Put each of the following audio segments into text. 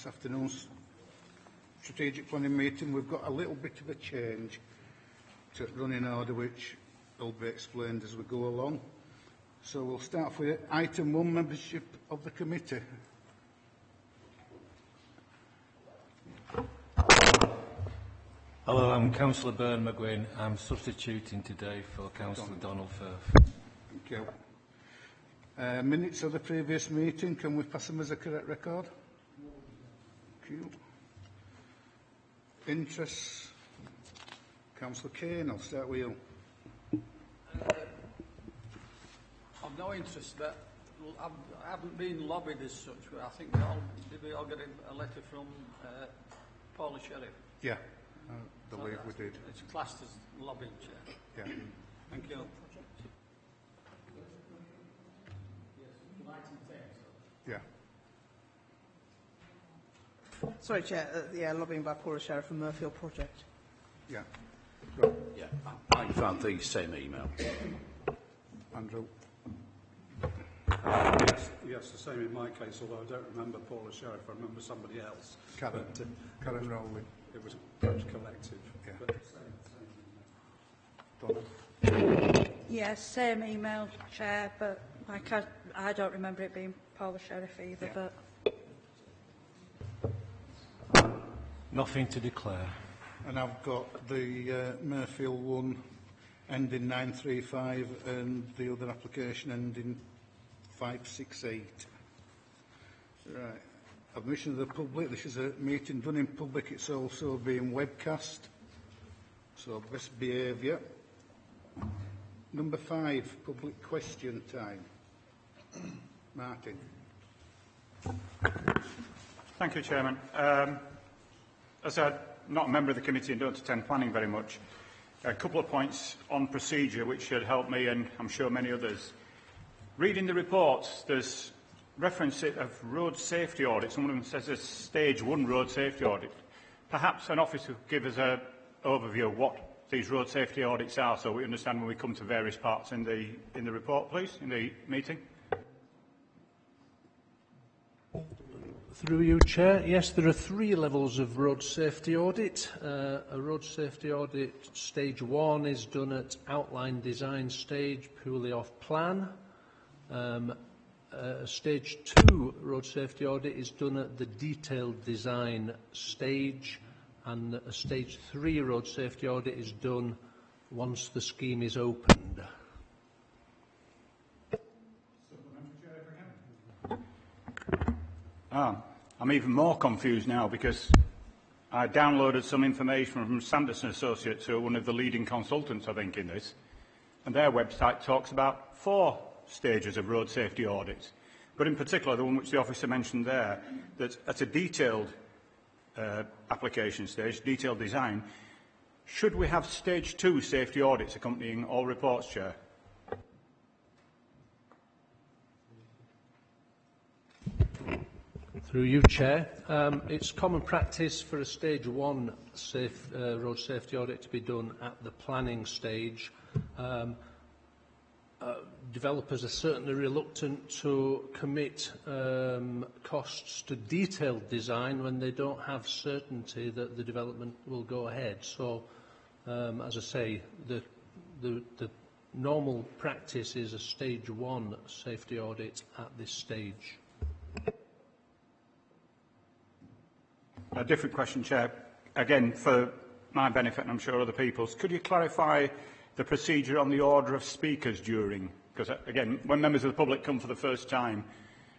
this afternoon's strategic planning meeting. We've got a little bit of a change to running order, which will be explained as we go along. So we'll start off with item 1, membership of the committee. Hello, I'm Councillor Byrne McGuinn. I'm substituting today for Councillor Donald Firth. Thank you. Minutes of the previous meeting, can we pass them as a correct record? Thank you. Interests. Councillor Kane, I'll start with you. I've no interest, but I haven't been lobbied as such. But I think did we all get a letter from Paula Sheriff? Yeah, I believe we did. It's classed as lobbying, Chair. Yeah. Thank you. Yeah. Sorry, Chair. Lobbying by Paula Sheriff from Murfield Project. Yeah. Go. Yeah, I found the same email. Andrew. Yes, the same in my case, although I don't remember Paula Sheriff, I remember somebody else. Karen Rowley. It was perhaps collective. Yeah. But Donna. Yes, same email, Chair, but I don't remember it being Paula Sheriff either. Yeah. But Nothing to declare. And I've got the Murfield one ending 935 and the other application ending 568. Right. Admission of the public. This is a meeting done in public. It's also being webcast. So best behaviour. Number 5, public question time. Martin. Thank you, Chairman. As I'm not a member of the committee and don't attend planning very much, a couple of points on procedure which should help me and I'm sure many others. Reading the reports, there's reference of road safety audits. One of them says there's stage 1 road safety audit. Perhaps an officer could give us an overview of what these road safety audits are so we understand when we come to various parts in the report, please, in the meeting. Through you, Chair. Yes, there are 3 levels of road safety audit. A road safety audit stage 1 is done at outline design stage, purely off plan. A stage 2 road safety audit is done at the detailed design stage, and a stage 3 road safety audit is done once the scheme is opened. I'm even more confused now because I downloaded some information from Sanderson Associates, who are one of the leading consultants, I think, in this, and their website talks about 4 stages of road safety audits, but in particular the one which the officer mentioned there, that at a detailed application stage, detailed design, should we have stage 2 safety audits accompanying all reports, Chair? Through you, Chair. It's common practice for a stage 1 road safety audit to be done at the planning stage. Developers are certainly reluctant to commit costs to detailed design when they don't have certainty that the development will go ahead. So, as I say, the normal practice is a stage 1 safety audit at this stage. A different question, Chair. Again, for my benefit and I'm sure other people's, could you clarify the procedure on the order of speakers during? Because, again, when members of the public come for the first time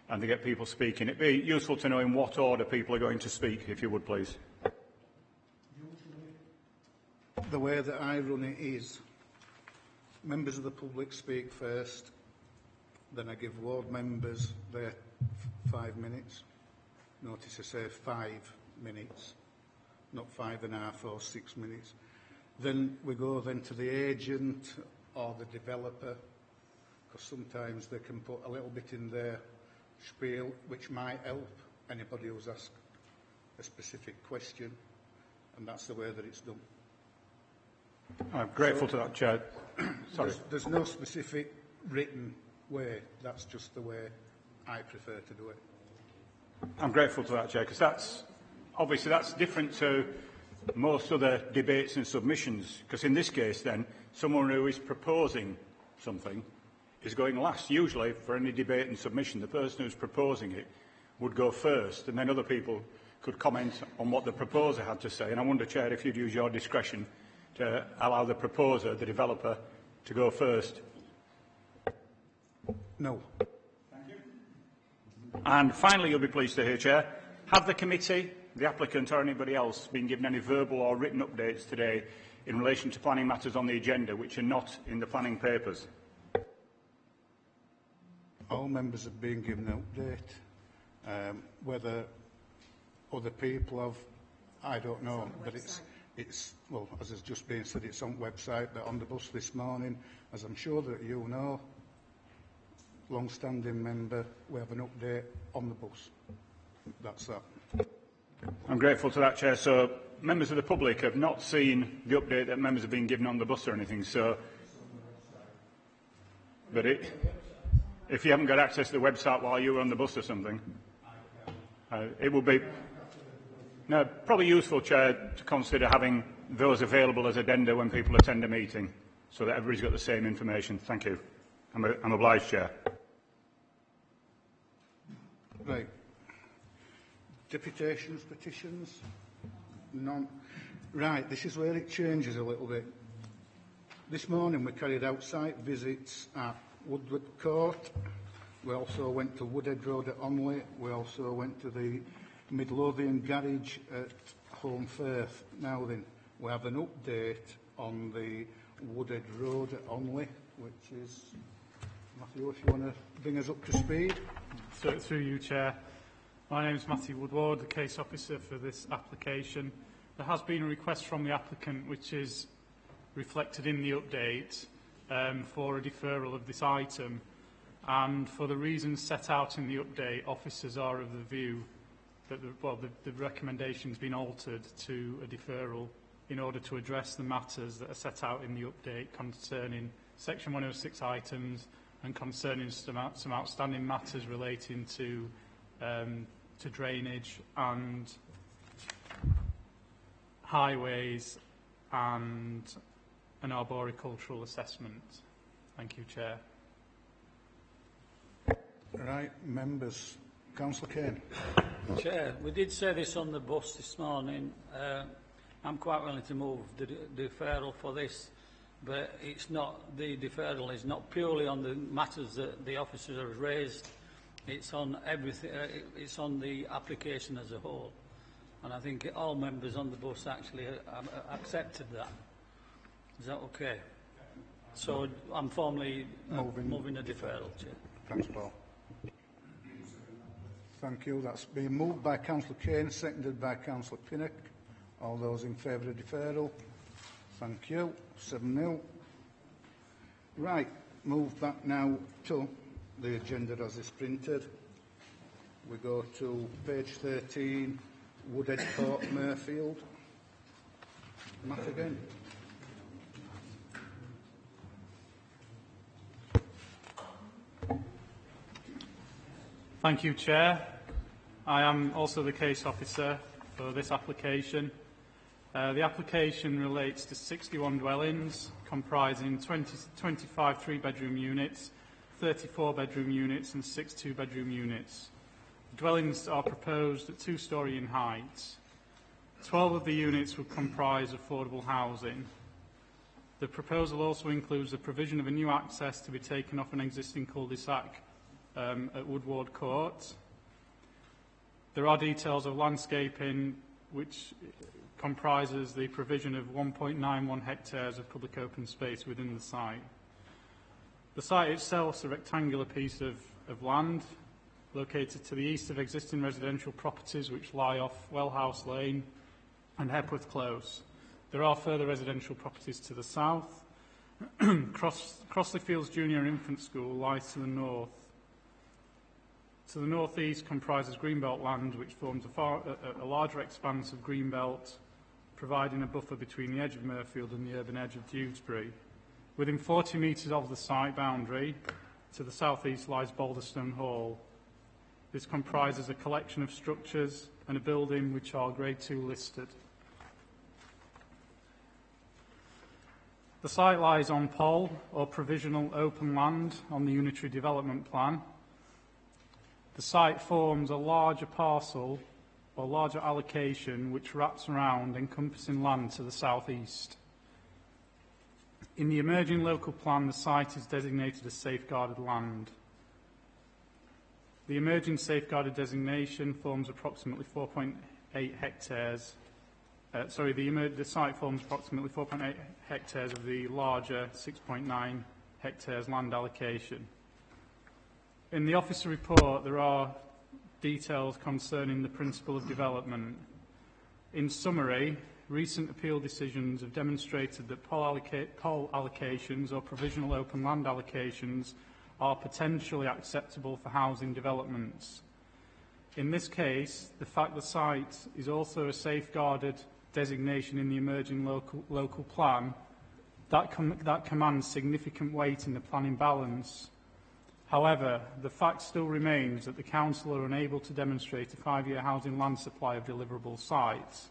and they get people speaking, it'd be useful to know in what order people are going to speak, if you would, please. The way that I run it is members of the public speak first, then I give ward members their 5 minutes. Notice I say 5 minutes, not 5.5 or 6 minutes. Then we go then to the agent or the developer, because sometimes they can put a little bit in their spiel which might help anybody who's asked a specific question, and that's the way that it's done. I'm grateful to that, Chair. Sorry. There's no specific written way, that's just the way I prefer to do it. I'm grateful to that, Chair, because that's different to most other debates and submissions, because in this case, then, someone who is proposing something is going last. Usually, for any debate and submission, the person who's proposing it would go first, and then other people could comment on what the proposer had to say. And I wonder, Chair, if you'd use your discretion to allow the proposer, the developer, to go first. No. Thank you. And finally, you'll be pleased to hear, Chair, have the committee, the applicant or anybody else been given any verbal or written updates today in relation to planning matters on the agenda which are not in the planning papers? All members have been given an update. Whether other people have, I don't know, but it's well, as has just been said, it's on the website, but on the bus this morning, as I'm sure that you know, long-standing member, we have an update on the bus. That's that. I'm grateful to that, Chair. So members of the public have not seen the update that members have been given on the bus or anything. So, but if you haven't got access to the website while you were on the bus or something, it would be probably useful, Chair, to consider having those available as addenda when people attend a meeting, so that everybody's got the same information. Thank you. I'm obliged, Chair. Right. Deputations, petitions? None. Right, this is where it changes a little bit. This morning we carried out site visits at Woodward Court. We also went to Woodhead Road at Onley. We also went to the Midlothian Garage at Holmfirth. Now then, we have an update on the Woodhead Road at Onley, which is, Matthew, if you want to bring us up to speed. So, through you, Chair. My name is Matthew Woodward, the case officer for this application. There has been a request from the applicant, which is reflected in the update, for a deferral of this item. And for the reasons set out in the update, officers are of the view that the recommendation has been altered to a deferral in order to address the matters that are set out in the update concerning Section 106 items and concerning some outstanding matters relating to drainage and highways and an arboricultural assessment. Thank you, Chair. Right, members. Councillor Kane. Chair, we did say this on the bus this morning. I'm quite willing to move the deferral for this, but it's not, the deferral is not purely on the matters that the officers have raised. It's on everything. It's on the application as a whole, and I think all members on the bus actually accepted that. Is that okay? So I'm formally moving a deferral, Chair. Thanks, Paul. Thank you. That's been moved by Councillor Kane, seconded by Councillor Pinnock. All those in favour of deferral? Thank you. 7-0. Right, move back now to the agenda as it's printed. We go to page 13, Woodhead Court, Murfield. Matt again. Thank you, Chair. I am also the case officer for this application. The application relates to 61 dwellings comprising 25 three-bedroom units, 34 bedroom units and 6 two-bedroom units. The dwellings are proposed at 2-storey in height. 12 of the units would comprise affordable housing. The proposal also includes the provision of a new access to be taken off an existing cul-de-sac at Woodward Court. There are details of landscaping which comprises the provision of 1.91 hectares of public open space within the site. The site itself is a rectangular piece of land located to the east of existing residential properties which lie off Wellhouse Lane and Hepworth Close. There are further residential properties to the south. Crossley Fields Junior and Infant School lies to the north. To the northeast comprises Greenbelt land, which forms a larger expanse of Greenbelt, providing a buffer between the edge of Murfield and the urban edge of Dewsbury. Within 40 metres of the site boundary, to the southeast lies Balderstone Hall. This comprises a collection of structures and a building which are Grade 2 listed. The site lies on POL, or Provisional Open Land, on the Unitary Development Plan. The site forms a larger parcel or larger allocation which wraps around, encompassing land to the south-east. In the emerging local plan, the site is designated as safeguarded land. The emerging safeguarded designation forms approximately 4.8 hectares. The site forms approximately 4.8 hectares of the larger 6.9 hectares land allocation. In the officer report, there are details concerning the principle of development. In summary, recent appeal decisions have demonstrated that POL allocations or provisional open land allocations are potentially acceptable for housing developments. In this case, the fact the site is also a safeguarded designation in the emerging local plan, that commands significant weight in the planning balance. However, the fact still remains that the Council are unable to demonstrate a 5-year housing land supply of deliverable sites.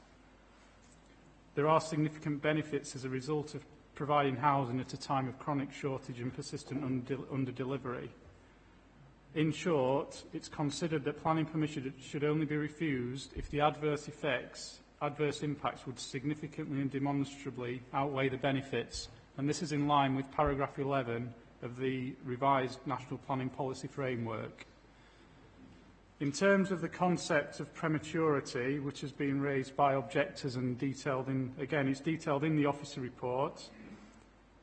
There are significant benefits as a result of providing housing at a time of chronic shortage and persistent under-delivery. In short, it's considered that planning permission should only be refused if the adverse impacts would significantly and demonstrably outweigh the benefits, and this is in line with paragraph 11 of the revised National Planning Policy Framework. In terms of the concept of prematurity, which has been raised by objectors and detailed in the officer report,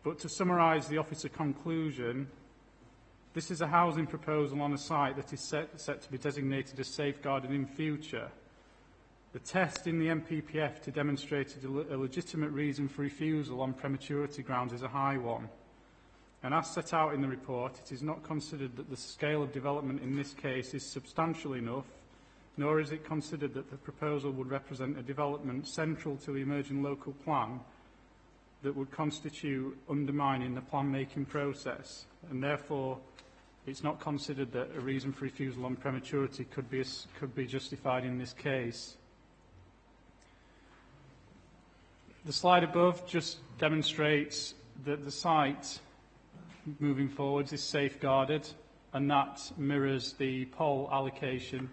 but to summarise the officer conclusion, this is a housing proposal on a site that is set to be designated as safeguarded in future. The test in the MPPF to demonstrate a legitimate reason for refusal on prematurity grounds is a high one. And as set out in the report, it is not considered that the scale of development in this case is substantial enough, nor is it considered that the proposal would represent a development central to the emerging local plan that would constitute undermining the plan-making process, and therefore it's not considered that a reason for refusal on prematurity could be justified in this case. The slide above just demonstrates that the site moving forwards is safeguarded, and that mirrors the POL allocation.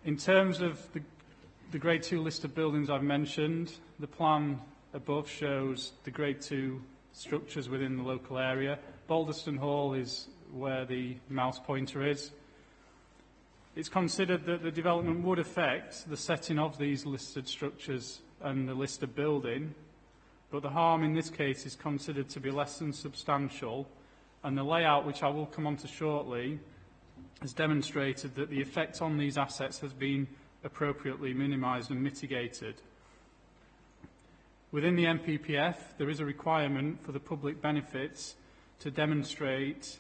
In terms of the Grade 2 list of buildings I've mentioned, the plan above shows the Grade 2 structures within the local area. Balderston Hall is where the mouse pointer is. It's considered that the development would affect the setting of these listed structures and the listed building, but the harm in this case is considered to be less than substantial, and the layout, which I will come on to shortly, has demonstrated that the effect on these assets has been appropriately minimised and mitigated. Within the MPPF, there is a requirement for the public benefits to demonstrate,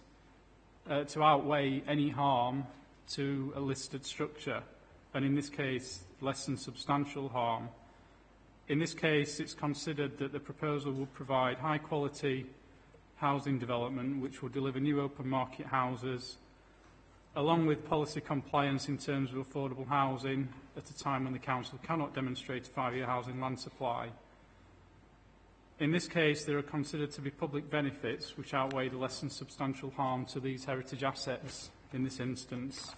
to outweigh any harm to a listed structure, and in this case, less than substantial harm. In this case, it's considered that the proposal will provide high-quality housing development which will deliver new open market houses, along with policy compliance in terms of affordable housing at a time when the Council cannot demonstrate a 5-year housing land supply. In this case, there are considered to be public benefits which outweigh the less than substantial harm to these heritage assets in this instance.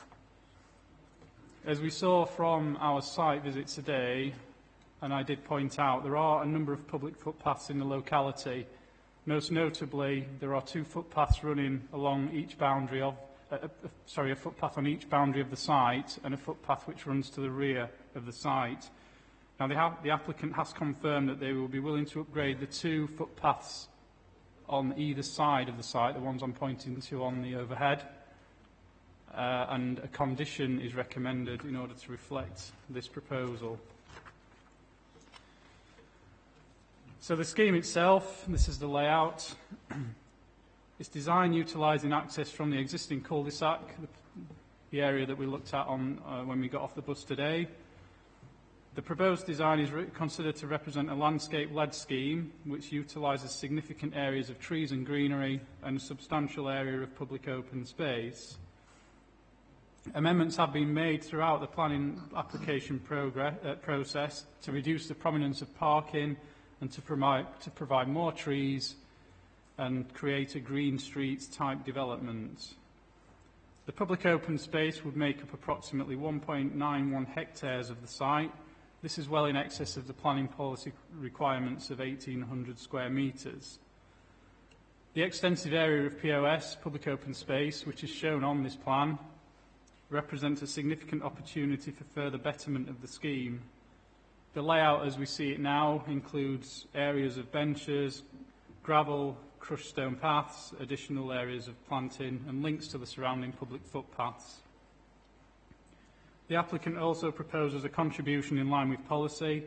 As we saw from our site visit today, and I did point out, there are a number of public footpaths in the locality. Most notably, there are 2 footpaths running along each boundary of, a footpath on each boundary of the site and a footpath which runs to the rear of the site. Now, the applicant has confirmed that they will be willing to upgrade the 2 footpaths on either side of the site, the ones I'm pointing to on the overhead, and a condition is recommended in order to reflect this proposal. So the scheme itself, this is the layout. It's designed utilising access from the existing cul-de-sac, the area that we looked at on when we got off the bus today. The proposed design is considered to represent a landscape-led scheme which utilises significant areas of trees and greenery and a substantial area of public open space. Amendments have been made throughout the planning application process to reduce the prominence of parking and to provide more trees and create a green streets type development. The public open space would make up approximately 1.91 hectares of the site. This is well in excess of the planning policy requirements of 1,800 square metres. The extensive area of POS, public open space, which is shown on this plan, represents a significant opportunity for further betterment of the scheme. The layout as we see it now includes areas of benches, gravel, crushed stone paths, additional areas of planting and links to the surrounding public footpaths. The applicant also proposes a contribution in line with policy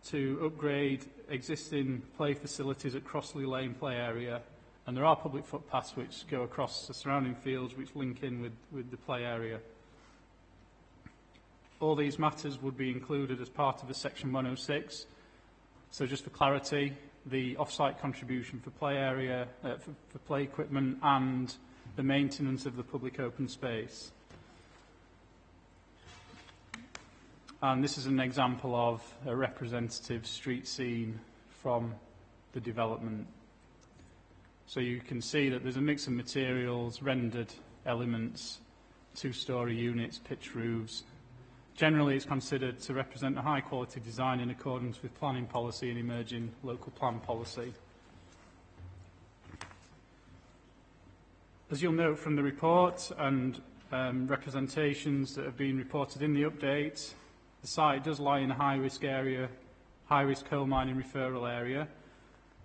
to upgrade existing play facilities at Crossley Lane play area, and there are public footpaths which go across the surrounding fields which link in with the play area. All these matters would be included as part of a Section 106. So just for clarity, the off-site contribution for play area, for play equipment and the maintenance of the public open space. And this is an example of a representative street scene from the development. So you can see that there's a mix of materials, rendered elements, two-storey units, pitched roofs. Generally, it's considered to represent a high-quality design in accordance with planning policy and emerging local plan policy. As you'll note from the report and representations that have been reported in the update, the site does lie in a high-risk area, high-risk coal mining referral area.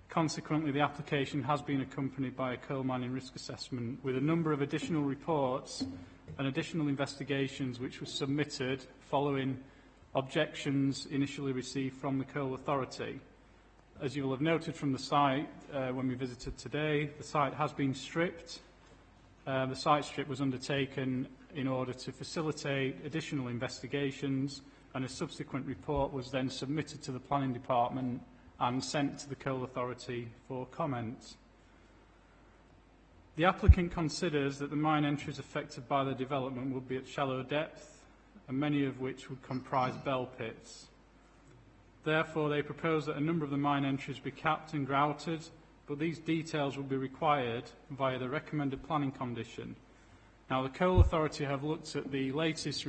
Consequently, the application has been accompanied by a coal mining risk assessment with a number of additional reports and additional investigations which were submitted following objections initially received from the Coal Authority. As you will have noted from the site when we visited today, the site has been stripped. The site strip was undertaken in order to facilitate additional investigations, and a subsequent report was then submitted to the Planning Department and sent to the Coal Authority for comment. The applicant considers that the mine entries affected by the development would be at shallow depth, and many of which would comprise bell pits. Therefore, they propose that a number of the mine entries be capped and grouted, but these details will be required via the recommended planning condition. Now, the Coal Authority have looked at the latest,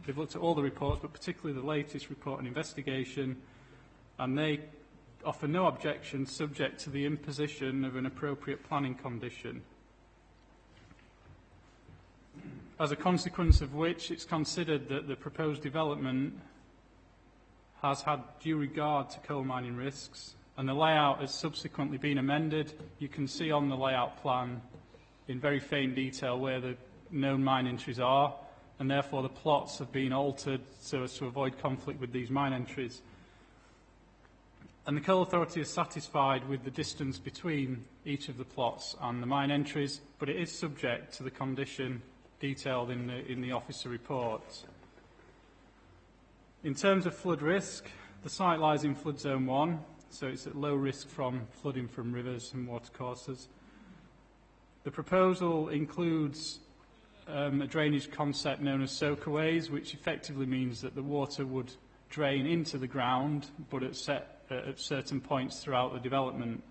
they've looked at all the reports, but particularly the latest report and investigation, and they offer no objection subject to the imposition of an appropriate planning condition. As a consequence of which, it's considered that the proposed development has had due regard to coal mining risks, and the layout has subsequently been amended. You can see on the layout plan in very faint detail where the known mine entries are, and therefore the plots have been altered so as to avoid conflict with these mine entries. And the Coal Authority is satisfied with the distance between each of the plots and the mine entries, but it is subject to the condition detailed in the officer report. In terms of flood risk, the site lies in flood zone 1, so it's at low risk from flooding from rivers and watercourses. The proposal includes a drainage concept known as soakaways, which effectively means that the water would drain into the ground, but at certain points throughout the development.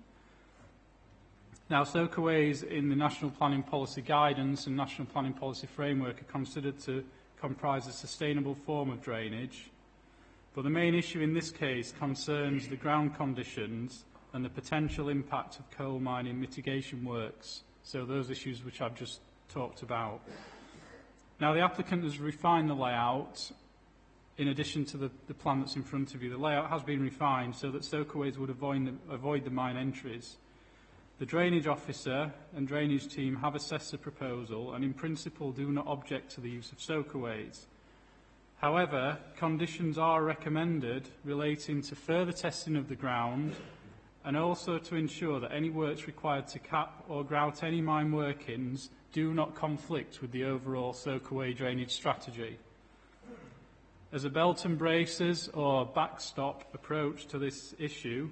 Now, soakaways in the National Planning Policy Guidance and National Planning Policy Framework are considered to comprise a sustainable form of drainage, but the main issue in this case concerns the ground conditions and the potential impact of coal mining mitigation works, so those issues which I've just talked about. Now, the applicant has refined the layout. In addition to the plan that's in front of you, the layout has been refined so that soakaways would avoid the mine entries. The drainage officer and drainage team have assessed the proposal and in principle do not object to the use of soakaways. However, conditions are recommended relating to further testing of the ground and also to ensure that any works required to cap or grout any mine workings do not conflict with the overall soakaway drainage strategy. As a belt and braces or backstop approach to this issue,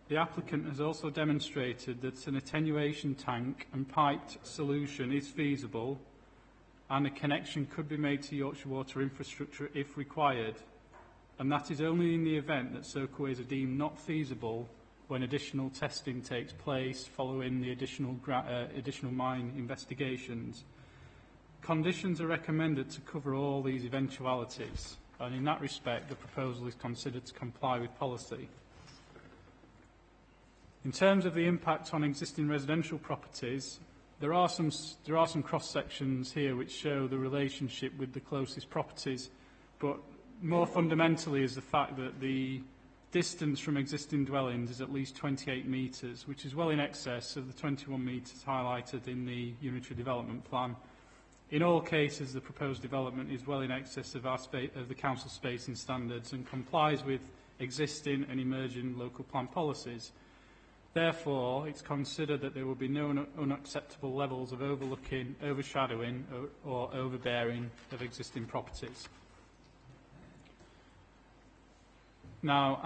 the applicant has also demonstrated that an attenuation tank and piped solution is feasible and a connection could be made to Yorkshire Water infrastructure if required, and that is only in the event that soakaways are deemed not feasible when additional testing takes place following the additional mine investigations. Conditions are recommended to cover all these eventualities, and in that respect the proposal is considered to comply with policy. In terms of the impact on existing residential properties, there are some cross-sections here which show the relationship with the closest properties, but more fundamentally is the fact that the distance from existing dwellings is at least 28 metres, which is well in excess of the 21 metres highlighted in the unitary development plan. In all cases, the proposed development is well in excess of the council spacing standards and complies with existing and emerging local plan policies. Therefore, it's considered that there will be no unacceptable levels of overlooking, overshadowing or overbearing of existing properties. Now,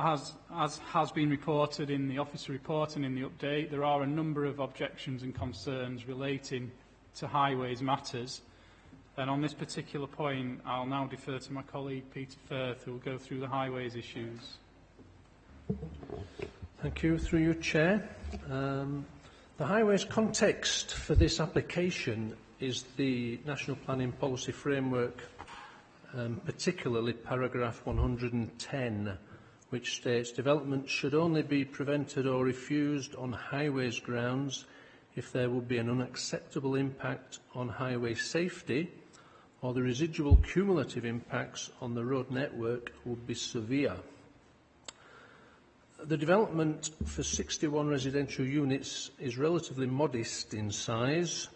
as has been reported in the officer report and in the update, there are a number of objections and concerns relating to highways matters. And on this particular point, I'll now defer to my colleague Peter Firth, who will go through the highways issues. Thank you. Through you, Chair. The highways context for this application is the National Planning Policy Framework, particularly paragraph 110, which states development should only be prevented or refused on highways grounds if there would be an unacceptable impact on highway safety or the residual cumulative impacts on the road network would be severe. The development for 61 residential units is relatively modest in size.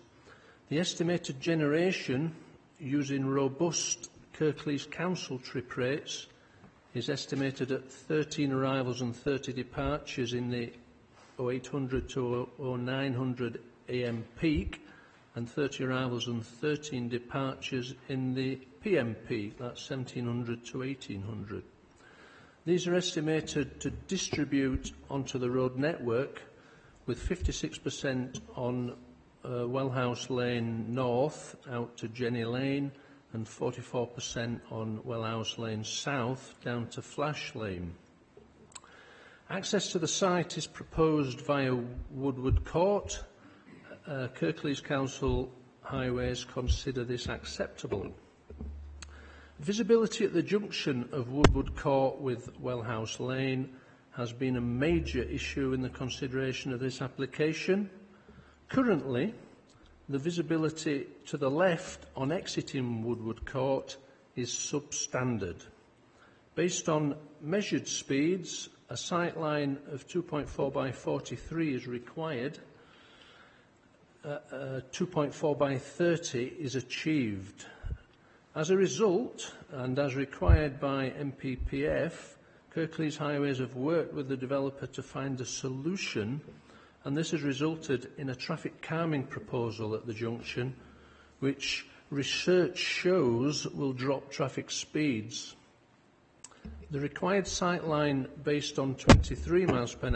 The estimated generation using robust Kirklees council trip rates is estimated at 13 arrivals and 30 departures in the 0800 to 0900 AM peak and 30 arrivals and 13 departures in the PM peak, that's 1700 to 1800. These are estimated to distribute onto the road network, with 56% on Wellhouse Lane North out to Jenny Lane and 44% on Wellhouse Lane South down to Flash Lane. Access to the site is proposed via Woodward Court. Kirklees Council Highways consider this acceptable. Visibility at the junction of Woodward Court with Wellhouse Lane has been a major issue in the consideration of this application. Currently, the visibility to the left on exiting Woodward Court is substandard. Based on measured speeds, a sight line of 2.4 by 43 is required. 2.4 by 30 is achieved. As a result, and as required by MPPF, Kirklees Highways have worked with the developer to find a solution, and this has resulted in a traffic calming proposal at the junction, which research shows will drop traffic speeds. The required sight line based on 23 miles per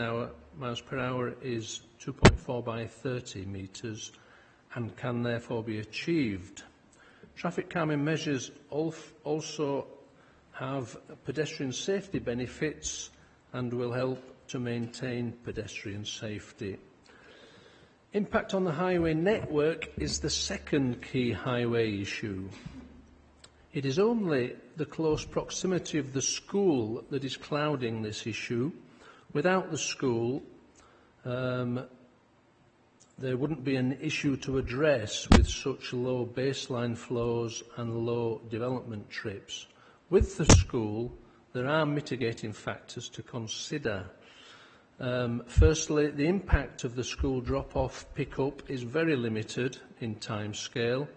hour is 2.4 by 30 metres and can therefore be achieved. Traffic calming measures also have pedestrian safety benefits and will help to maintain pedestrian safety. Impact on the highway network is the second key highway issue. It is only the close proximity of the school that is clouding this issue. Without the school, there wouldn't be an issue to address with such low baseline flows and low development trips. With the school, there are mitigating factors to consider. Firstly, the impact of the school drop-off pick-up is very limited in time scale,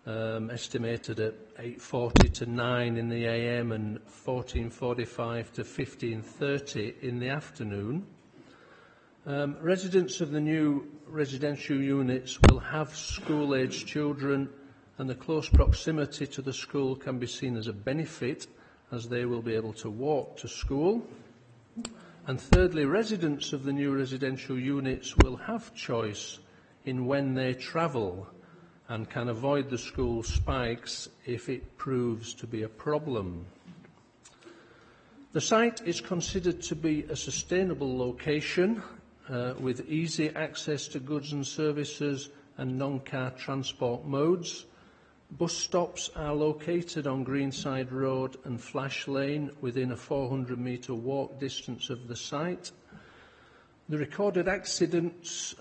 estimated at 8:40 to 9 in the AM and 14:45 to 15:30 in the afternoon. Residents of the new residential units will have school-aged children, and the close proximity to the school can be seen as a benefit, as they will be able to walk to school. And thirdly, residents of the new residential units will have choice in when they travel, and can avoid the school spikes if it proves to be a problem. The site is considered to be a sustainable location with easy access to goods and services and non-car transport modes. Bus stops are located on Greenside Road and Flash Lane within a 400-metre walk distance of the site. The recorded accidents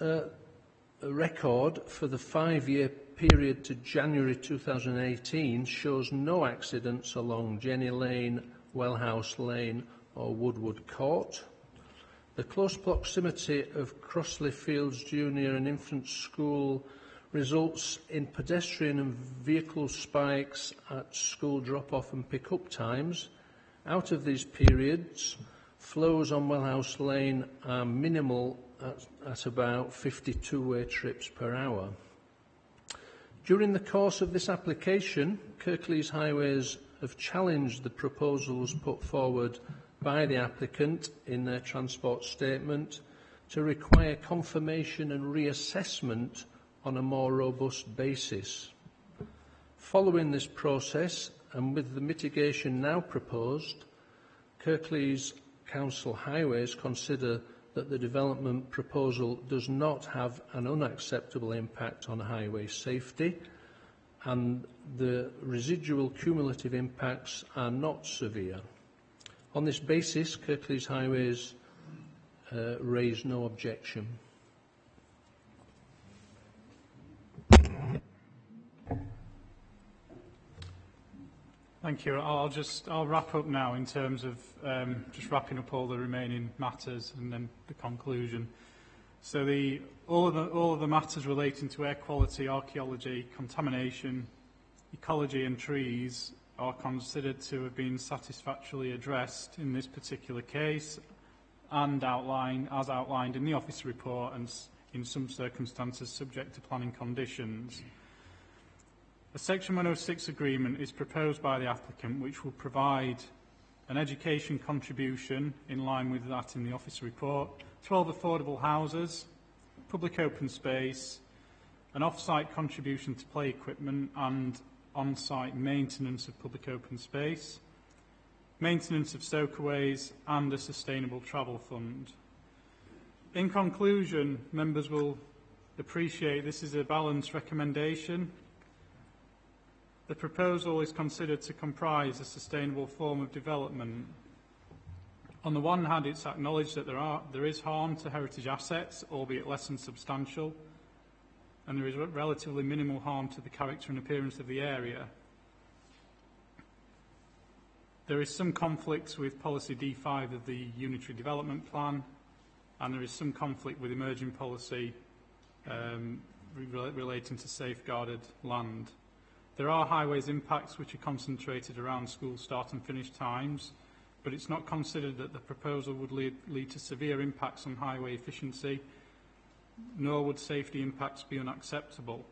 record for the 5-year period to January 2018 shows no accidents along Jenny Lane, Wellhouse Lane or Woodward Court. The close proximity of Crossley Fields Junior and Infant School results in pedestrian and vehicle spikes at school drop-off and pick-up times. Out of these periods, flows on Wellhouse Lane are minimal at about 50 two-way trips per hour. During the course of this application, Kirklees Highways have challenged the proposals put forward by the applicant in their transport statement to require confirmation and reassessment on a more robust basis. Following this process, and with the mitigation now proposed, Kirklees Council Highways consider that the development proposal does not have an unacceptable impact on highway safety, and the residual cumulative impacts are not severe. On this basis, Kirklees Highways raise no objection. Thank you. I'll wrap up now in terms of just wrapping up all the remaining matters and then the conclusion. So all of the matters relating to air quality, archaeology, contamination, ecology and trees are considered to have been satisfactorily addressed in this particular case and as outlined in the office report and in some circumstances subject to planning conditions. A Section 106 agreement is proposed by the applicant which will provide an education contribution in line with that in the office report, 12 affordable houses, public open space, an off-site contribution to play equipment and on-site maintenance of public open space, maintenance of soakaways and a sustainable travel fund. In conclusion, members will appreciate this is a balanced recommendation. The proposal is considered to comprise a sustainable form of development. On the one hand, it's acknowledged that there is harm to heritage assets, albeit less than substantial, and there is relatively minimal harm to the character and appearance of the area. There is some conflict with policy D5 of the Unitary Development Plan, and there is some conflict with emerging policy relating to safeguarded land. There are highways impacts which are concentrated around school start and finish times, but it's not considered that the proposal would lead to severe impacts on highway efficiency, nor would safety impacts be unacceptable.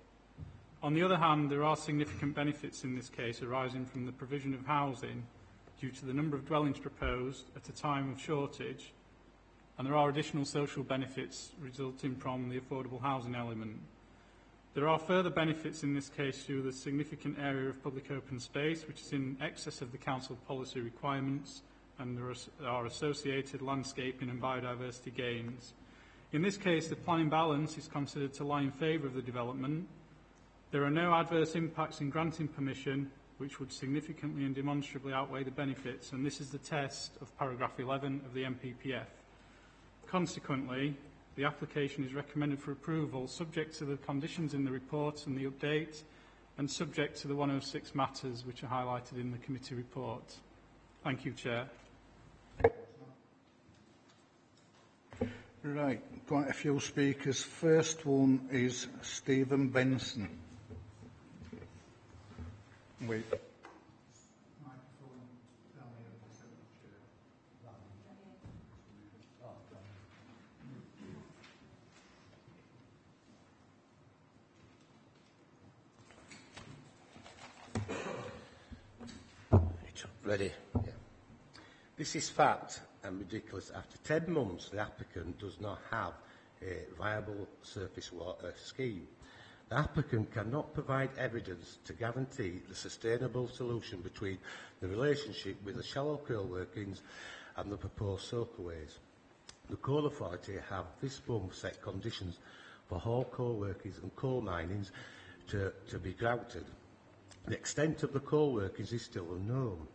On the other hand, there are significant benefits in this case arising from the provision of housing due to the number of dwellings proposed at a time of shortage, and there are additional social benefits resulting from the affordable housing element. There are further benefits in this case through the significant area of public open space, which is in excess of the Council policy requirements, and there are associated landscaping and biodiversity gains. In this case, the planning balance is considered to lie in favour of the development. There are no adverse impacts in granting permission, which would significantly and demonstrably outweigh the benefits, and this is the test of paragraph 11 of the MPPF. Consequently, the application is recommended for approval subject to the conditions in the report and the update, and subject to the 106 matters which are highlighted in the committee report. Thank you, Chair. Right, quite a few speakers. First one is Stephen Benson. Wait. Ready? Yeah. This is fact and ridiculous. After 10 months, the applicant does not have a viable surface water scheme. The applicant cannot provide evidence to guarantee the sustainable solution between the relationship with the shallow coal workings and the proposed soakaways. The Coal Authority have this month set conditions for all coal workings and coal minings to be grouted. The extent of the coal workings is still unknown.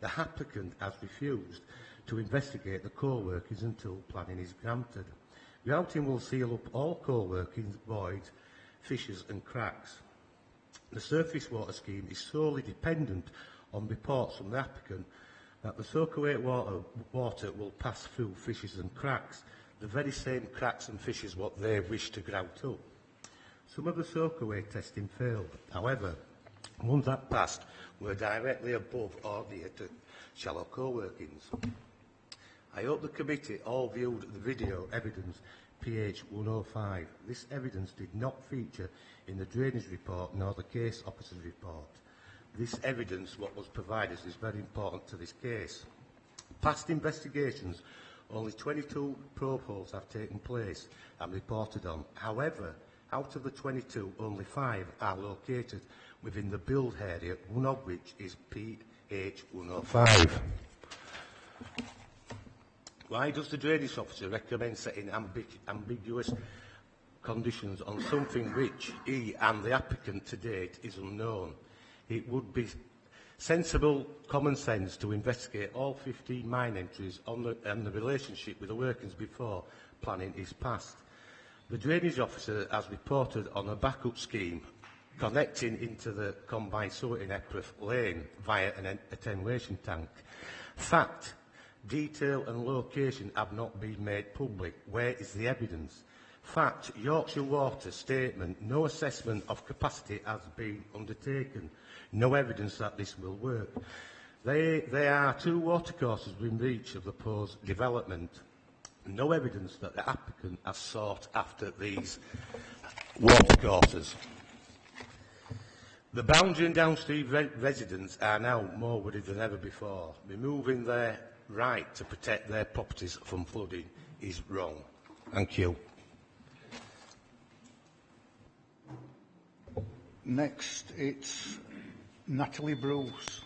The applicant has refused to investigate the coal workings until planning is granted. Grouting will seal up all coal workings, voids, fissures and cracks. The surface water scheme is solely dependent on reports from the applicant that the soakaway water will pass through fissures and cracks, the very same cracks and fissures what they wish to grout up. Some of the soakaway testing failed. However, ones that passed were directly above or near to shallow coal workings. I hope the committee all viewed the video evidence PH 105. This evidence did not feature in the drainage report nor the case officer's report. This evidence, what was provided, is very important to this case. Past investigations, only 22 probe holes have taken place and reported on. However, out of the 22, only 5 are located within the build area, one of which is PH 105. Why does the drainage officer recommend setting ambiguous conditions on something which he and the applicant to date is unknown? It would be sensible common sense to investigate all 15 mine entries and the relationship with the workings before planning is passed. The drainage officer has reported on a backup scheme connecting into the combined sewer in Epworth Lane via an attenuation tank. Fact, detail and location have not been made public. Where is the evidence? Fact, Yorkshire Water statement, no assessment of capacity has been undertaken. No evidence that this will work. There are 2 watercourses within reach of the proposed development. No evidence that the applicant has sought after these watercourses. The boundary and downstream residents are now more worried than ever before. Removing their right to protect their properties from flooding is wrong. Thank you. Next, it's Natalie Bruce.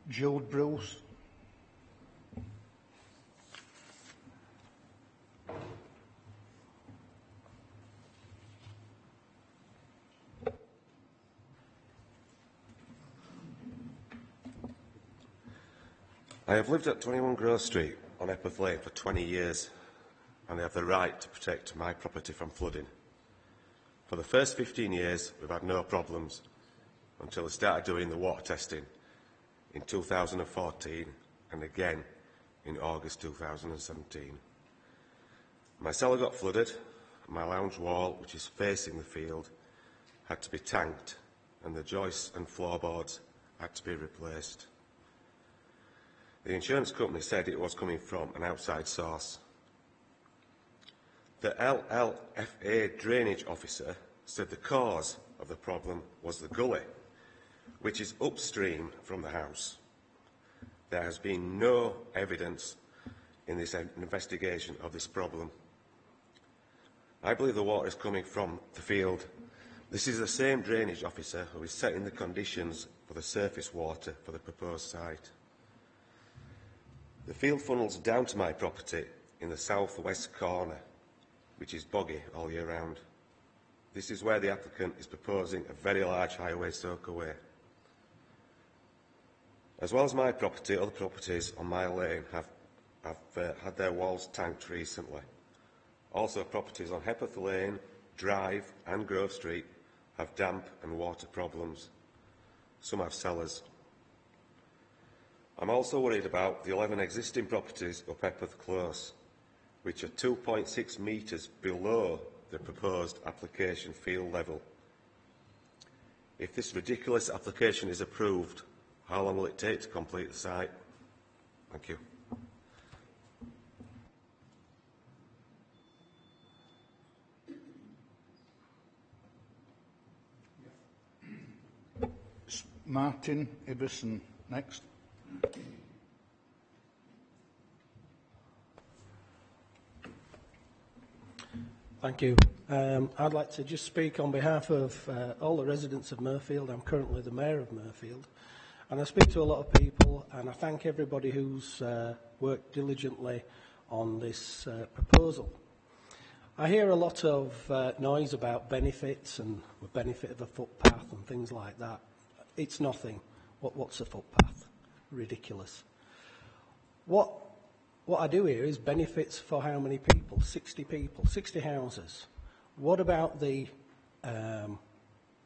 Jude Bruce. I have lived at 21 Grove Street on Epworth Lane for 20 years and I have the right to protect my property from flooding. For the first 15 years we've had no problems until I started doing the water testing in 2014 and again in August 2017. My cellar got flooded and my lounge wall, which is facing the field, had to be tanked and the joists and floorboards had to be replaced. The insurance company said it was coming from an outside source. The LLFA drainage officer said the cause of the problem was the gully, which is upstream from the house. There has been no evidence in this investigation of this problem. I believe the water is coming from the field. This is the same drainage officer who is setting the conditions for the surface water for the proposed site. The field funnels down to my property in the south-west corner, which is boggy all year round. This is where the applicant is proposing a very large highway soakaway. As well as my property, other properties on my lane have had their walls tanked recently. Also, properties on Hepworth Lane, Drive and Grove Street have damp and water problems. Some have cellars. I'm also worried about the 11 existing properties up Epworth Close, which are 2.6 metres below the proposed application field level. If this ridiculous application is approved, how long will it take to complete the site? Thank you. Martin Ibbison, next. Thank you. I'd like to just speak on behalf of all the residents of Mirfield. I'm currently the Mayor of Mirfield, and I speak to a lot of people, and I thank everybody who's worked diligently on this proposal. I hear a lot of noise about benefits and the benefit of a footpath and things like that. It's nothing. What's a footpath? Ridiculous. What I do hear is benefits for how many people? 60 people, 60 houses. What about the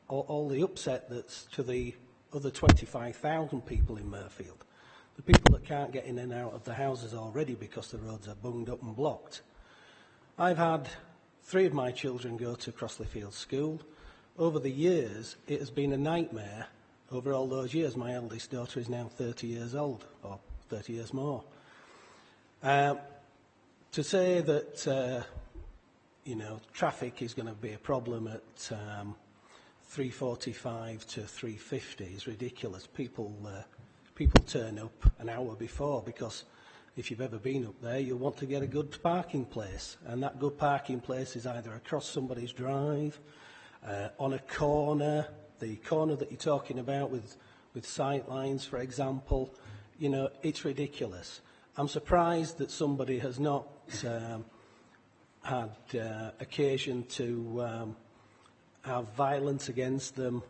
all the upset that's to the other 25,000 people in Mirfield? The people that can't get in and out of the houses already because the roads are bunged up and blocked. I've had 3 of my children go to Crossley Field School. Over the years, it has been a nightmare. Over all those years, my eldest daughter is now 30 years old, or 30 years more. To say that, traffic is going to be a problem at 3:45 to 3:50 is ridiculous. People turn up an hour before because if you've ever been up there, you'll want to get a good parking place. And that good parking place is either across somebody's drive, on a corner, the corner that you're talking about with sight lines, for example. It's ridiculous. I'm surprised that somebody has not had occasion to have violence against them.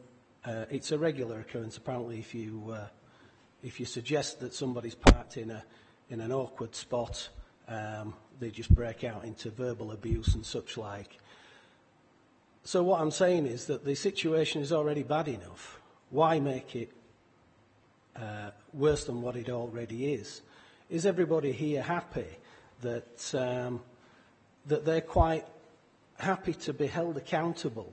It's a regular occurrence, apparently, if you suggest that somebody's parked in an awkward spot, they just break out into verbal abuse and such like. So what I'm saying is that the situation is already bad enough. Why make it worse than what it already is? Is everybody here happy that they're quite happy to be held accountable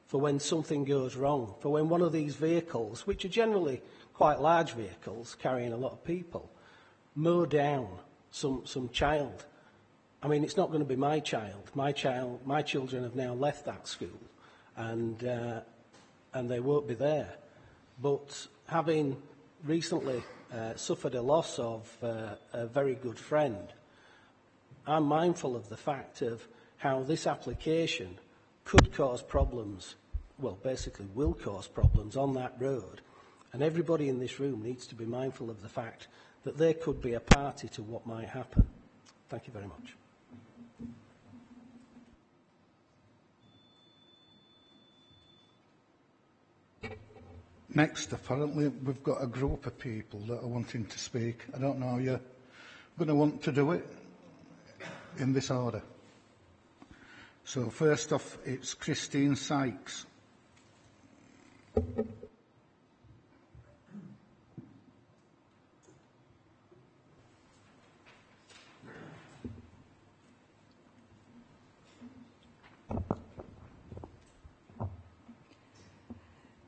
for when something goes wrong, for when one of these vehicles, which are generally quite large vehicles carrying a lot of people, mow down some child? I mean, it's not going to be my child. My children have now left that school, and they won't be there. But having recently suffered a loss of a very good friend, I'm mindful of the fact of how this application could cause problems, well, basically will cause problems on that road. And everybody in this room needs to be mindful of the fact that they could be a party to what might happen. Thank you very much. Next, apparently, we've got a group of people that are wanting to speak. I don't know how you're going to want to do it in this order. So first off, it's Christine Sykes.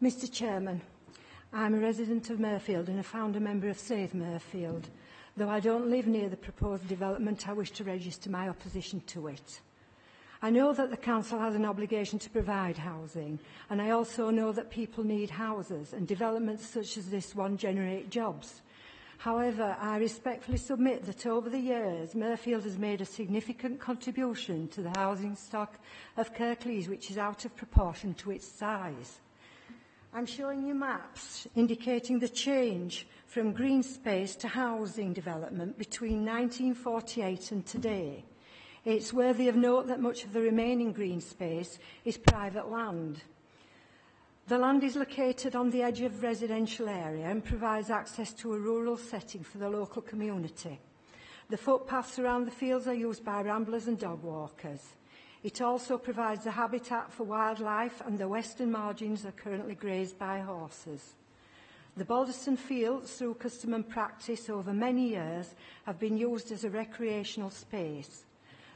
Mr Chairman, I'm a resident of Mirfield and a founder member of Save Mirfield. Though I don't live near the proposed development, I wish to register my opposition to it. I know that the council has an obligation to provide housing, and I also know that people need houses, and developments such as this one generate jobs. However, I respectfully submit that over the years, Mirfield has made a significant contribution to the housing stock of Kirklees, which is out of proportion to its size. I'm showing you maps indicating the change from green space to housing development between 1948 and today. It's worthy of note that much of the remaining green space is private land. The land is located on the edge of a residential area and provides access to a rural setting for the local community. The footpaths around the fields are used by ramblers and dog walkers. It also provides a habitat for wildlife, and the western margins are currently grazed by horses. The Balderston Fields, through custom and practice over many years, have been used as a recreational space.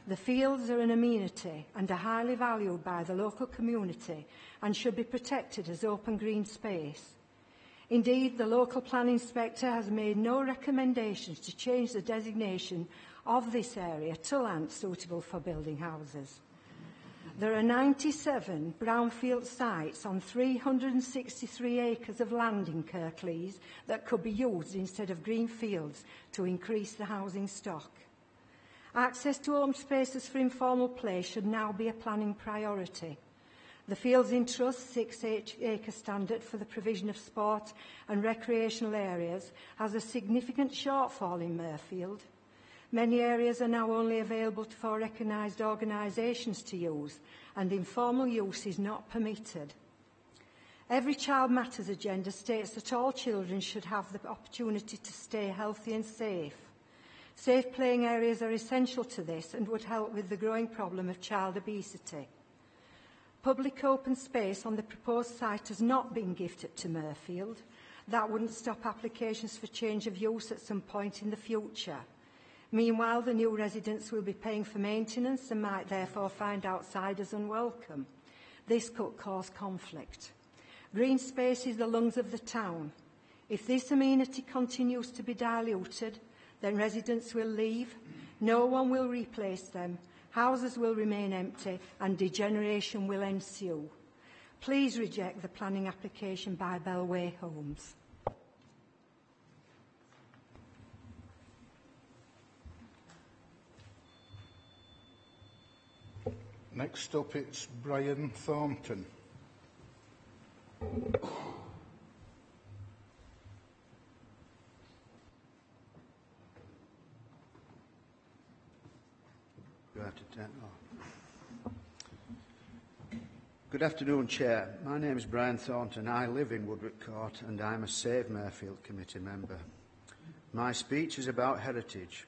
The fields are an amenity and are highly valued by the local community and should be protected as open green space. Indeed, the local planning inspector has made no recommendations to change the designation of this area to land suitable for building houses. There are 97 brownfield sites on 363 acres of land in Kirklees that could be used instead of green fields to increase the housing stock. Access to open spaces for informal play should now be a planning priority. The Fields in Trust 6-acre standard for the provision of sport and recreational areas has a significant shortfall in Mirfield. Many areas are now only available for recognised organisations to use, and informal use is not permitted. Every Child Matters agenda states that all children should have the opportunity to stay healthy and safe. Safe playing areas are essential to this and would help with the growing problem of child obesity. Public open space on the proposed site has not been gifted to Mirfield. That wouldn't stop applications for change of use at some point in the future. Meanwhile, the new residents will be paying for maintenance and might therefore find outsiders unwelcome. This could cause conflict. Green space is the lungs of the town. If this amenity continues to be diluted, then residents will leave, no one will replace them, houses will remain empty and degeneration will ensue. Please reject the planning application by Bellway Homes. Next up, it's Brian Thornton. Good afternoon, Chair. My name is Brian Thornton. I live in Woodward Court and I'm a Save Mirfield Committee member. My speech is about heritage.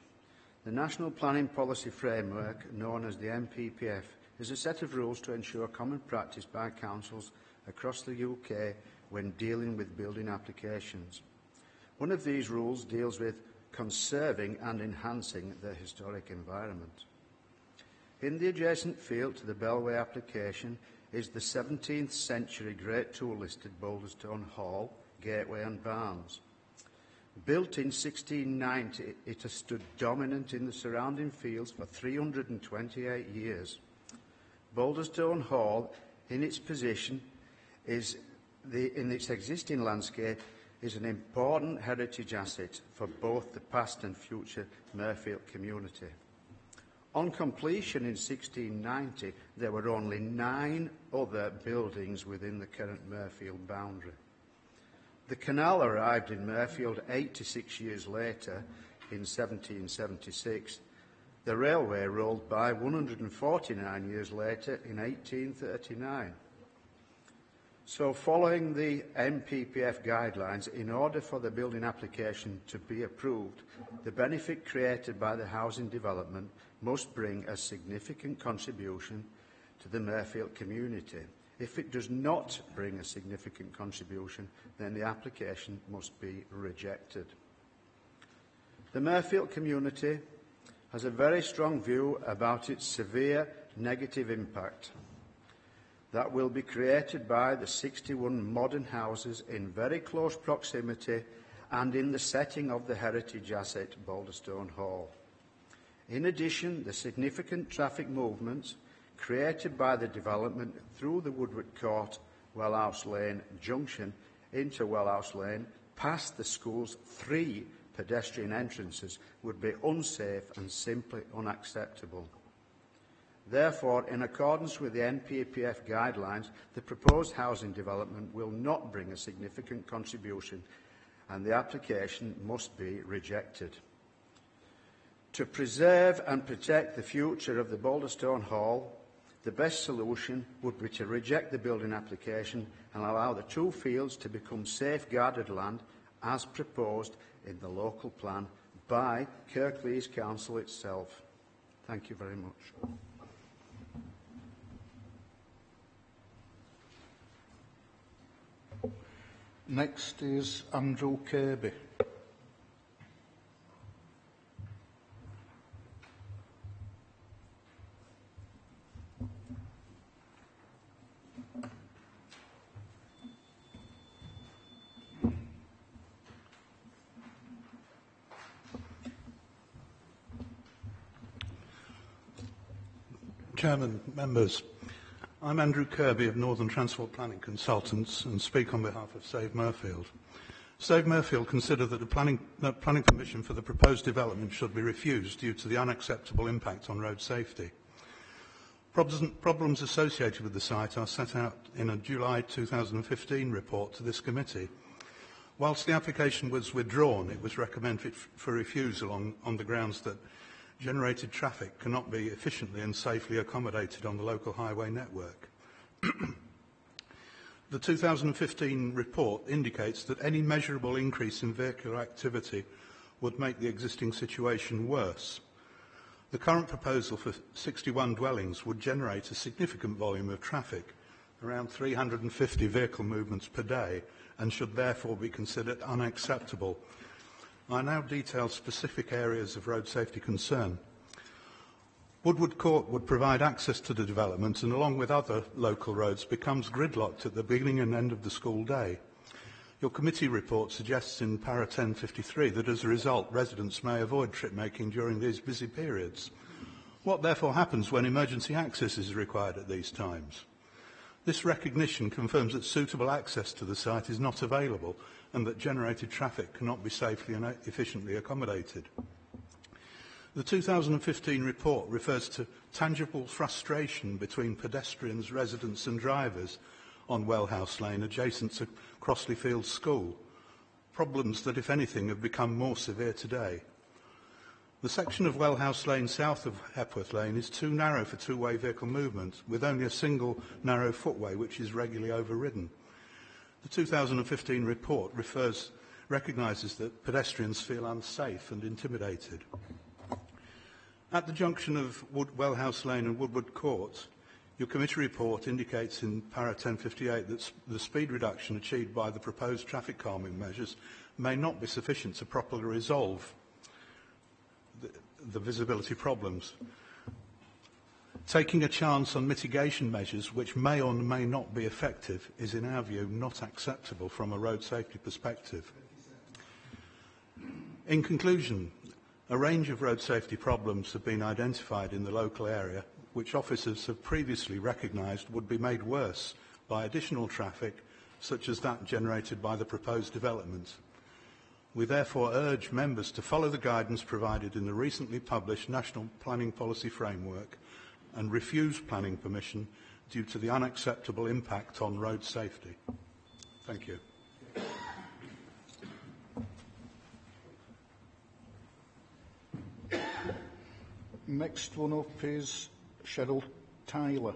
The National Planning Policy Framework, known as the NPPF, is a set of rules to ensure common practice by councils across the UK when dealing with building applications. One of these rules deals with conserving and enhancing the historic environment. In the adjacent field to the Bellway application is the 17th century Great Tool-listed Boulderstone Hall, Gateway and Barns. Built in 1690, it has stood dominant in the surrounding fields for 328 years. Boulderstone Hall, in its position, in its existing landscape, is an important heritage asset for both the past and future Mirfield community. On completion in 1690, there were only 9 other buildings within the current Mirfield boundary. The canal arrived in Mirfield 86 years later, in 1776. The railway rolled by 149 years later, in 1839. So, following the NPPF guidelines, in order for the building application to be approved, the benefit created by the housing development must bring a significant contribution to the Mirfield community. If it does not bring a significant contribution, then the application must be rejected. The Mirfield community has a very strong view about its severe negative impact that will be created by the 61 modern houses in very close proximity and in the setting of the heritage asset Boulderstone Hall. In addition, the significant traffic movements created by the development through the Woodward Court, Wellhouse Lane junction into Wellhouse Lane, past the school's 3 pedestrian entrances, would be unsafe and simply unacceptable. Therefore, in accordance with the NPPF guidelines, the proposed housing development will not bring a significant contribution and the application must be rejected. To preserve and protect the future of the Boulderstone Hall, the best solution would be to reject the building application and allow the 2 fields to become safeguarded land as proposed in the local plan by Kirklees Council itself. Thank you very much. Next is Andrew Kirby. Chairman, members, I'm Andrew Kirby of Northern Transport Planning Consultants and speak on behalf of Save Mirfield. Save Murfield consider that the planning permission for the proposed development should be refused due to the unacceptable impact on road safety. Problems associated with the site are set out in a July 2015 report to this committee. Whilst the application was withdrawn, it was recommended for refusal on the grounds that generated traffic cannot be efficiently and safely accommodated on the local highway network. The 2015 report indicates that any measurable increase in vehicular activity would make the existing situation worse. The current proposal for 61 dwellings would generate a significant volume of traffic, around 350 vehicle movements per day, and should therefore be considered unacceptable. I now detail specific areas of road safety concern. Woodward Court would provide access to the development and, along with other local roads, becomes gridlocked at the beginning and end of the school day. Your committee report suggests in para 1053 that as a result residents may avoid trip making during these busy periods. What therefore happens when emergency access is required at these times? This recognition confirms that suitable access to the site is not available and that generated traffic cannot be safely and efficiently accommodated. The 2015 report refers to tangible frustration between pedestrians, residents and drivers on Wellhouse Lane adjacent to Crossley Fields School, problems that, if anything, have become more severe today. The section of Wellhouse Lane south of Hepworth Lane is too narrow for two-way vehicle movement, with only a single narrow footway which is regularly overridden. The 2015 report recognises that pedestrians feel unsafe and intimidated. At the junction of Wellhouse Lane and Woodward Court, your committee report indicates in para 1058 that the speed reduction achieved by the proposed traffic calming measures may not be sufficient to properly resolve the visibility problems. Taking a chance on mitigation measures which may or may not be effective is, in our view, not acceptable from a road safety perspective. In conclusion, a range of road safety problems have been identified in the local area, which officers have previously recognised would be made worse by additional traffic, such as that generated by the proposed development. We therefore urge members to follow the guidance provided in the recently published National Planning Policy Framework and refuse planning permission due to the unacceptable impact on road safety. Thank you. Next one up is Cheryl Tyler.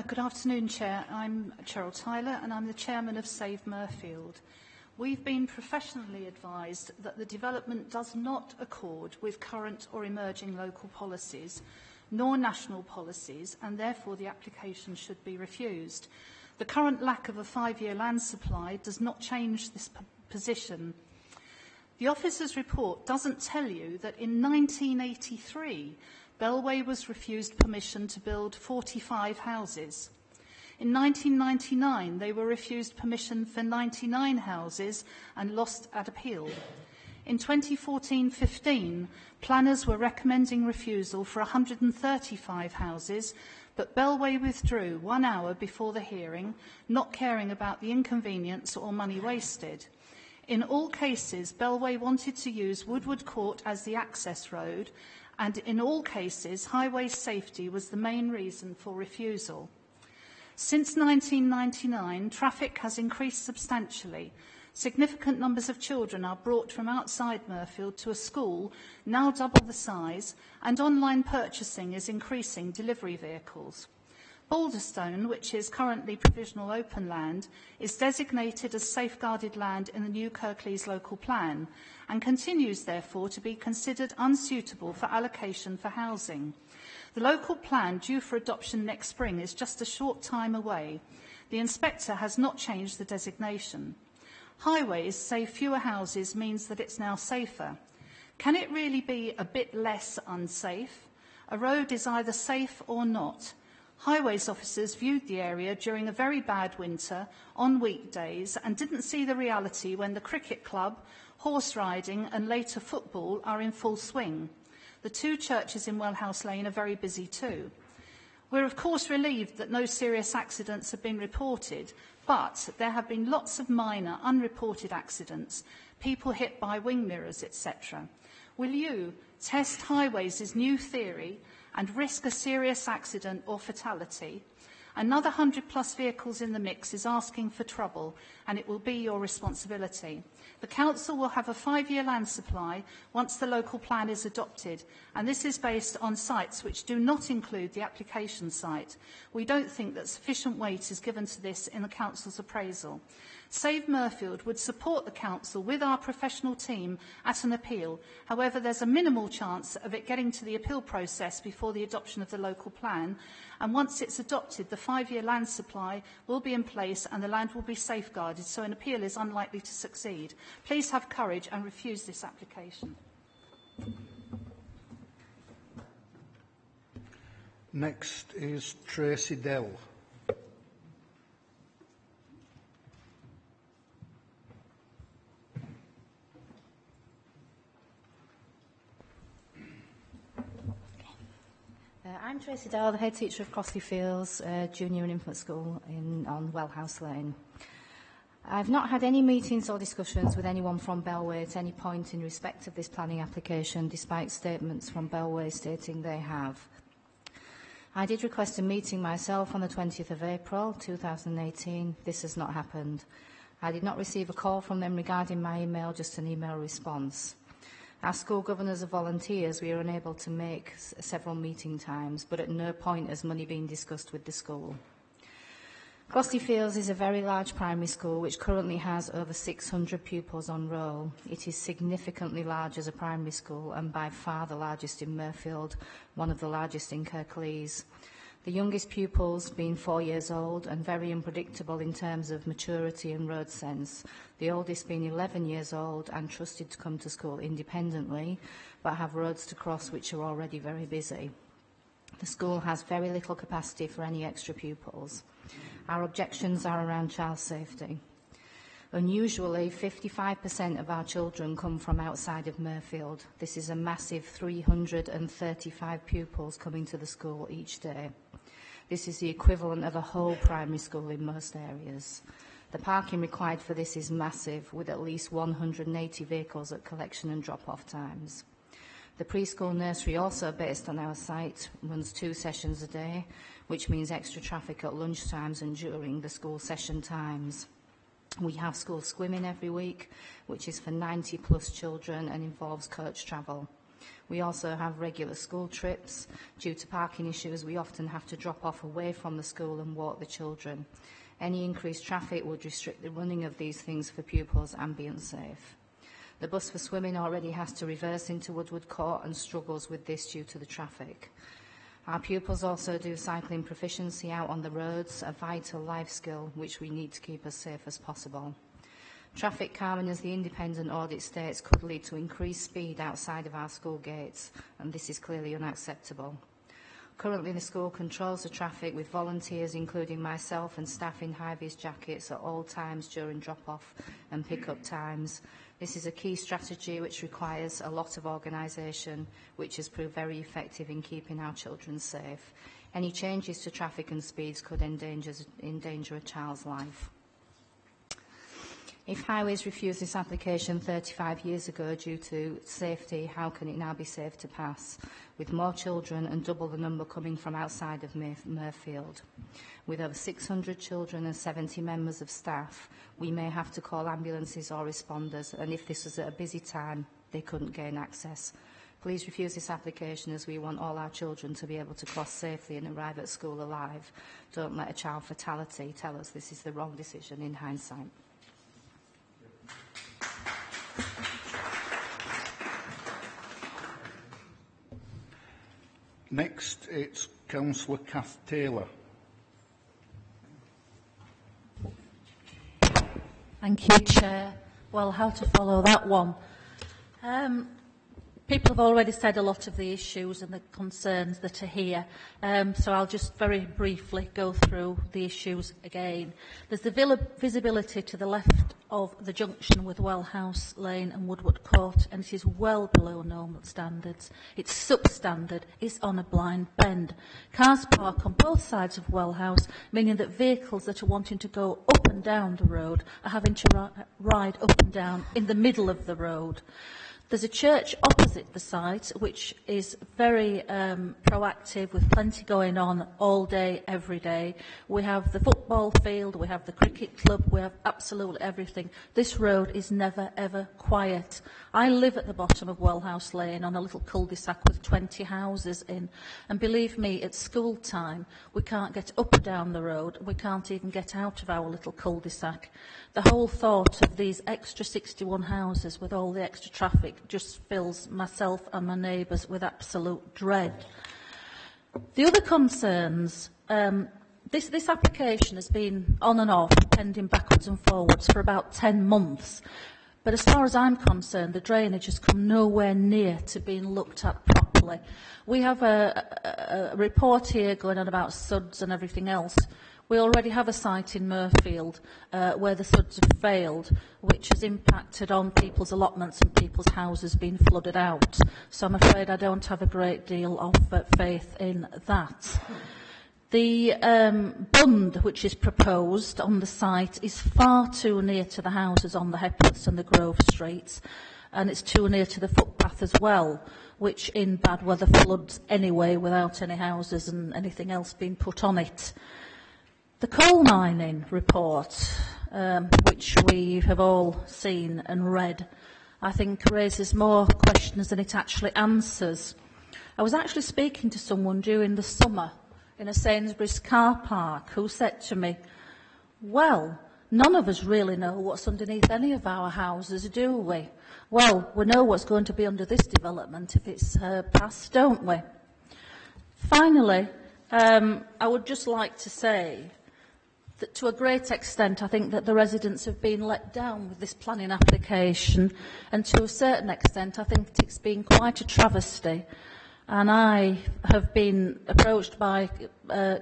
Good afternoon, Chair. I'm Cheryl Tyler and I'm the Chairman of Save Murfield. We've been professionally advised that the development does not accord with current or emerging local policies, nor national policies, and therefore the application should be refused. The current lack of a 5-year land supply does not change this position. The officer's report doesn't tell you that in 1983, Bellway was refused permission to build 45 houses. In 1999, they were refused permission for 99 houses and lost at appeal. In 2014-15, planners were recommending refusal for 135 houses, but Bellway withdrew 1 hour before the hearing, not caring about the inconvenience or money wasted. In all cases, Bellway wanted to use Woodward Court as the access road, and in all cases, highway safety was the main reason for refusal. Since 1999, traffic has increased substantially. Significant numbers of children are brought from outside Murfield to a school, now double the size, and online purchasing is increasing delivery vehicles. Balderstone, which is currently provisional open land, is designated as safeguarded land in the new Kirklees local plan and continues, therefore, to be considered unsuitable for allocation for housing. The local plan, due for adoption next spring, is just a short time away. The inspector has not changed the designation. Highways say fewer houses means that it's now safer. Can it really be a bit less unsafe? A road is either safe or not. Highways officers viewed the area during a very bad winter on weekdays and didn't see the reality when the cricket club, horse riding and later football are in full swing. The two churches in Wellhouse Lane are very busy too. We're of course relieved that no serious accidents have been reported, but there have been lots of minor unreported accidents, people hit by wing mirrors, etc. Will you test Highways' new theory and risk a serious accident or fatality? Another 100+ vehicles in the mix is asking for trouble, and it will be your responsibility. The Council will have a 5-year land supply once the local plan is adopted, and this is based on sites which do not include the application site. We don't think that sufficient weight is given to this in the Council's appraisal. Save Murfield would support the Council with our professional team at an appeal. However, there's a minimal chance of it getting to the appeal process before the adoption of the local plan, and once it's adopted, the 5-year land supply will be in place and the land will be safeguarded, so an appeal is unlikely to succeed. Please have courage and refuse this application. Next is Tracy Dell. I'm Tracy Dell, the head teacher of Crossley Fields Junior and Infant School on Wellhouse Lane. I've not had any meetings or discussions with anyone from Bellway at any point in respect of this planning application, despite statements from Bellway stating they have. I did request a meeting myself on the 20th of April 2018. This has not happened. I did not receive a call from them regarding my email, just an email response. As school governors are volunteers, we are unable to make several meeting times, but at no point has money been discussed with the school. Crossley Fields is a very large primary school which currently has over 600 pupils on roll. It is significantly large as a primary school and by far the largest in Murfield, one of the largest in Kirklees. The youngest pupils being 4 years old and very unpredictable in terms of maturity and road sense. The oldest being 11 years old and trusted to come to school independently, but have roads to cross which are already very busy. The school has very little capacity for any extra pupils. Our objections are around child safety. Unusually, 55% of our children come from outside of Murfield. This is a massive 335 pupils coming to the school each day. This is the equivalent of a whole primary school in most areas. The parking required for this is massive, with at least 180 vehicles at collection and drop-off times. The preschool nursery, also based on our site, runs 2 sessions a day, which means extra traffic at lunch times and during the school session times. We have school swimming every week, which is for 90+ children and involves coach travel. We also have regular school trips. Due to parking issues, we often have to drop off away from the school and walk the children. Any increased traffic would restrict the running of these things for pupils and be unsafe. The bus for swimming already has to reverse into Woodward Court and struggles with this due to the traffic. Our pupils also do cycling proficiency out on the roads, a vital life skill which we need to keep as safe as possible. Traffic calming, as the independent audit states, could lead to increased speed outside of our school gates, and this is clearly unacceptable. Currently, the school controls the traffic with volunteers, including myself and staff in high-vis jackets at all times during drop-off and pick-up times. This is a key strategy which requires a lot of organisation, which has proved very effective in keeping our children safe. Any changes to traffic and speeds could endanger a child's life. If Highways refused this application 35 years ago due to safety, how can it now be safe to pass? With more children and double the number coming from outside of Murfield. With over 600 children and 70 members of staff, we may have to call ambulances or responders, and if this was at a busy time, they couldn't gain access. Please refuse this application, as we want all our children to be able to cross safely and arrive at school alive. Don't let a child fatality tell us this is the wrong decision in hindsight. Next, it's Councillor Kath Taylor. Thank you, Chair. Well, how to follow that one? People have already said a lot of the issues and the concerns that are here, so I'll just very briefly go through the issues again. There's the visibility to the left of the junction with Wellhouse Lane and Woodward Court, and it is well below normal standards. It's substandard. It's on a blind bend. Cars park on both sides of Wellhouse, meaning that vehicles that are wanting to go up and down the road are having to ride up and down in the middle of the road. There's a church opposite the site, which is very proactive, with plenty going on all day, every day. We have the football field, we have the cricket club, we have absolutely everything. This road is never, ever quiet. I live at the bottom of Wellhouse Lane on a little cul-de-sac with 20 houses in. And believe me, at school time, we can't get up and down the road. We can't even get out of our little cul-de-sac. The whole thought of these extra 61 houses with all the extra traffic just fills myself and my neighbours with absolute dread. The other concerns, this application has been on and off, pending backwards and forwards for about 10 months. But as far as I'm concerned, the drainage has come nowhere near to being looked at properly. We have a report here going on about SUDs and everything else. We already have a site in Murfield where the SUDs have failed, which has impacted on people's allotments and people's houses being flooded out. So I'm afraid I don't have a great deal of faith in that. The bund which is proposed on the site is far too near to the houses on the Hepworths and the Grove Streets, and it's too near to the footpath as well, which in bad weather floods anyway without any houses and anything else being put on it. The coal mining report, which we have all seen and read, I think raises more questions than it actually answers. I was actually speaking to someone during the summer in a Sainsbury's car park who said to me, well, none of us really know what's underneath any of our houses, do we? Well, we know what's going to be under this development if it's passed, don't we? Finally, I would just like to say that to a great extent I think that the residents have been let down with this planning application, and to a certain extent I think that it's been quite a travesty. And I have been approached by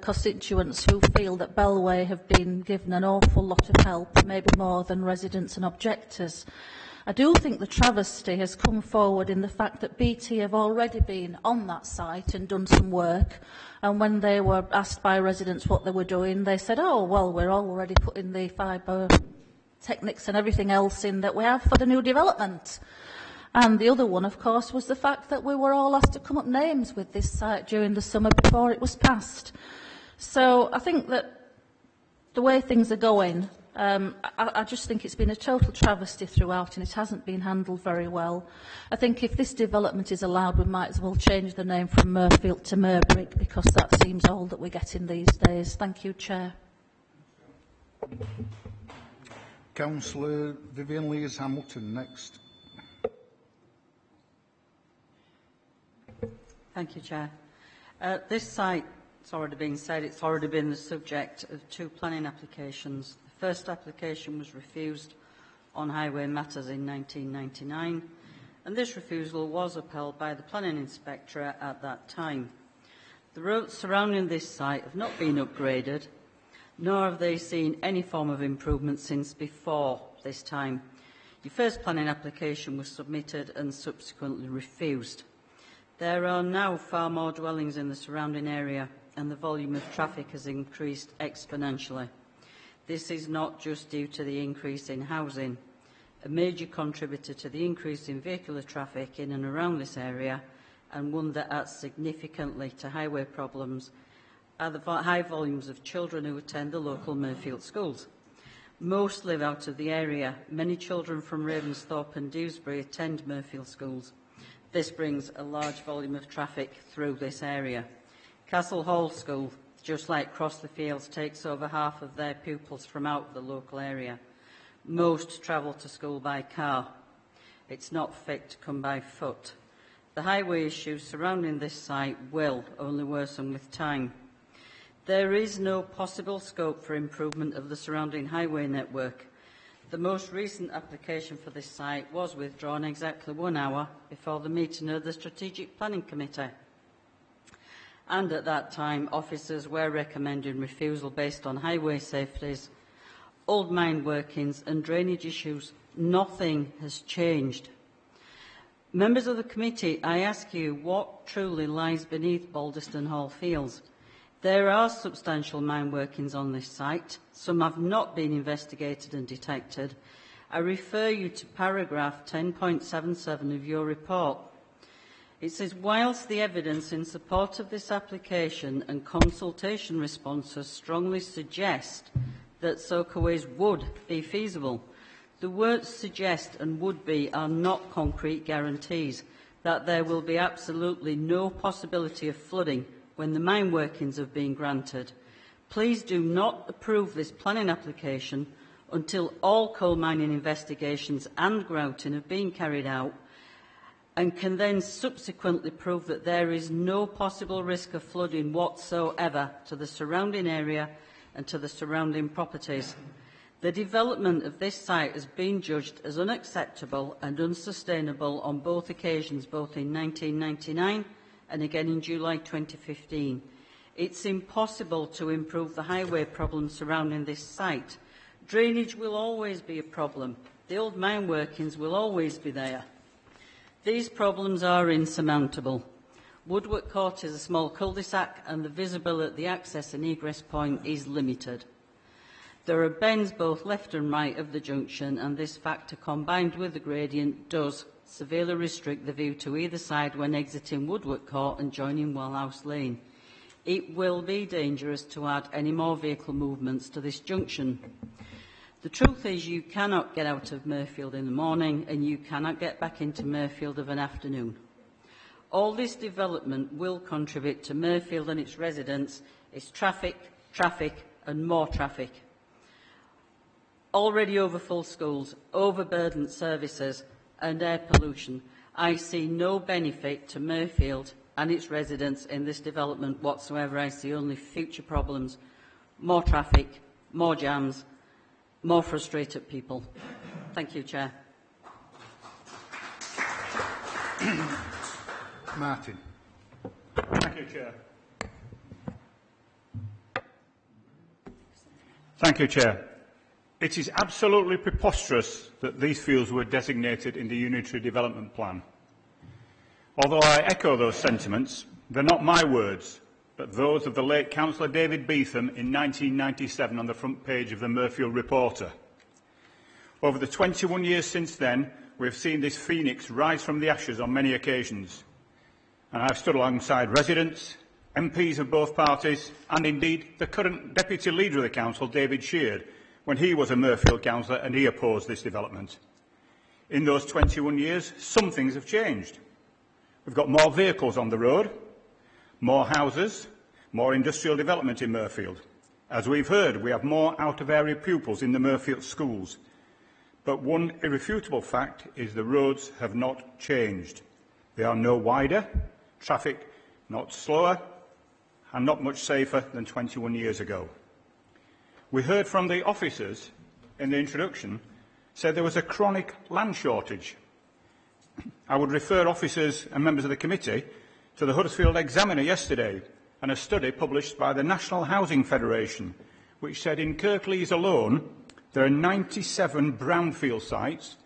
constituents who feel that Bellway have been given an awful lot of help, maybe more than residents and objectors. I do think the travesty has come forward in the fact that BT have already been on that site and done some work, and when they were asked by residents what they were doing, they said, oh, well, we're already putting the fibre techniques and everything else in that we have for the new development. And the other one, of course, was the fact that we were all asked to come up names with this site during the summer before it was passed. So I think that the way things are going, I just think it's been a total travesty throughout, and it hasn't been handled very well. I think if this development is allowed, we might as well change the name from Murfield to Mirbrick, because that seems all that we're getting these days. Thank you, Chair. Councillor Vivian Lees-Hamilton, next. Thank you, Chair. This site, it's already been said, it's already been the subject of 2 planning applications. The first application was refused on highway matters in 1999, and this refusal was upheld by the planning inspectorate at that time. The roads surrounding this site have not been upgraded, nor have they seen any form of improvement since before this time. Your first planning application was submitted and subsequently refused. There are now far more dwellings in the surrounding area, and the volume of traffic has increased exponentially. This is not just due to the increase in housing. A major contributor to the increase in vehicular traffic in and around this area, and one that adds significantly to highway problems, are the high volumes of children who attend the local Murfield schools. Most live out of the area. Many children from Ravensthorpe and Dewsbury attend Murfield schools. This brings a large volume of traffic through this area. Castle Hall School, just like Cross the Fields, takes over half of their pupils from out the local area. Most travel to school by car. It's not fit to come by foot. The highway issues surrounding this site will only worsen with time. There is no possible scope for improvement of the surrounding highway network. The most recent application for this site was withdrawn exactly 1 hour before the meeting of the Strategic Planning Committee. And at that time, officers were recommending refusal based on highway safeties, old mine workings and drainage issues. Nothing has changed. Members of the committee, I ask you what truly lies beneath Balderston Hall Fields. There are substantial mine workings on this site. Some have not been investigated and detected. I refer you to paragraph 10.77 of your report. It says, whilst the evidence in support of this application and consultation responses strongly suggest that soakaways would be feasible, the words suggest and would be are not concrete guarantees that there will be absolutely no possibility of flooding when the mine workings have been granted. Please do not approve this planning application until all coal mining investigations and grouting have been carried out and can then subsequently prove that there is no possible risk of flooding whatsoever to the surrounding area and to the surrounding properties. The development of this site has been judged as unacceptable and unsustainable on both occasions, both in 1999 and again in July 2015. It's impossible to improve the highway problems surrounding this site. Drainage will always be a problem. The old mine workings will always be there. These problems are insurmountable. Woodward Court is a small cul-de-sac and the visibility at the access and egress point is limited. There are bends both left and right of the junction, and this factor combined with the gradient does severely restrict the view to either side when exiting Woodward Court and joining Wellhouse Lane. It will be dangerous to add any more vehicle movements to this junction. The truth is you cannot get out of Murfield in the morning and you cannot get back into Murfield of an afternoon. All this development will contribute to Murfield and its residents is traffic, traffic and more traffic. Already overfull schools, overburdened services and air pollution. I see no benefit to Murfield and its residents in this development whatsoever. I see only future problems, more traffic, more jams, more frustrated people. Thank you, Chair. Martin. Thank you, Chair. Thank you, Chair. It is absolutely preposterous that these fields were designated in the Unitary Development Plan. Although I echo those sentiments, they're not my words, but those of the late Councillor David Beetham in 1997 on the front page of the Murfield Reporter. Over the 21 years since then, we have seen this phoenix rise from the ashes on many occasions. And I've stood alongside residents, MPs of both parties, and indeed the current Deputy Leader of the Council, David Sheard, when he was a Murfield councillor and he opposed this development. In those 21 years, some things have changed. We've got more vehicles on the road, more houses, more industrial development in Murfield. As we've heard, we have more out-of-area pupils in the Murfield schools. But one irrefutable fact is the roads have not changed. They are no wider, traffic not slower, and not much safer than 21 years ago. We heard from the officers in the introduction said there was a chronic land shortage. I would refer officers and members of the committee to the Huddersfield Examiner yesterday and a study published by the National Housing Federation, which said in Kirklees alone there are 97 brownfield sites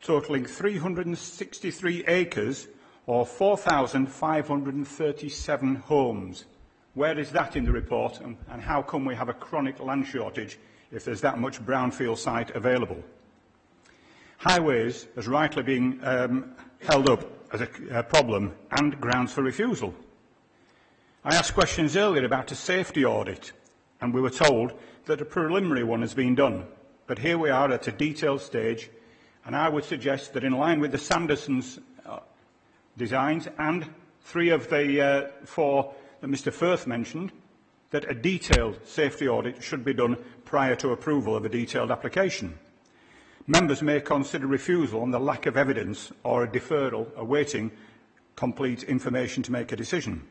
totalling 363 acres or 4,537 homes. Where is that in the report, and how come we have a chronic land shortage if there's that much brownfield site available? Highways as rightly being held up as a problem and grounds for refusal. I asked questions earlier about a safety audit, and we were told that a preliminary one has been done. But here we are at a detailed stage, and I would suggest that in line with the Sanderson's designs and 3 of the 4 that Mr Firth mentioned, that a detailed safety audit should be done prior to approval of a detailed application. Members may consider refusal on the lack of evidence or a deferral awaiting complete information to make a decision.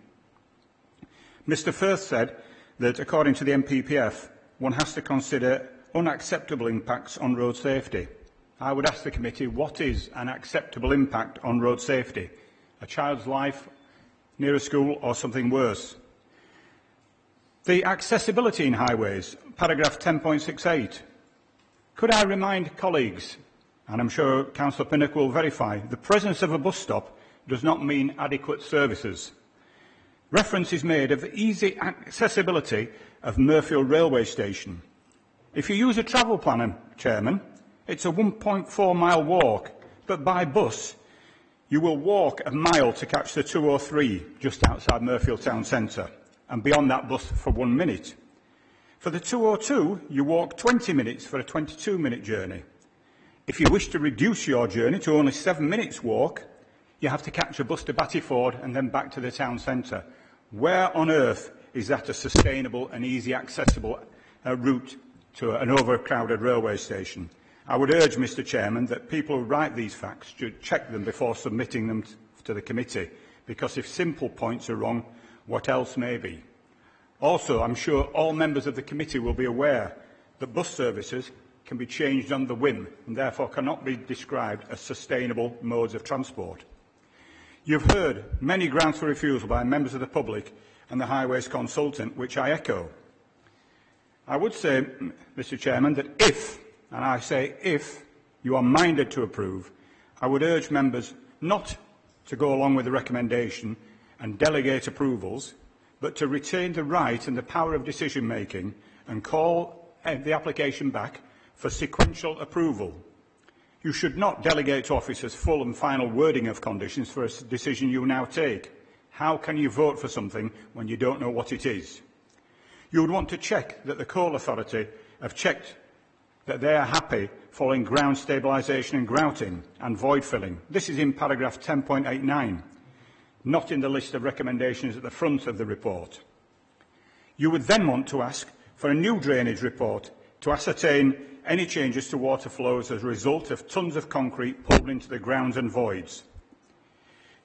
Mr Firth said that according to the MPPF, one has to consider unacceptable impacts on road safety. I would ask the committee, what is an acceptable impact on road safety? A child's life near a school or something worse? The accessibility in highways, paragraph 10.68. Could I remind colleagues, and I'm sure Councillor Pinnock will verify, the presence of a bus stop does not mean adequate services. Reference is made of the easy accessibility of Murfield railway station. If you use a travel planner, Chairman, it's a 1.4 mile walk, but by bus you will walk a mile to catch the 203 just outside Murfield town centre, and beyond that bus for 1 minute. For the 202, you walk 20 minutes for a 22-minute journey. If you wish to reduce your journey to only 7 minutes walk, you have to catch a bus to Battyford and then back to the town centre. Where on earth is that a sustainable and easy accessible route to an overcrowded railway station? I would urge, Mr Chairman, that people who write these facts should check them before submitting them to the committee, because if simple points are wrong, what else may be? Also, I'm sure all members of the committee will be aware that bus services can be changed on the whim and therefore cannot be described as sustainable modes of transport. You've heard many grounds for refusal by members of the public and the Highways consultant, which I echo. I would say, Mr Chairman, that if, and I say if, you are minded to approve, I would urge members not to go along with the recommendation and delegate approvals, but to retain the right and the power of decision-making and call the application back for sequential approval. You should not delegate to officers full and final wording of conditions for a decision you now take. How can you vote for something when you don't know what it is? You would want to check that the Coal Authority have checked that they are happy following ground stabilisation and grouting and void filling. This is in paragraph 10.89, not in the list of recommendations at the front of the report. You would then want to ask for a new drainage report to ascertain any changes to water flows as a result of tons of concrete pulled into the grounds and voids.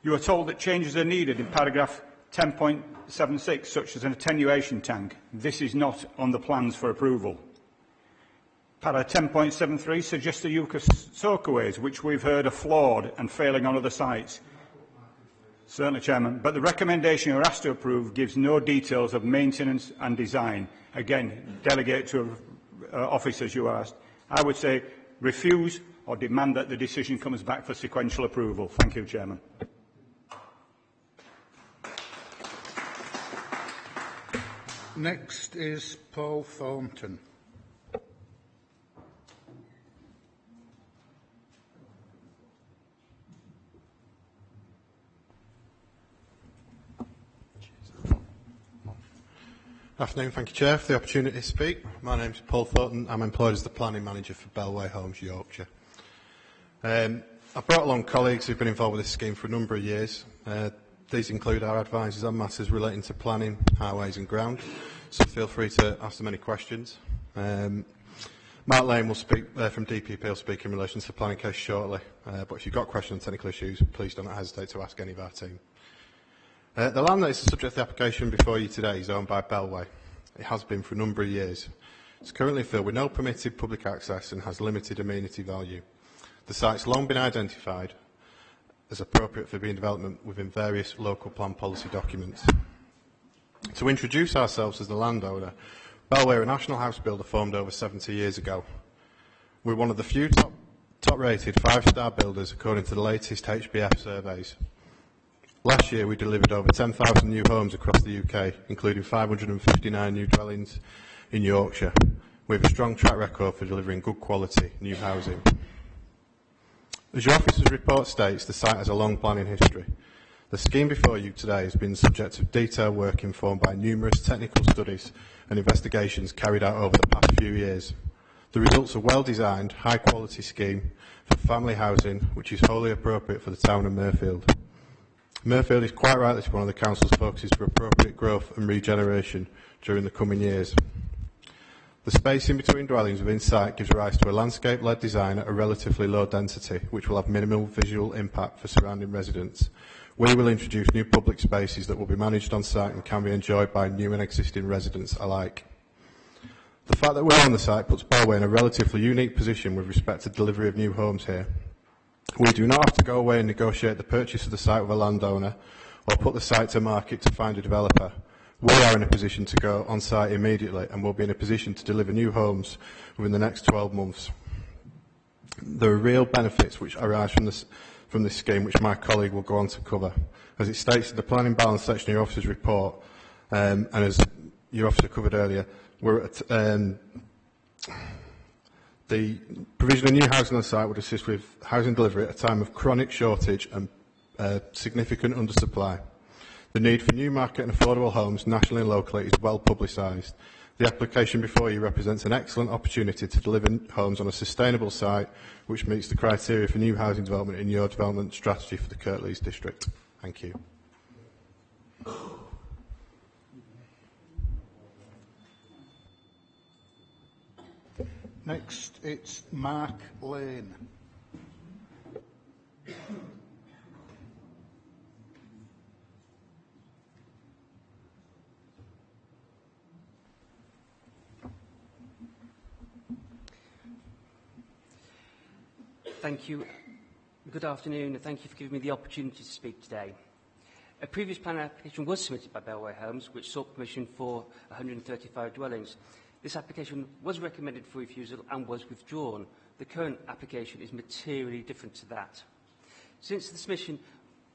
You are told that changes are needed in paragraph 10.76, such as an attenuation tank. This is not on the plans for approval. Para 10.73 suggests the use of soakaways, which we've heard are flawed and failing on other sites. Certainly, Chairman, but the recommendation you are asked to approve gives no details of maintenance and design. Again, delegate to officers you asked. I would say refuse or demand that the decision comes back for sequential approval. Thank you, Chairman. Next is Paul Thornton. Afternoon, thank you, Chair, for the opportunity to speak. My name is Paul Thornton. I'm employed as the Planning Manager for Bellway Homes, Yorkshire. I've brought along colleagues who've been involved with this scheme for a number of years. These include our advisors on matters relating to planning, highways and ground, so feel free to ask them any questions. Mark Lane will speak from DPP will speak in relation to the planning case shortly, but if you've got questions on technical issues, please don't hesitate to ask any of our team. The land that is the subject of the application before you today is owned by Bellway. It has been for a number of years. It's currently filled with no permitted public access and has limited amenity value. The site's long been identified as appropriate for being development within various local plan policy documents. To introduce ourselves as the landowner, Bellway are a national house builder formed over 70 years ago. We're one of the few top-rated five-star builders according to the latest HBF surveys. Last year, we delivered over 10,000 new homes across the UK, including 559 new dwellings in Yorkshire. We have a strong track record for delivering good quality new housing. As your officer's report states, the site has a long planning history. The scheme before you today has been subject to detailed work informed by numerous technical studies and investigations carried out over the past few years. The results are a well-designed, high-quality scheme for family housing, which is wholly appropriate for the town of Murfield. Murfield is quite rightly one of the Council's focuses for appropriate growth and regeneration during the coming years. The space in between dwellings within site gives rise to a landscape-led design at a relatively low density, which will have minimal visual impact for surrounding residents. We will introduce new public spaces that will be managed on site and can be enjoyed by new and existing residents alike. The fact that we're on the site puts Bellway in a relatively unique position with respect to delivery of new homes here. We do not have to go away and negotiate the purchase of the site with a landowner or put the site to market to find a developer. We are in a position to go on site immediately and will be in a position to deliver new homes within the next 12 months. There are real benefits which arise from this scheme, which my colleague will go on to cover. As it states in the planning balance section of your officer's report, and as your officer covered earlier, we're at, the provision of new housing on the site would assist with housing delivery at a time of chronic shortage and significant undersupply. The need for new market and affordable homes nationally and locally is well publicised. The application before you represents an excellent opportunity to deliver homes on a sustainable site which meets the criteria for new housing development in your development strategy for the Kirklees district. Thank you. Next, it's Mark Lane. Thank you. Good afternoon, and thank you for giving me the opportunity to speak today. A previous plan application was submitted by Bellway Homes, which sought permission for 135 dwellings. This application was recommended for refusal and was withdrawn. The current application is materially different to that. Since the submission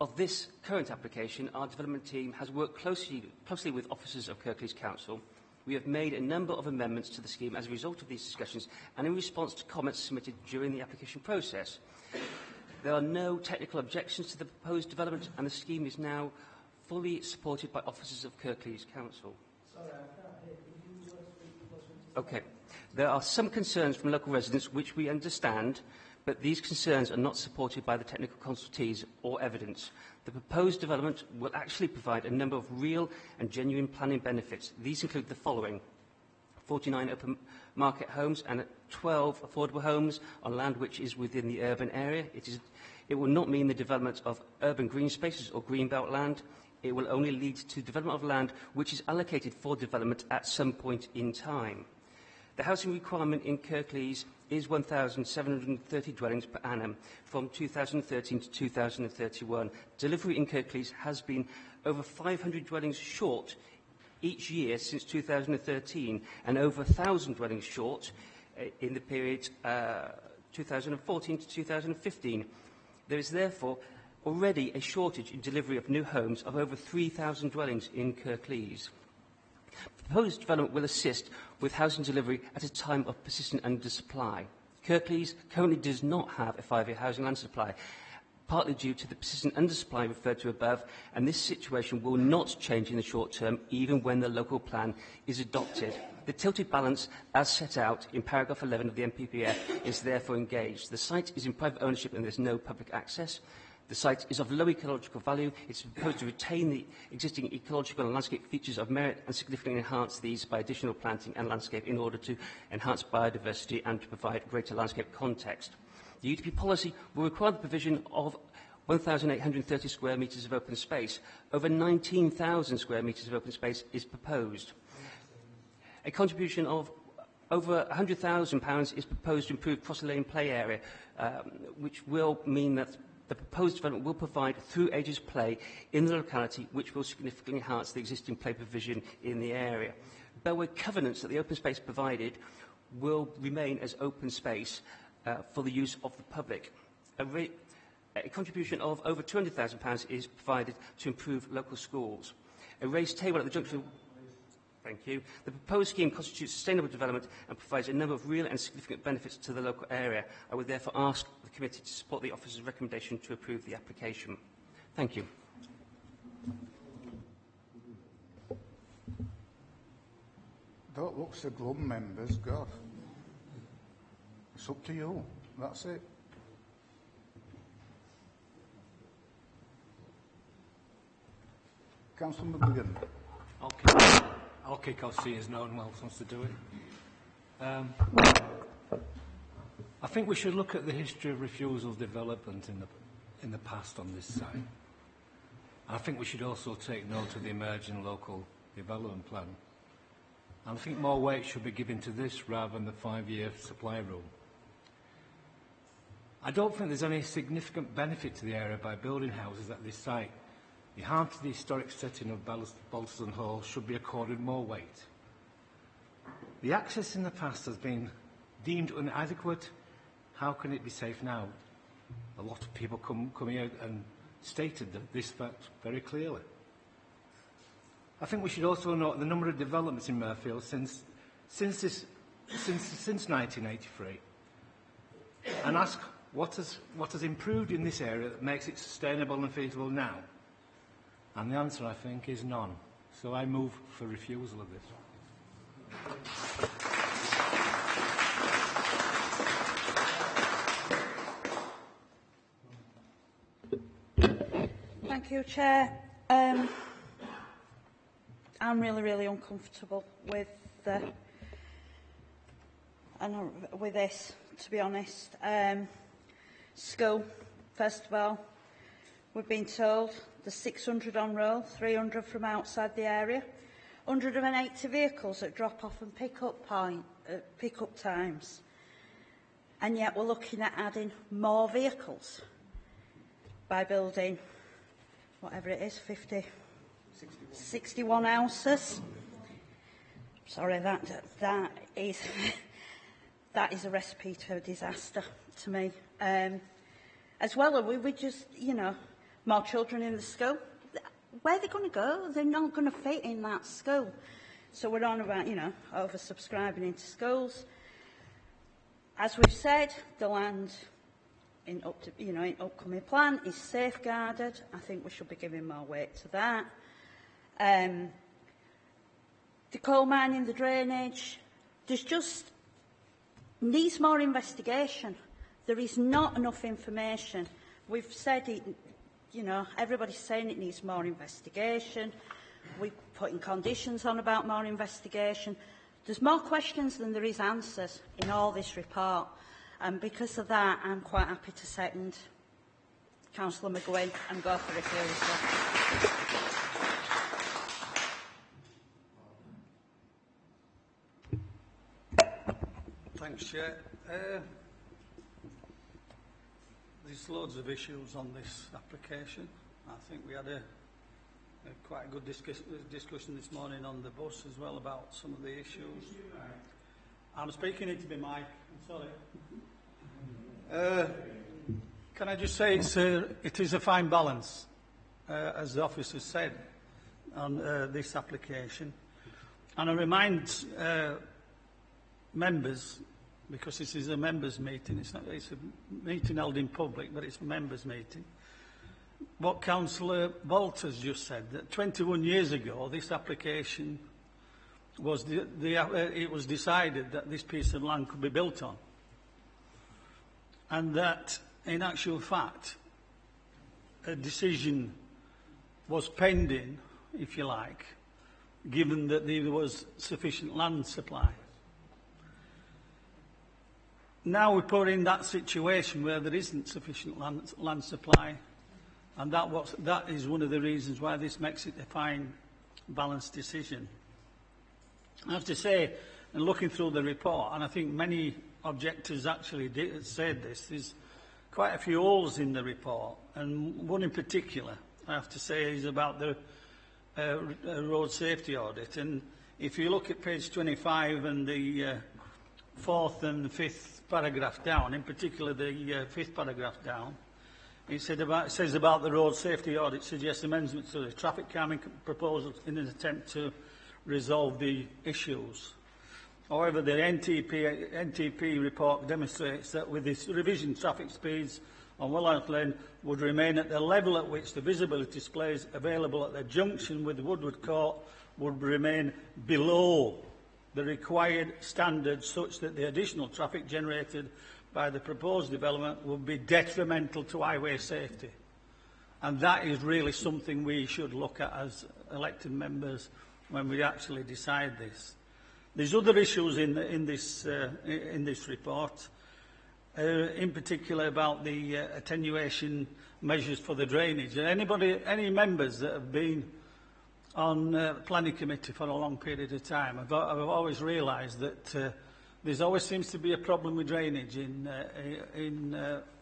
of this current application, our development team has worked closely with officers of Kirklees Council. We have made a number of amendments to the scheme as a result of these discussions and in response to comments submitted during the application process. There are no technical objections to the proposed development, and the scheme is now fully supported by officers of Kirklees Council. Okay. There are some concerns from local residents which we understand, but these concerns are not supported by the technical consultees or evidence. The proposed development will actually provide a number of real and genuine planning benefits. These include the following: 49 open market homes and 12 affordable homes on land which is within the urban area. It will not mean the development of urban green spaces or greenbelt land. It will only lead to development of land which is allocated for development at some point in time. The housing requirement in Kirklees is 1,730 dwellings per annum from 2013 to 2031. Delivery in Kirklees has been over 500 dwellings short each year since 2013 and over 1,000 dwellings short in the period 2014 to 2015. There is therefore already a shortage in delivery of new homes of over 3,000 dwellings in Kirklees. The proposed development will assist with housing delivery at a time of persistent undersupply. Kirklees currently does not have a 5-year housing land supply, partly due to the persistent undersupply referred to above, and this situation will not change in the short term, even when the local plan is adopted. The tilted balance, as set out in paragraph 11 of the NPPF, is therefore engaged. The site is in private ownership and there is no public access. The site is of low ecological value. It's proposed to retain the existing ecological and landscape features of merit and significantly enhance these by additional planting and landscape in order to enhance biodiversity and to provide greater landscape context. The UDP policy will require the provision of 1,830 square metres of open space. Over 19,000 square metres of open space is proposed. A contribution of over £100,000 is proposed to improve cross-lane play area, which will mean that the proposed development will provide through ages play in the locality, which will significantly enhance the existing play provision in the area. Bellway covenants that the open space provided will remain as open space for the use of the public. A contribution of over £200,000 is provided to improve local schools. A raised table at the junction. Thank you. The proposed scheme constitutes sustainable development and provides a number of real and significant benefits to the local area. I would therefore ask the committee to support the officer's recommendation to approve the application. Thank you. Don't look so glum, members. God. It's up to you. That's it. Councillor McGuigan. I'll kick off, seeing as no one else wants to do it. I think we should look at the history of refusal development in the past on this site. I think we should also take note of the emerging local development plan. And I think more weight should be given to this rather than the 5-year supply rule. I don't think there's any significant benefit to the area by building houses at this site. The harm to the historic setting of Balston Hall should be accorded more weight. The access in the past has been deemed inadequate. How can it be safe now? A lot of people come here and stated this fact very clearly. I think we should also note the number of developments in Mirfield since 1983 and ask what has improved in this area that makes it sustainable and feasible now. And the answer, I think, is none. So I move for refusal of this. Thank you, Chair. I'm really uncomfortable with this, to be honest. School, first of all, we've been told there's 600 on roll, 300 from outside the area, 180 vehicles at drop-off and pick-up times, and yet we're looking at adding more vehicles by building whatever it is, 61 houses. Sorry, that is that is a recipe for disaster to me. As well, we just, more children in the school. Where are they going to go? They're not going to fit in that school. So we're on about, oversubscribing into schools. As we've said, the land in upcoming plan is safeguarded. I think we should be giving more weight to that. The coal mining, the drainage, there's just needs more investigation. There is not enough information. We've said it, everybody's saying it needs more investigation. We're putting conditions on about more investigation. There's more questions than there is answers in all this report. And because of that, I'm quite happy to second Councillor McGuinn and go for refusal. Thanks, Chair. There's loads of issues on this application. I think we had a quite a good discussion this morning on the bus as well about some of the issues. I'm speaking into the mic. I'm sorry. Can I just say it is a fine balance, as the officer said, on this application. And I remind members, because this is a members' meeting, it's a meeting held in public, but it's a members' meeting, what Councillor Walters just said, that 21 years ago this application was it was decided that this piece of land could be built on, and that in actual fact a decision was pending, if you like, given that there was sufficient land supply. Now we're put in that situation where there isn't sufficient land supply, and that is one of the reasons why this makes it a fine, balanced decision. I have to say, and looking through the report, and I think many objectors actually said this, there's quite a few holes in the report, and one in particular, I have to say, is about the road safety audit. And if you look at page 25 and the fourth and fifth paragraph down, in particular the fifth paragraph down, it says about the road safety audit suggests amendments to the traffic calming proposals in an attempt to resolve the issues. However, the NTP report demonstrates that with this revision, traffic speeds on Wellhouse Lane would remain at the level at which the visibility displays available at the junction with Woodward Court would remain below the required standards, such that the additional traffic generated by the proposed development would be detrimental to highway safety. And that is really something we should look at as elected members when we actually decide this. There's other issues in this report, in particular about the attenuation measures for the drainage. Any members that have been on planning committee for a long period of time, I've always realised that there always seems to be a problem with drainage in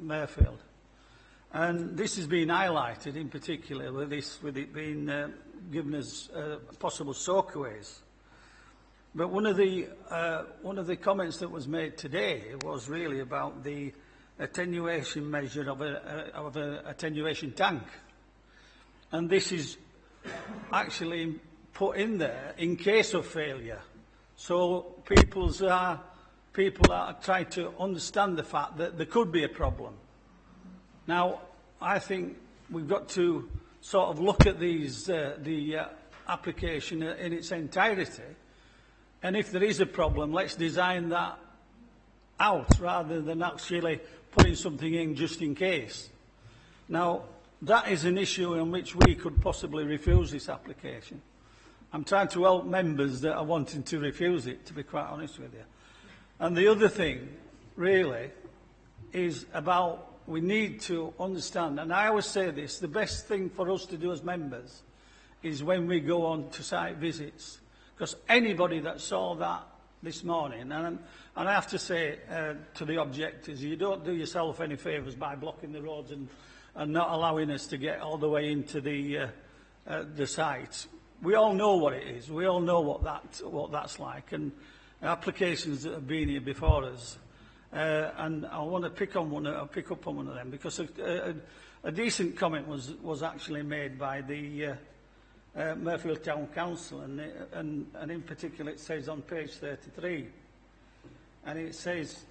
Mirfield. And this has been highlighted in particular with it being given as possible soakaways. But one of the comments that was made today was really about the attenuation measure of a attenuation tank. And this is actually put in there in case of failure. So people are trying to understand the fact that there could be a problem. Now, I think we've got to sort of look at the application in its entirety. And if there is a problem, let's design that out rather than actually putting something in just in case. Now, that is an issue on which we could possibly refuse this application. I'm trying to help members that are wanting to refuse it, to be quite honest with you. And the other thing, really, is about we need to understand, and I always say this, the best thing for us to do as members is when we go on to site visits. Because anybody that saw that this morning, and I have to say to the objectors, you don't do yourself any favours by blocking the roads and not allowing us to get all the way into the site. We all know what it is. We all know what that's like. And applications that have been here before us, and I want to pick up on one of them because a decent comment was actually made by the Mirfield Town Council, and in particular it says on page 33, and it says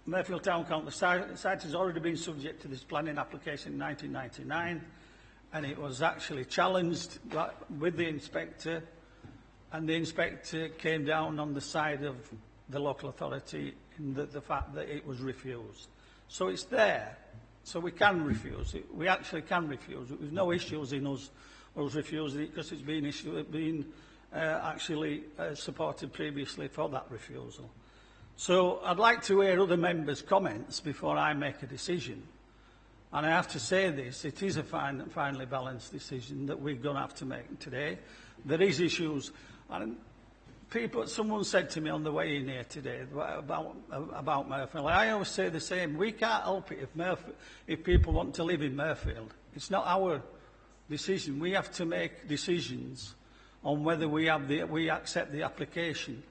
Mirfield Town Council, the site has already been subject to this planning application in 1999, and it was actually challenged with the inspector, and the inspector came down on the side of the local authority in the fact that it was refused. So it's there, so we can refuse it. We actually can refuse it. There's no issues in us refusing it because it's been actually supported previously for that refusal. So I'd like to hear other members' comments before I make a decision. And I have to say this, it is a finely balanced decision that we're going to have to make today. There is issues, and someone said to me on the way in here today about Mirfield. I always say the same, we can't help it if people want to live in Mirfield. It's not our decision. We have to make decisions on whether we accept the application.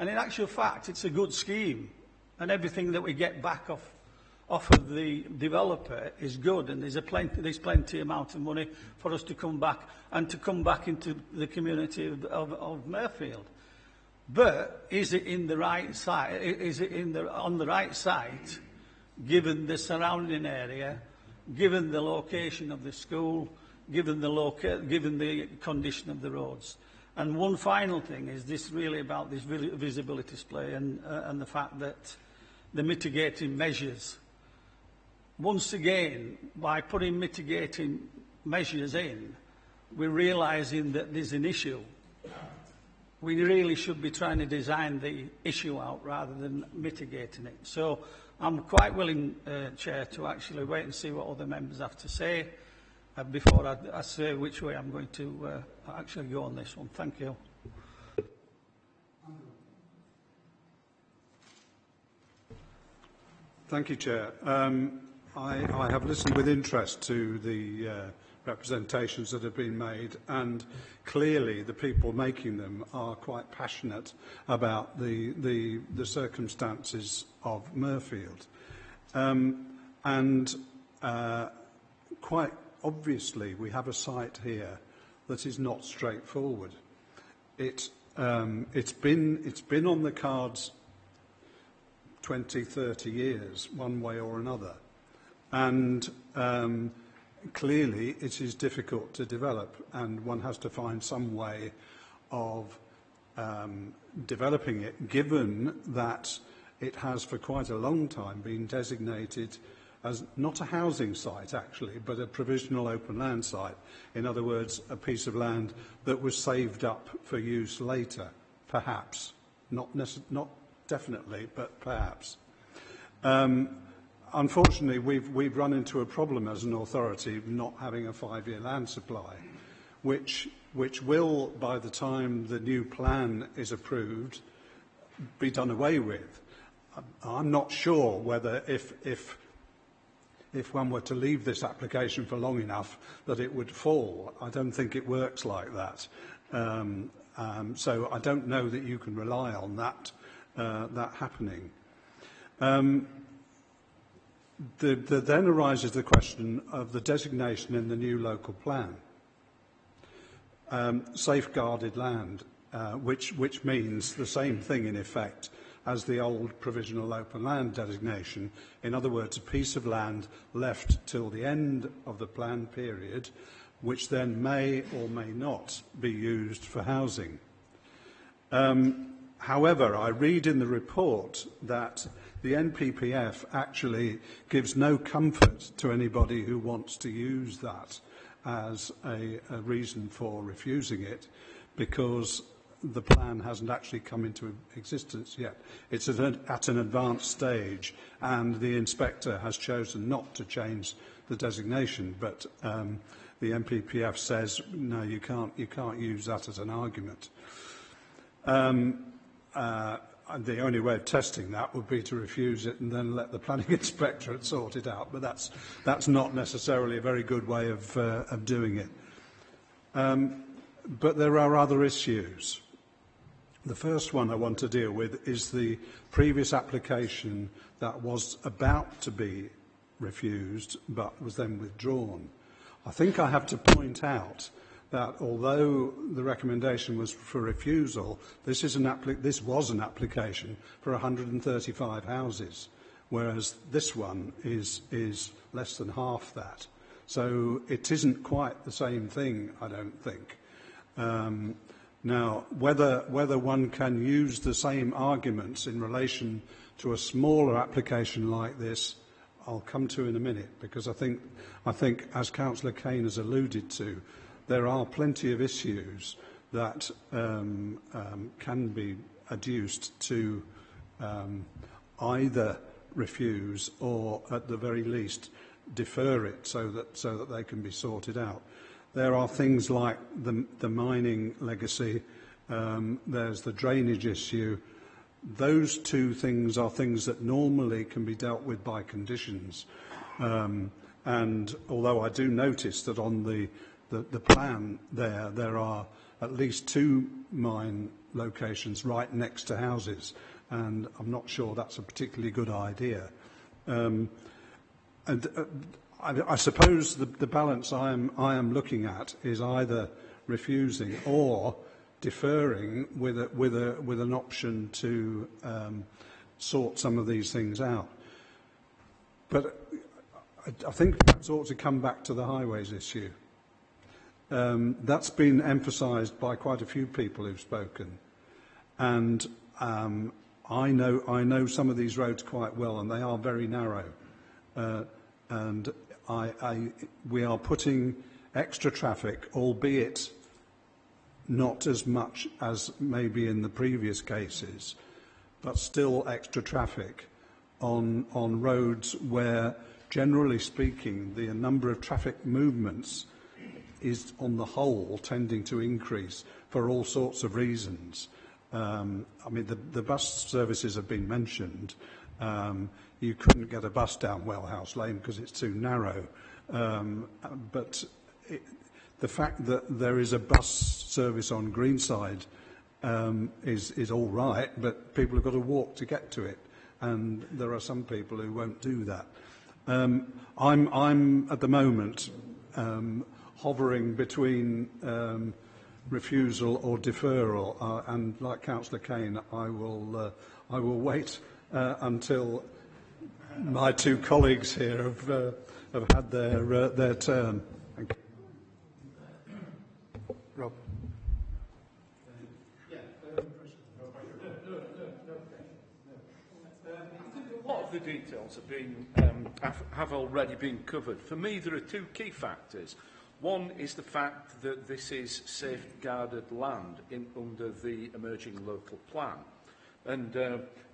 And in actual fact, it's a good scheme, and everything that we get back off of the developer is good, and there's plenty amount of money for us to come back into the community of Mirfield. But is it in the right site? Is it on the right site, given the surrounding area, given the location of the school, given the condition of the roads? And one final thing is this really about this visibility display and the fact that the mitigating measures. Once again, by putting mitigating measures in, we're realising that there's an issue. We really should be trying to design the issue out rather than mitigating it. So I'm quite willing, Chair, to actually wait and see what other members have to say before I say which way I'm going to actually go on this one. Thank you. Thank you, Chair. I have listened with interest to the representations that have been made, and clearly the people making them are quite passionate about the circumstances of Mirfield. Quite obviously we have a site here that is not straightforward. It's been on the cards 20, 30 years, one way or another. And clearly it is difficult to develop, and one has to find some way of developing it, given that it has for quite a long time been designated as not a housing site, actually, but a provisional open land site. In other words, a piece of land that was saved up for use later, perhaps. Not definitely, but perhaps. Unfortunately, we've run into a problem as an authority not having a 5-year land supply. which will, by the time the new plan is approved, be done away with. I'm not sure whether if one were to leave this application for long enough that it would fall. I don't think it works like that. So I don't know that you can rely on that happening. Then arises the question of the designation in the new local plan. Safeguarded land, which means the same thing in effect as the old provisional open land designation. In other words, a piece of land left till the end of the plan period, which then may or may not be used for housing. However, I read in the report that the NPPF actually gives no comfort to anybody who wants to use that as a reason for refusing it, because the plan hasn't actually come into existence yet. It's at an advanced stage, and the inspector has chosen not to change the designation, but the NPPF says, no, you can't use that as an argument. The only way of testing that would be to refuse it and then let the planning inspectorate sort it out, but that's not necessarily a very good way of doing it. But there are other issues. The first one I want to deal with is the previous application that was about to be refused but was then withdrawn. I think I have to point out that although the recommendation was for refusal, this was an application for 135 houses, whereas this one is less than half that. So it isn't quite the same thing, I don't think. Now, whether one can use the same arguments in relation to a smaller application like this, I'll come to in a minute, because I think, as Councillor Kane has alluded to, there are plenty of issues that can be adduced to either refuse or, at the very least, defer it so that they can be sorted out. There are things like the mining legacy. There's the drainage issue. Those two things are things that normally can be dealt with by conditions. And although I do notice that on the plan there are at least 2 mine locations right next to houses, and I'm not sure that's a particularly good idea. I suppose the balance I am looking at is either refusing or deferring with an option to sort some of these things out. But I think perhaps ought to come back to the highways issue. That's been emphasised by quite a few people who've spoken, and I know some of these roads quite well, and they are very narrow, and we are putting extra traffic, albeit not as much as maybe in the previous cases, but still extra traffic on roads where, generally speaking, the number of traffic movements is, on the whole, tending to increase for all sorts of reasons. I mean, the bus services have been mentioned. You couldn't get a bus down Wellhouse Lane because it's too narrow. But the fact that there is a bus service on Greenside is all right, but people have got to walk to get to it, and there are some people who won't do that. I'm at the moment hovering between refusal or deferral, and like Councillor Kane, I will wait until my 2 colleagues here have had their turn. Thank you. Rob. A lot of the details have already been covered. For me, there are 2 key factors. One is the fact that this is safeguarded land under the emerging local plan. And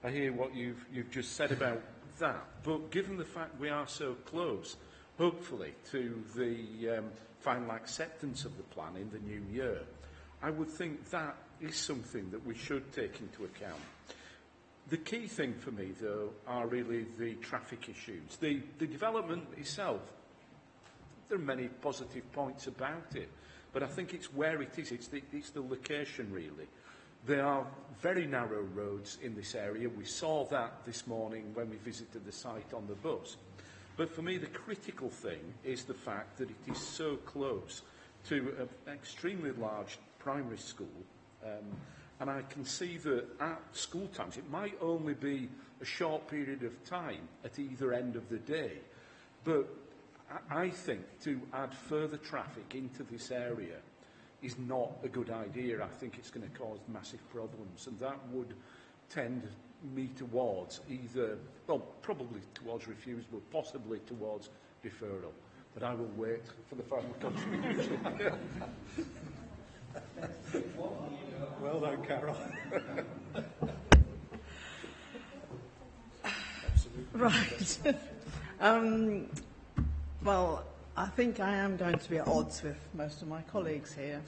I hear what you've just said about that. But given the fact we are so close, hopefully, to the final acceptance of the plan in the new year, I would think that is something that we should take into account. The key thing for me, though, are really the traffic issues. The development itself, there are many positive points about it, but I think it's where it is. It's the location, really. There are very narrow roads in this area. We saw that this morning when we visited the site on the bus. But for me, the critical thing is the fact that it is so close to an extremely large primary school. And I can see that at school times, it might only be a short period of time at either end of the day. But I think to add further traffic into this area is not a good idea. I think it's going to cause massive problems, and that would tend me towards either, well, probably towards refusal, but possibly towards deferral. But I will wait for the final contribution. Well done, Carol. Right. Well, I think I am going to be at odds with most of my colleagues here.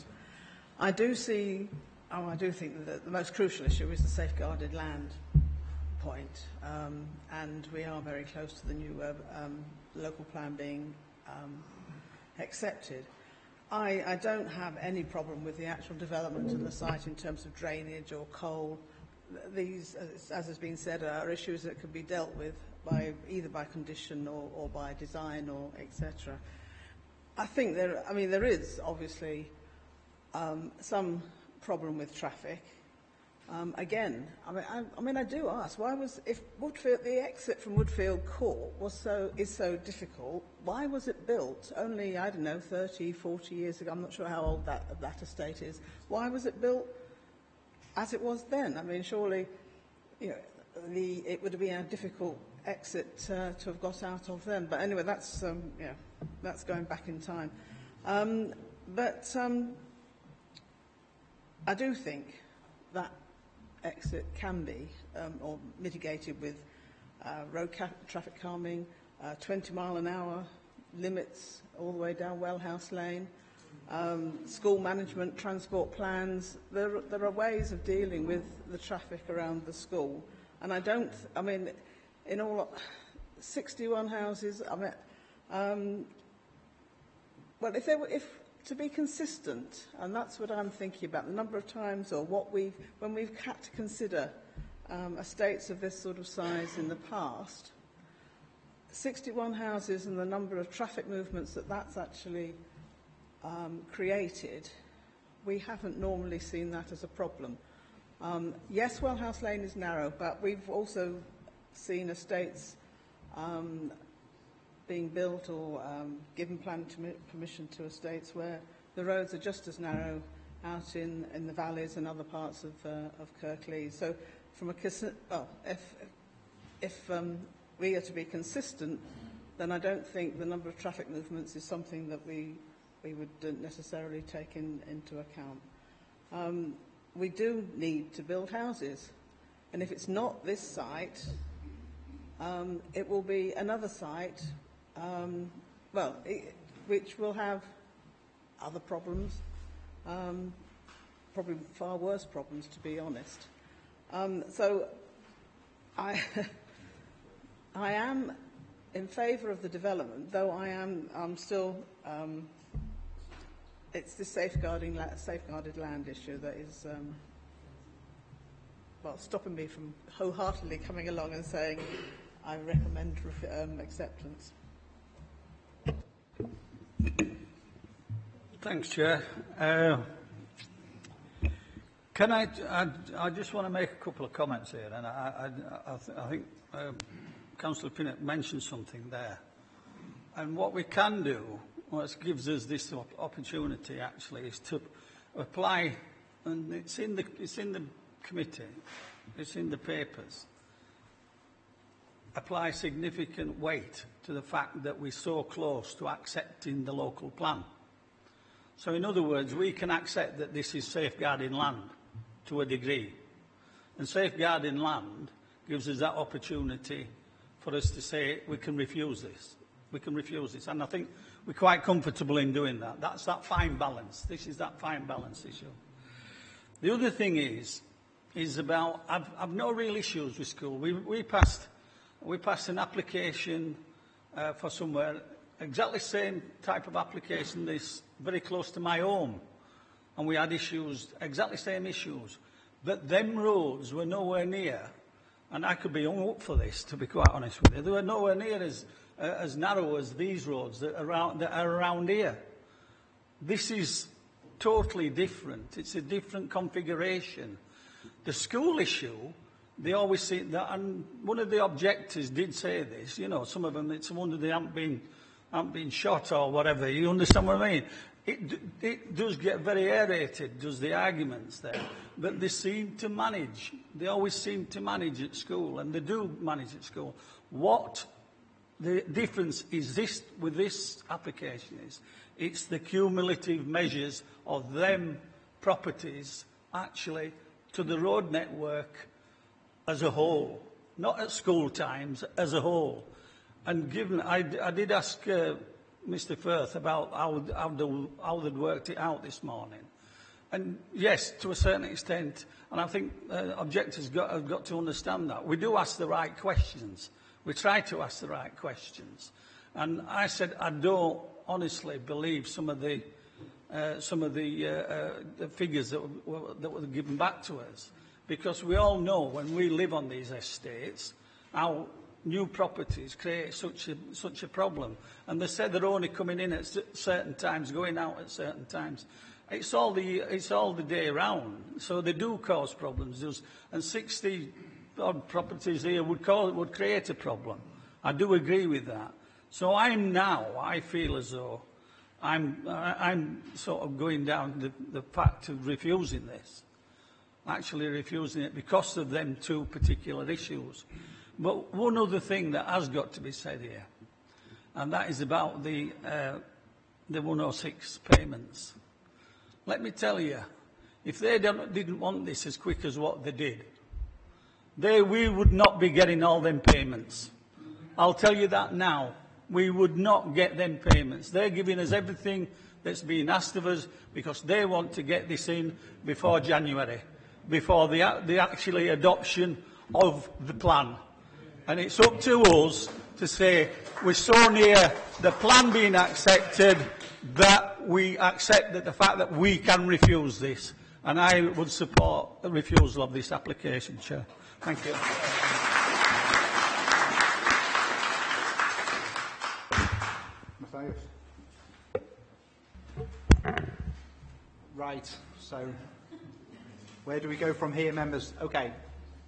I do think that the most crucial issue is the safeguarded land point, and we are very close to the new local plan being accepted. I don't have any problem with the actual development of the site in terms of drainage or coal. These, as has been said, are issues that could be dealt with either by condition or by design or etc. I think there is obviously some problem with traffic. Again, I do ask, if Woodfield, the exit from Woodfield Court is so difficult, why was it built only, 30, 40 years ago? I'm not sure how old that estate is. Why was it built as it was then? Surely, it would have been a difficult exit to have got out of then. But anyway, that's going back in time. I do think that exit can be or mitigated with road traffic calming, 20 mile an hour limits all the way down Wellhouse Lane, school management, transport plans. There are ways of dealing with the traffic around the school. And in all 61 houses, to be consistent, and that's what I'm thinking about, the number of times or when we've had to consider estates of this sort of size in the past, 61 houses and the number of traffic movements that's actually created, we haven't normally seen that as a problem. Yes, Wellhouse Lane is narrow, but we've also seen estates being built or given planning permission to estates where the roads are just as narrow out in the valleys and other parts of Kirklees. So, if we are to be consistent, then I don't think the number of traffic movements is something that we would necessarily take into account. We do need to build houses, and if it's not this site, it will be another site, which will have other problems, probably far worse problems, to be honest. So I am in favour of the development, though I'm still. It's the safeguarded land issue that is stopping me from wholeheartedly coming along and saying I recommend acceptance. Thanks, Chair. I just want to make a couple of comments here, and I think Councillor Pinnock mentioned something there. And what we can do, what gives us this opportunity actually, is to apply, and it's in the committee, it's in the papers, apply significant weight to the fact that we're so close to accepting the local plan. So in other words, we can accept that this is safeguarding land to a degree. And safeguarding land gives us that opportunity for us to say we can refuse this. We can refuse this. And I think we're quite comfortable in doing that. That's that fine balance. This is that fine balance issue. The other thing is about, I've no real issues with school. We passed an application for somewhere, exactly same type of application, this very close to my home. And we had issues, exactly same issues. But them roads were nowhere near, and I could be hung up for this, to be quite honest with you. They were nowhere near as narrow as these roads that are around here. This is totally different. It's a different configuration. The school issue, they always say that, and one of the objectors did say this, you know, some of them, it's a wonder they haven't been shot or whatever. You understand what I mean? It does get very aerated, does the arguments there, but they seem to manage. They always seem to manage at school, and they do manage at school. What the difference is this with this application is, it's the cumulative measures of them properties actually to the road network as a whole, not at school times, as a whole. And given, I did ask Mr. Firth about how they'd worked it out this morning. And yes, to a certain extent, and I think objectors have got to understand that. We do ask the right questions. We try to ask the right questions. And I said, I don't honestly believe some of the figures that were given back to us. Because we all know when we live on these estates, how new properties create such a problem. And they said they're only coming in at certain times, going out at certain times. It's all the day round. So they do cause problems. And 60 odd properties here would create a problem. I do agree with that. So I feel as though I'm sort of going down the path of refusing this. Actually refusing it because of them two particular issues. But one other thing that has got to be said here, and that is about the 106 payments. Let me tell you, if they didn't want this as quick as what they did, we would not be getting all them payments. I'll tell you that now. We would not get them payments. They're giving us everything that's being asked of us because they want to get this in before January, before the actually adoption of the plan. And it's up to us to say we're so near the plan being accepted that we accept that the fact that we can refuse this. And I would support the refusal of this application, Chair. Thank you. Right, so where do we go from here, members? Okay,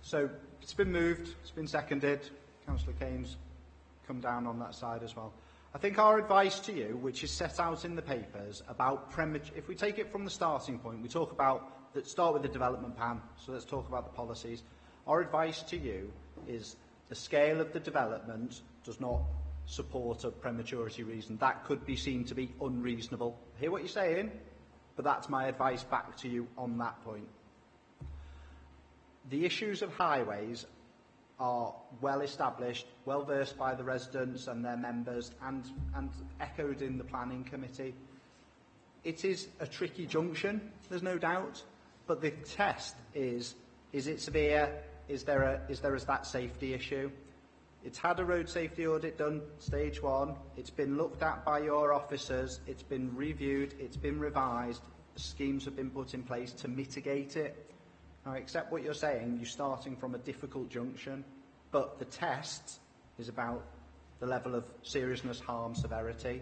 so it's been moved, it's been seconded. Councillor Keynes, come down on that side as well. I think our advice to you, which is set out in the papers about if we take it from the starting point, we talk about, start with the development plan, so let's talk about the policies. Our advice to you is the scale of the development does not support a prematurity reason. That could be seen to be unreasonable. I hear what you're saying, but that's my advice back to you on that point. The issues of highways are well established, well versed by the residents and their members, and echoed in the planning committee. It is a tricky junction, there's no doubt, but the test is it severe? Is there that safety issue? It's had a road safety audit done, stage 1. It's been looked at by your officers. It's been reviewed. It's been revised. Schemes have been put in place to mitigate it. I accept what you're saying. You're starting from a difficult junction. But the test is about the level of seriousness, harm, severity.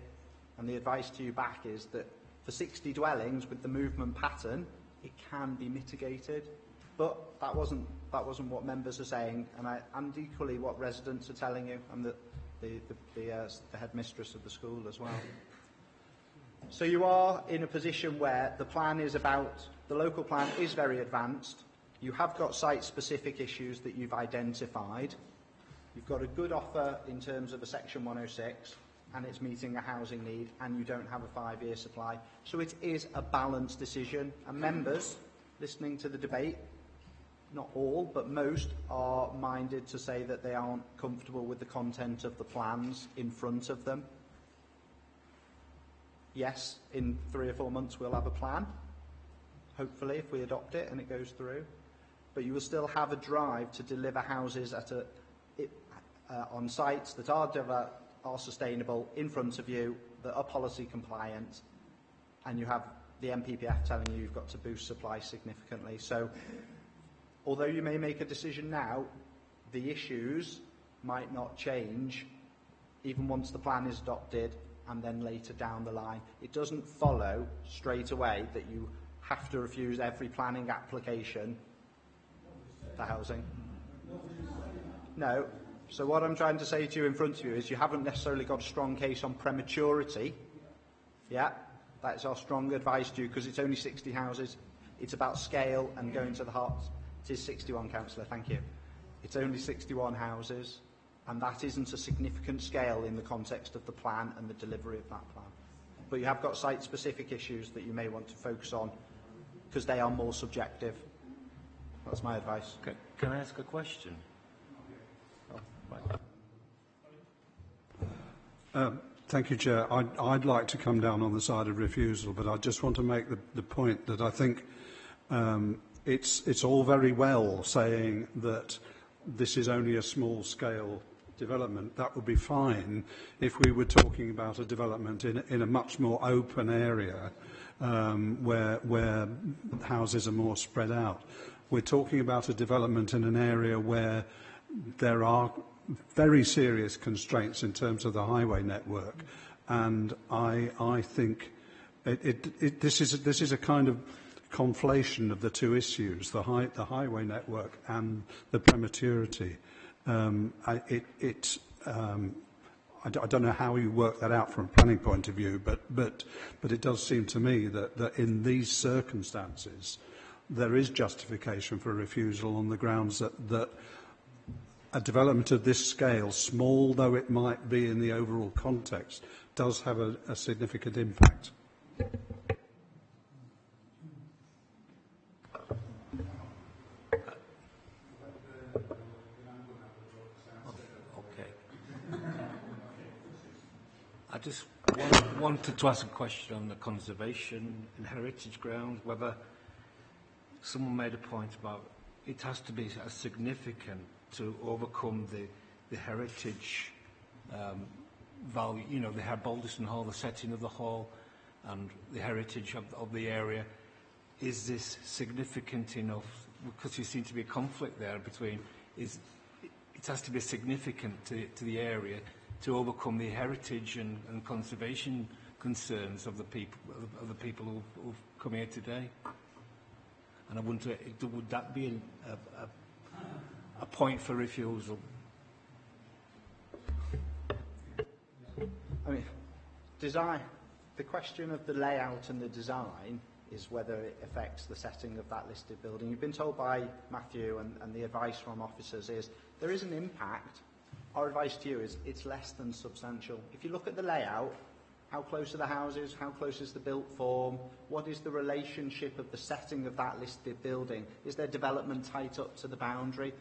And the advice to you back is that for 60 dwellings with the movement pattern, it can be mitigated. But that wasn't what members are saying, and equally what residents are telling you, and the headmistress of the school as well. So you are in a position where the local plan is very advanced. You have got site-specific issues that you've identified. You've got a good offer in terms of a Section 106, and it's meeting a housing need, and you don't have a 5-year supply. So it is a balanced decision, and members listening to the debate, not all, but most, are minded to say that they aren't comfortable with the content of the plans in front of them. Yes, in 3 or 4 months we'll have a plan, hopefully, if we adopt it and it goes through. But you will still have a drive to deliver houses at on sites that are sustainable in front of you, that are policy compliant, and you have the MPPF telling you you've got to boost supply significantly. So, although you may make a decision now, the issues might not change even once the plan is adopted and then later down the line. It doesn't follow straight away that you have to refuse every planning application for housing. No. So what I'm trying to say to you in front of you is you haven't necessarily got a strong case on prematurity. Yeah, that's our strong advice to you, because it's only 60 houses. It's about scale and going to the heart. It is 61, Councillor, thank you. It's only 61 houses, and that isn't a significant scale in the context of the plan and the delivery of that plan. But you have got site-specific issues that you may want to focus on, because they are more subjective. That's my advice. Okay. Can I ask a question? Thank you, Chair. I'd like to come down on the side of refusal, but I just want to make the point that I think it's all very well saying that this is only a small-scale development. That would be fine if we were talking about a development in a much more open area where houses are more spread out. We're talking about a development in an area where there are very serious constraints in terms of the highway network, and I think this is a kind of conflation of the two issues, the highway network and the prematurity. I don't know how you work that out from a planning point of view, but it does seem to me that in these circumstances there is justification for refusal on the grounds that a development of this scale, small though it might be in the overall context, does have a significant impact. Okay. I just wanted to ask a question on the conservation and heritage grounds, whether someone made a point about it has to be a significant to overcome the heritage value, you know, the Balderson Hall, the setting of the hall, and the heritage of the area. Is this significant enough? Because there seems to be a conflict there between it has to be significant to the area to overcome the heritage and conservation concerns of the people who've come here today. And I wonder, would that be a point for refusal? I mean, the question of the layout and the design is whether it affects the setting of that listed building. You've been told by Matthew, and the advice from officers is there is an impact. Our advice to you is it's less than substantial. If you look at the layout, how close are the houses? How close is the built form? What is the relationship of the setting of that listed building? Is there development tight up to the boundary?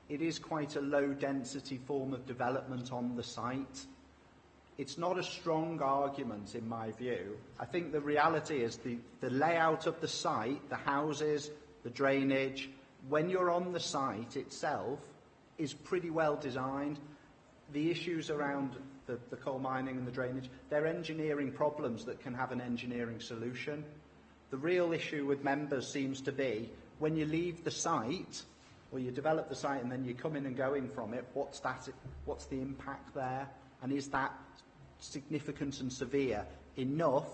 It is quite a low-density form of development on the site. It's not a strong argument, in my view. I think the reality is the layout of the site, the houses, the drainage, when you're on the site itself, is pretty well designed. The issues around the coal mining and the drainage, they're engineering problems that can have an engineering solution. The real issue with members seems to be when you leave the site, or you develop the site and then you come in and going from it, what's the impact there? And is that significant and severe enough,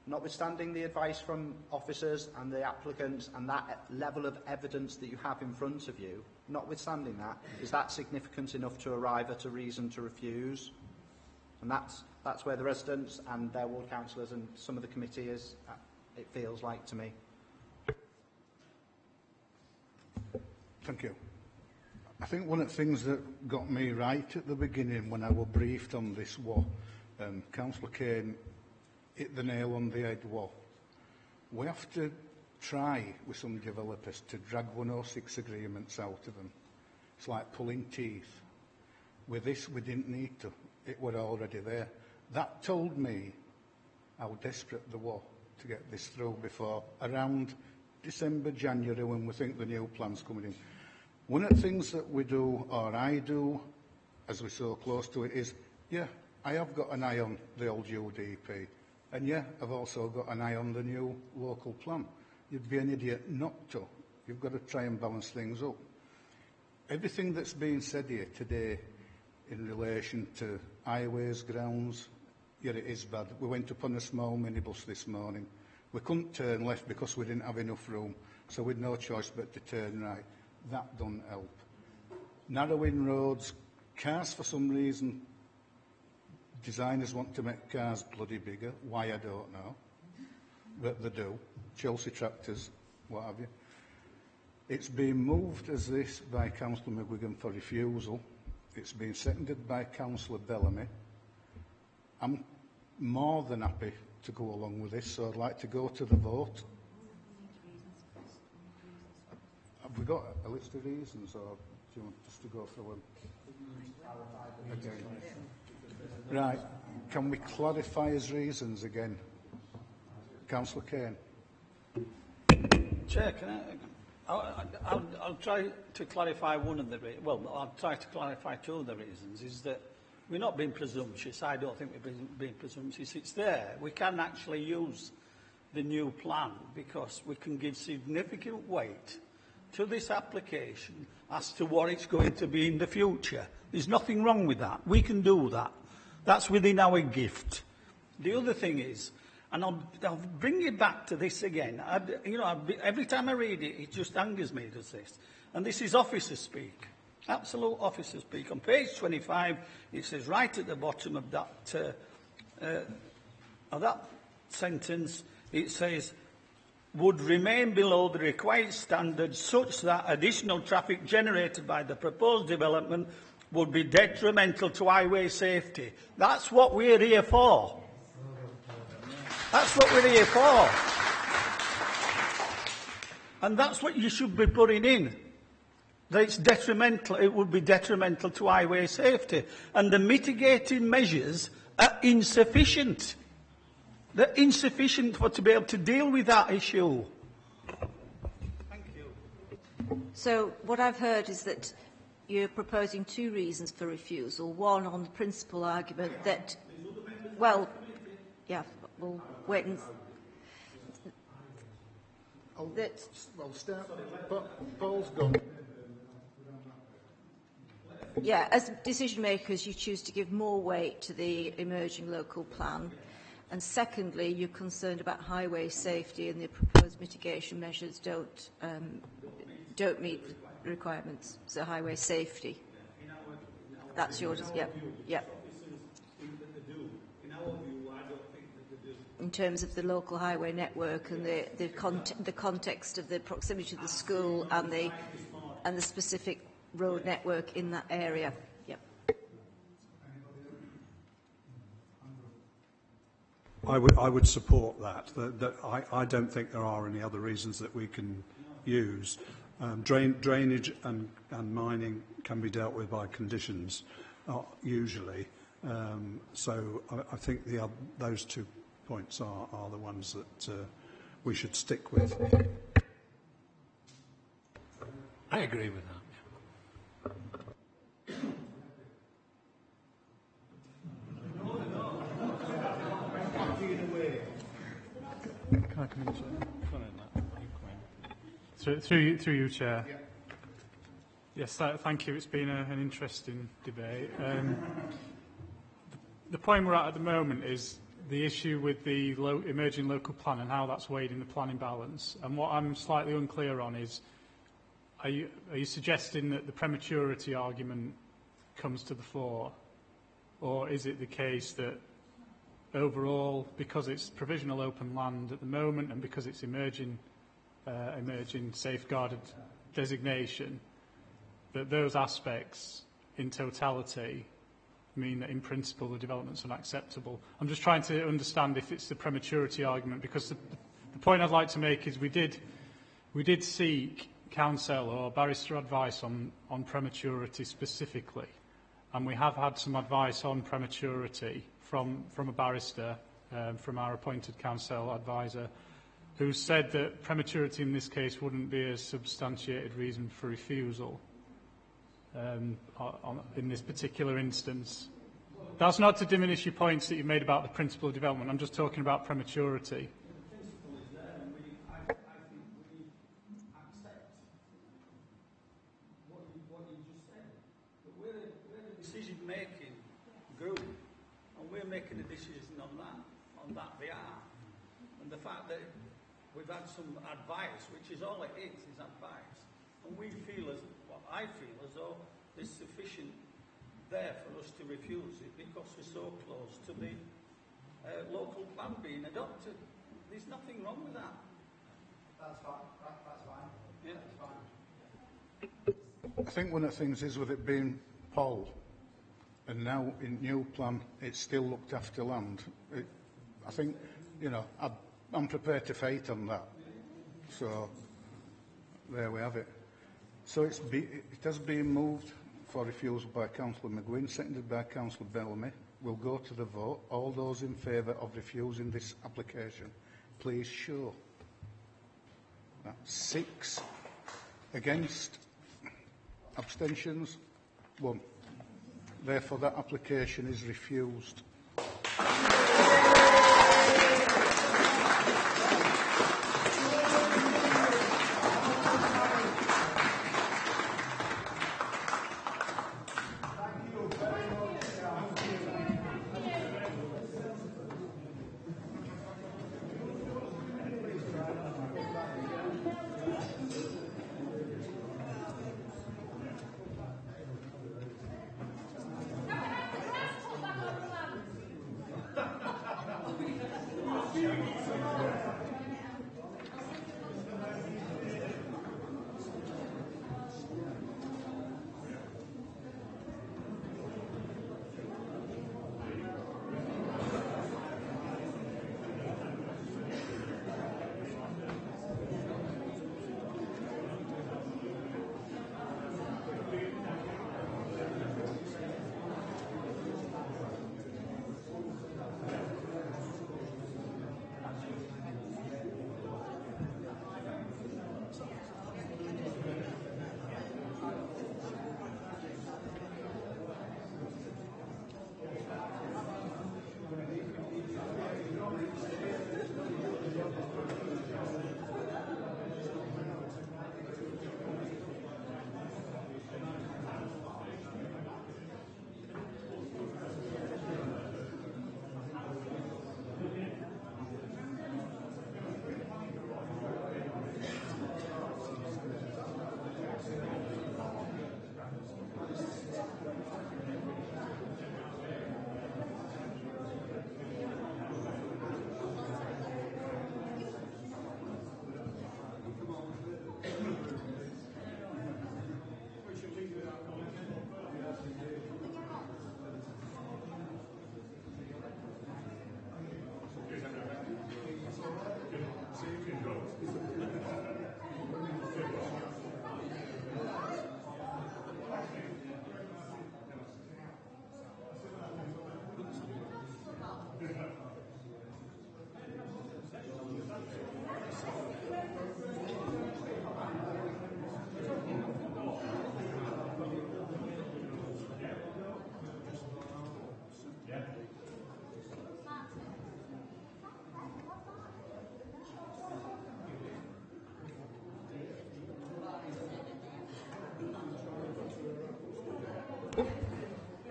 notwithstanding the advice from officers and the applicants and that level of evidence that you have in front of you, notwithstanding that, is that significant enough to arrive at a reason to refuse? And that's where the residents and their ward councillors and some of the committee is, it feels like to me. Thank you. I think one of the things that got me right at the beginning when I was briefed on this was Councillor Kane hit the nail on the head. We have to try with some developers to drag 106 agreements out of them. It's like pulling teeth. With this, we didn't need to. It were already there. That told me how desperate they were to get this through before around December, January, when we think the new plan's coming in. One of the things that we do, or I do, as we're so close to it, is, yeah, I have got an eye on the old UDP. And yeah, I've also got an eye on the new local plan. You'd be an idiot not to. You've got to try and balance things up. Everything that's been said here today in relation to highways, grounds, yeah, it is bad. We went up on a small minibus this morning. We couldn't turn left because we didn't have enough room, so we'd no choice but to turn right. That doesn't help. Narrowing roads, cars for some reason, designers want to make cars bloody bigger. Why, I don't know. But they do. Chelsea tractors, what have you. It's been moved as this by Councillor McGuigan for refusal. It's been seconded by Councillor Bellamy. I'm more than happy to go along with this, so I'd like to go to the vote. Have we got a list of reasons, or do you want us to go through them again? Right. Can we clarify his reasons again? Councillor Kane. Chair, I'll try to clarify one of the I'll try to clarify two of the reasons. Is that we're not being presumptuous. I don't think we're being presumptuous. It's there. We can actually use the new plan because we can give significant weight to this application as to what it's going to be in the future. There's nothing wrong with that. We can do that. That's within our gift. The other thing is, and I'll bring you back to this again. Every time I read it, it just angers me, does this? And this is officer speak. Absolute officer speak. On page 25, it says right at the bottom of that sentence, it says, would remain below the required standards such that additional traffic generated by the proposed development would be detrimental to highway safety. That's what we're here for. That's what we're here for. And that's what you should be putting in. That it's detrimental, it would be detrimental to highway safety. And the mitigating measures are insufficient. They're insufficient to be able to deal with that issue. Thank you. So what I've heard is that you're proposing two reasons for refusal. One on the principal argument that, well, yeah, we'll wait and... Well, start. Paul's gone. Yeah, as decision makers, you choose to give more weight to the emerging local plan. And secondly, you're concerned about highway safety and the proposed mitigation measures don't meet the requirements. So highway safety. That's yours. Yeah. In terms of the local highway network and the context of the proximity to the school and the specific road network in that area. I would support that. I don't think there are any other reasons that we can use. Drainage and mining can be dealt with by conditions, usually. So I think those 2 points are the ones that we should stick with. I agree with that. Can I come in? Through you, Chair. Yeah. Yes, thank you. It's been an interesting debate. The point we're at the moment is the issue with the emerging local plan and how that's weighed in the planning balance. And what I'm slightly unclear on is, are you suggesting that the prematurity argument comes to the fore? Or is it the case that overall, because it's provisional open land at the moment and because it's emerging safeguarded designation, that those aspects in totality mean that in principle the development's unacceptable? I'm just trying to understand if it's the prematurity argument, because The point I'd like to make is we did seek counsel or barrister advice on prematurity specifically, and we have had some advice on prematurity from a barrister, from our appointed counsel advisor, who said that prematurity in this case wouldn't be a substantiated reason for refusal in this particular instance. That's not to diminish your points that you made about the principle of development. I'm just talking about prematurity. Decision-making group, and we're making a decision on that behalf. And the fact that we've had some advice, which is all it is advice, and we feel I feel as though there's sufficient there for us to refuse it because we're so close to the local plan being adopted. There's nothing wrong with that. That's fine. That's fine. Yeah, that's fine. I think one of the things is with it being Paul, and now in new plan it's still looked after land. I think, I'm prepared to fight on that. So there we have it. So it has been moved for refusal by Councillor McGuinn, seconded by Councillor Bellamy. We'll go to the vote. All those in favour of refusing this application, please show. That's 6. Against? Abstentions? 1. Therefore, that application is refused.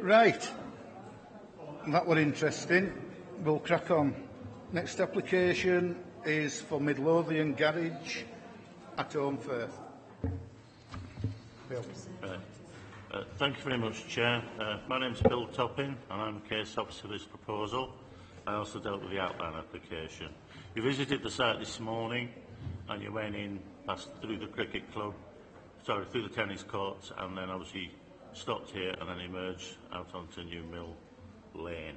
Right. That was interesting. We'll crack on. Next application is for Midlothian Garage at Holmfirth. Bill. Thank you very much, Chair. My name's Bill Toppin and I'm a case officer for this proposal. I also dealt with the outline application. You visited the site this morning and you went in past through the cricket club, through the tennis courts, and then obviously stopped here and then emerged out onto New Mill Lane.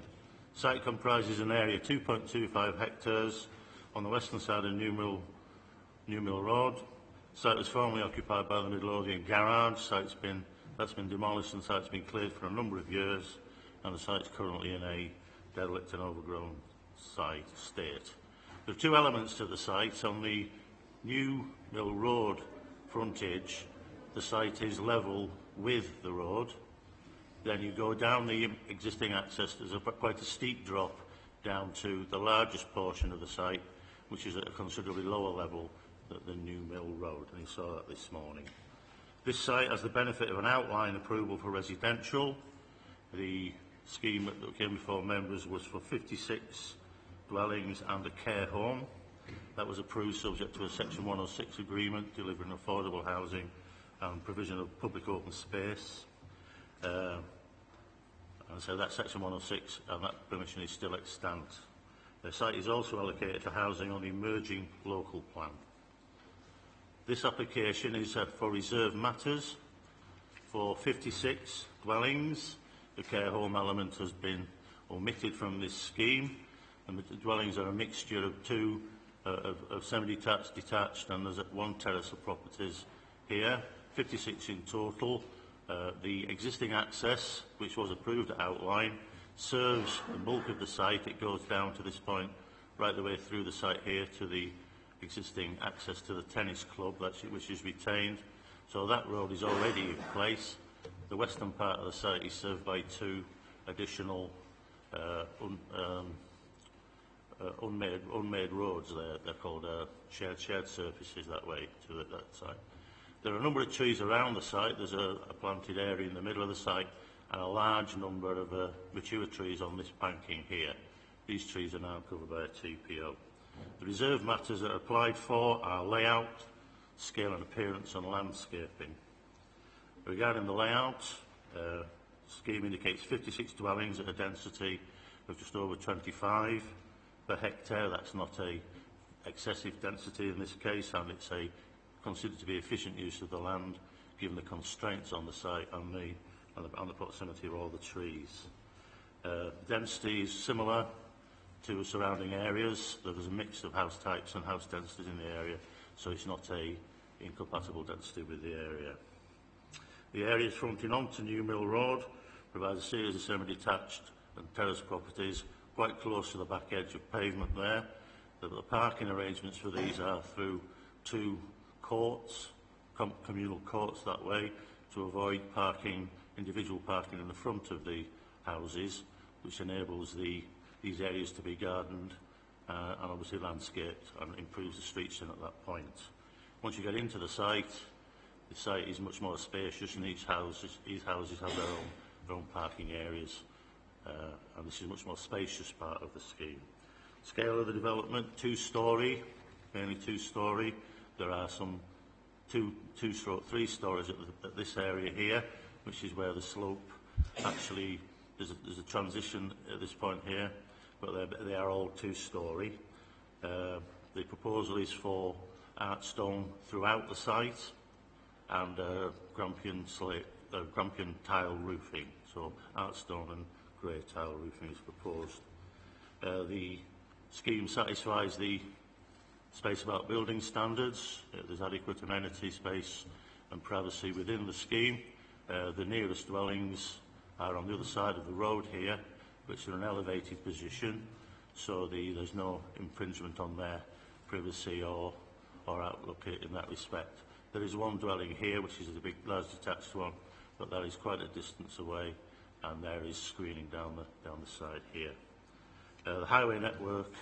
Site comprises an area 2.25 hectares on the western side of New Mill Road. The site was formerly occupied by the Midlothian Garage. That's been demolished and the site's been cleared for a number of years, and the site's currently in a derelict and overgrown state. There are two elements to the site. On the New Mill Road frontage, the site is level with the road. Then you go down the existing access, there's quite a steep drop down to the largest portion of the site, which is at a considerably lower level than the New Mill Road, and you saw that this morning. This site has the benefit of an outline approval for residential. The scheme that came before members was for 56 dwellings and a care home. That was approved subject to a Section 106 agreement delivering affordable housing and provision of public open space. And so that Section 106 and that permission is still extant. The site is also allocated to housing on the emerging local plan. This application is for reserved matters for 56 dwellings. The care home element has been omitted from this scheme, and the dwellings are a mixture of of semi-detached, detached, and there's one terrace of properties here, 56 in total. The existing access, which was approved at outline, serves the bulk of the site. It goes down to this point, right the way through the site here to the existing access to the tennis club, which is retained. So that road is already in place. The western part of the site is served by two additional unmade roads there. They're called shared surfaces that way to that site. There are a number of trees around the site. There's a planted area in the middle of the site and a large number of mature trees on this banking here. These trees are now covered by a TPO. The reserve matters that are applied for are layout, scale and appearance, and landscaping. Regarding the layout, scheme indicates 56 dwellings at a density of just over 25 per hectare. That's not a excessive density in this case, and it's considered to be efficient use of the land, given the constraints on the site and the proximity of all the trees. Density is similar to surrounding areas. There's a mix of house types and house densities in the area, so it's not a incompatible density with the area. The areas fronting onto New Mill Road provides a series of semi-detached and terrace properties quite close to the back edge of pavement there. The parking arrangements for these are through two courts, communal courts that way, to avoid individual parking in the front of the houses, which enables these areas to be gardened and obviously landscaped and improves the street scene at that point. Once you get into the site is much more spacious, and each houses have their own parking areas, and this is a much more spacious part of the scheme. Scale of the development, mainly two-storey. There are some three stories at this area here, which is where the slope actually, there's a transition at this point here, but they are all two-storey. The proposal is for art stone throughout the site and Grampian tile roofing. So art stone and grey tile roofing is proposed. The scheme satisfies the space about building standards. There's adequate amenity space and privacy within the scheme. The nearest dwellings are on the other side of the road here, which are in an elevated position, so there's no infringement on their privacy or outlook in that respect. There is one dwelling here, which is a big, large detached one, but that is quite a distance away, and there is screening down the side here. The highway network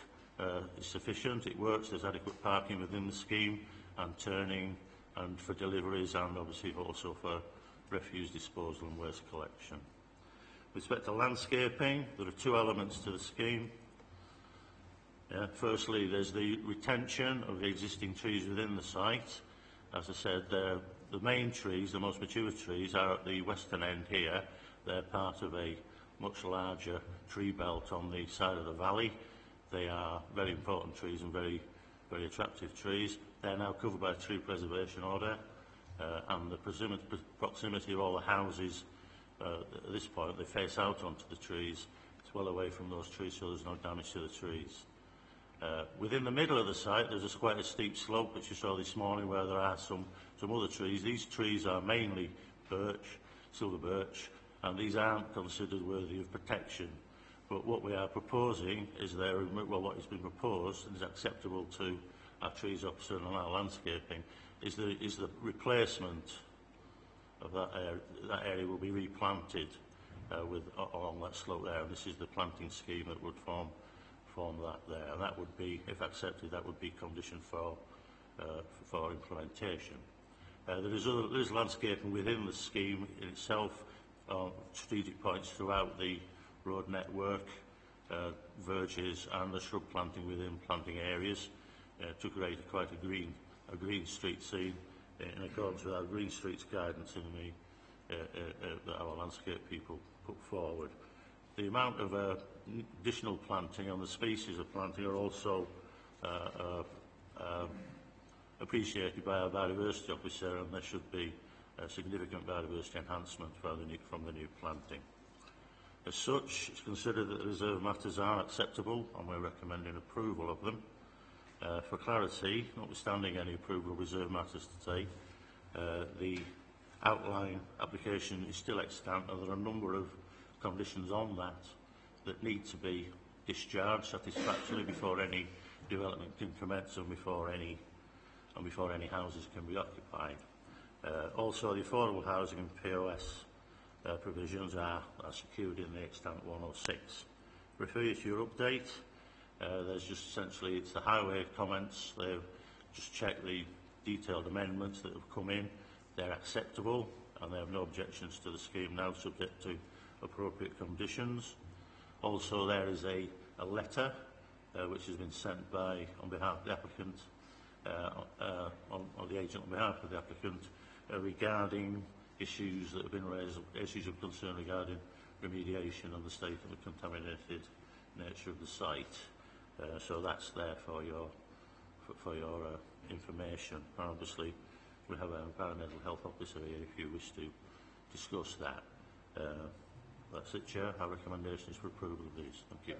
is sufficient. It works. There's adequate parking within the scheme and turning, and for deliveries, and obviously also for refuse disposal and waste collection. With respect to landscaping, there are two elements to the scheme. Firstly, there's the retention of the existing trees within the site. As I said, the main trees, the most mature trees, are at the western end here. They're part of a much larger tree belt on the side of the valley. They are very important trees and very, very attractive trees. They're now covered by a tree preservation order, and the proximity of all the houses at this point, they face out onto the trees. It's well away from those trees, so there's no damage to the trees. Within the middle of the site, there's quite a steep slope, which you saw this morning, where there are some other trees. These trees are mainly birch, silver birch, and these aren't considered worthy of protection. But what we are proposing is what has been proposed and is acceptable to our trees officer and our landscaping is the replacement of that area. That area will be replanted along that slope there, and this is the planting scheme that would form that there, and that would be, if accepted, that would be conditioned for implementation. There is landscaping within the scheme in itself, strategic points throughout the road network, verges and the shrub planting within planting areas to create quite a green street scene in accordance with our Green Streets guidance that our landscape people put forward. The amount of additional planting and the species of planting are also appreciated by our biodiversity officer, and there should be a significant biodiversity enhancement from the new planting. As such, it's considered that the reserve matters are acceptable, and we're recommending approval of them. For clarity, notwithstanding any approval of reserve matters today, the outline application is still extant, and there are a number of conditions on that need to be discharged satisfactorily before any development can commence and before any houses can be occupied. Also, the affordable housing and POS provisions are secured in the extant 106. Refer you to your update. There's just essentially, it's the highway comments. They've just checked the detailed amendments that have come in. They're acceptable, and they have no objections to the scheme now, subject to appropriate conditions. Also, there is a letter which has been sent on behalf of the applicant, or the agent on behalf of the applicant, regarding issues that have been raised, issues of concern regarding remediation of the state of the contaminated nature of the site. So that's there for your information. And obviously, we have an environmental health officer here if you wish to discuss that. That's it, Chair. Our recommendation is for approval of these. Thank you.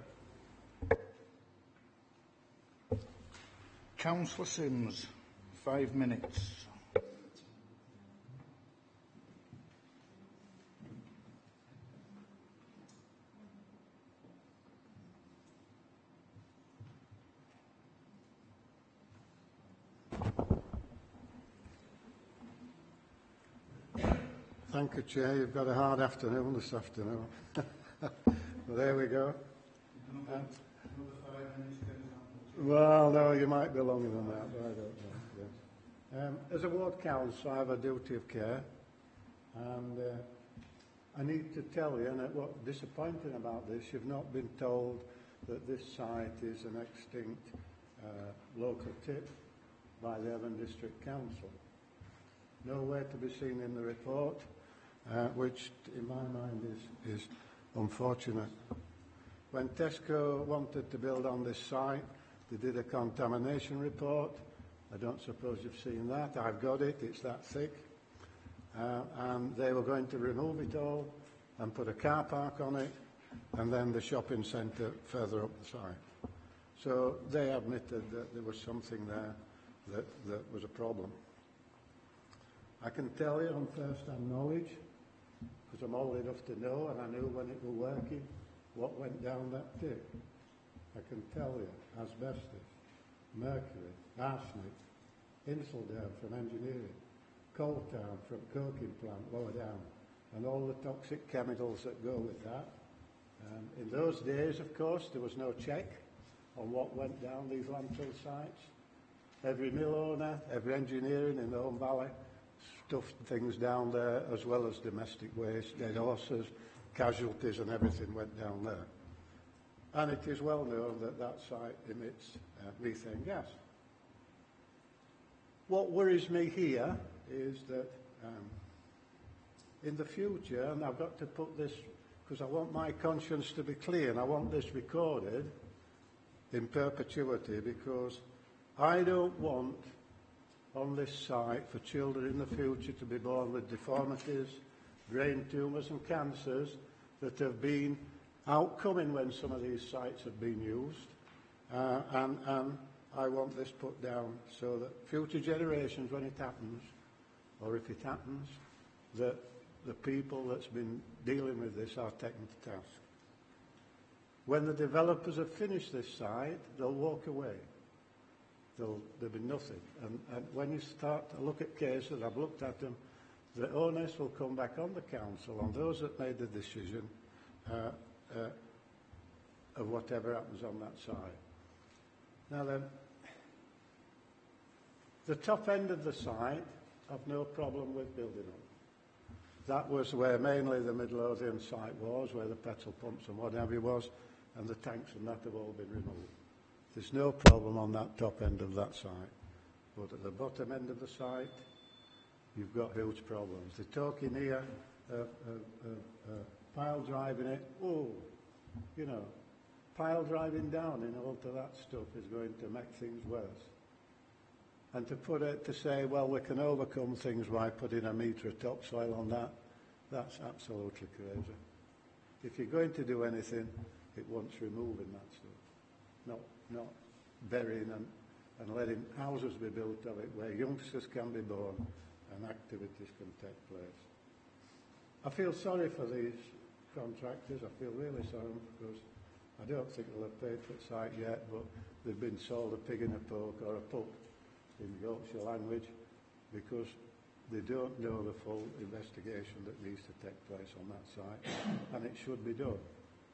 Councillor Sims, 5 minutes. Thank you, Chair. You've got a hard afternoon this afternoon. Well, there we go. Well, no, you might be longer than that, but I don't know. As a ward councillor, I have a duty of care, and I need to tell you, and what's disappointing about this, you've not been told that this site is an extinct local tip by the Avon District Council. Nowhere to be seen in the report, which in my mind is unfortunate. When Tesco wanted to build on this site, they did a contamination report. I don't suppose you've seen that. I've got it. It's that thick. And they were going to remove it all and put a car park on it, and then the shopping centre further up the site. So they admitted that there was something there that was a problem. I can tell you on first-hand knowledge, because I'm old enough to know, and I knew when it was working, what went down that tip. I can tell you, asbestos, mercury, arsenic, insuldown from engineering, coal tar from coking plant lower down, and all the toxic chemicals that go with that. In those days, of course, there was no check on what went down these landfill sites. Every mill owner, every engineering in the Home Valley stuffed things down there, as well as domestic waste, dead horses, casualties and everything went down there. And it is well known that that site emits methane gas. What worries me here is that in the future, and I've got to put this, because I want my conscience to be clear, and I want this recorded in perpetuity, because I don't want on this site for children in the future to be born with deformities, brain tumours and cancers that have been outcoming when some of these sites have been used. and I want this put down so that future generations, when it happens, or if it happens, that the people that's been dealing with this are taken to task. When the developers have finished this site, they'll walk away. There'll be nothing. And when you start to look at cases, I've looked at them, the onus will come back on the council, on those that made the decision of whatever happens on that site. Now then, the top end of the site, I've no problem with building on. That was where mainly the Midlothian site was, where the petrol pumps and what have you was, and the tanks and that have all been removed. There's no problem on that top end of that site. But at the bottom end of the site, you've got huge problems. They're talking here, pile driving it. Oh, you know, pile driving down in all of that stuff is going to make things worse. And to say, well, we can overcome things by putting a metre of topsoil on that, that's absolutely crazy. If you're going to do anything, it wants removing that stuff, not burying and letting houses be built of it where youngsters can be born and activities can take place. I feel sorry for these contractors. I feel really sorry because I don't think they'll have paid for the site yet, but they've been sold a pig in a poke or a pup in Yorkshire language because they don't know the full investigation that needs to take place on that site, and it should be done.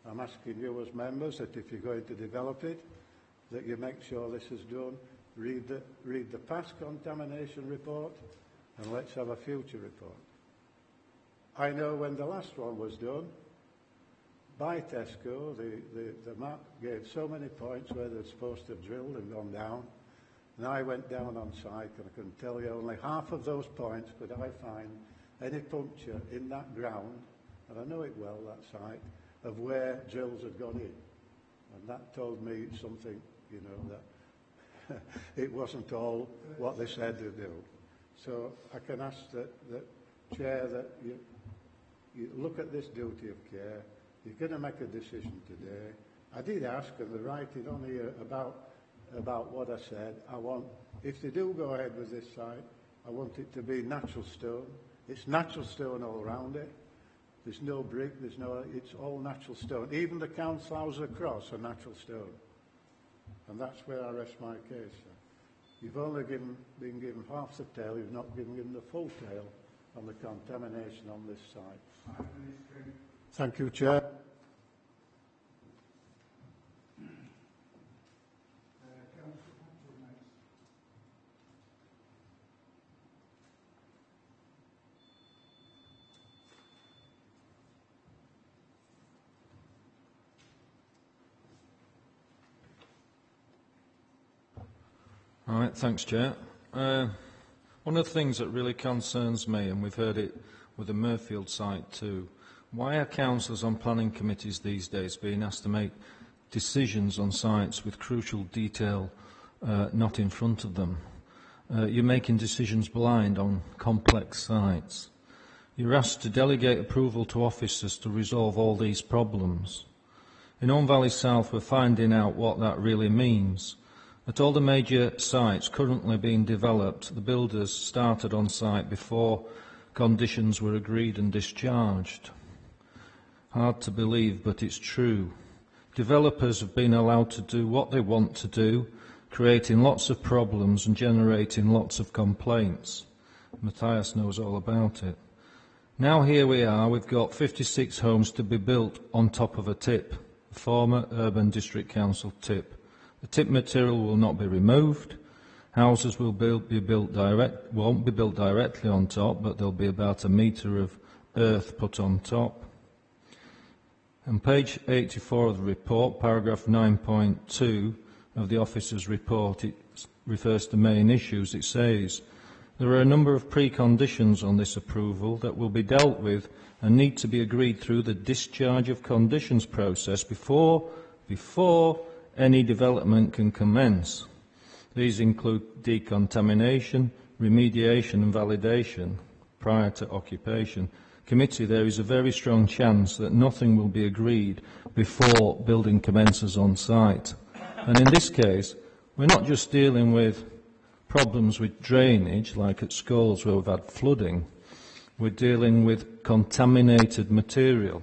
I'm asking you as members that if you're going to develop it, that you make sure this is done. Read the past contamination report, and let's have a future report. I know when the last one was done, by Tesco, the map gave so many points where they're supposed to have drilled and gone down. And I went down on site and I can tell you only half of those points could I find any puncture in that ground, and I know it well, that site, of where drills had gone in. And that told me something, you know, that it wasn't all what they said they'd do. So I can ask that Chair, that you look at this duty of care. You're going to make a decision today. I did ask, and they write it on here about what I said. I want, if they do go ahead with this site, I want it to be natural stone. It's natural stone all around it. There's no brick, it's all natural stone. Even the council houses across are natural stone. And that's where I rest my case. You've only been given half the tale, you've not been given the full tale on the contamination on this site. Thank you, Chair. All right, thanks, Chair. One of the things that really concerns me, and we've heard it with the Murfield site too, why are councillors on planning committees these days being asked to make decisions on sites with crucial detail not in front of them? You're making decisions blind on complex sites. You're asked to delegate approval to officers to resolve all these problems. In Orme Valley South, we're finding out what that really means. At all the major sites currently being developed, the builders started on site before conditions were agreed and discharged. Hard to believe, but it's true. Developers have been allowed to do what they want to do, creating lots of problems and generating lots of complaints. Matthias knows all about it. Now here we are, we've got 56 homes to be built on top of a tip, a former Urban District Council tip. The tip material will not be removed. Houses will won't be built directly on top, but there'll be about a metre of earth put on top. On page 84 of the report, paragraph 9.2 of the officer's report, it refers to main issues. It says, there are a number of preconditions on this approval that will be dealt with and need to be agreed through the discharge of conditions process before any development can commence. These include decontamination, remediation and validation prior to occupation. Committee, there is a very strong chance that nothing will be agreed before building commences on site. And in this case, we're not just dealing with problems with drainage, like at schools where we've had flooding. We're dealing with contaminated material.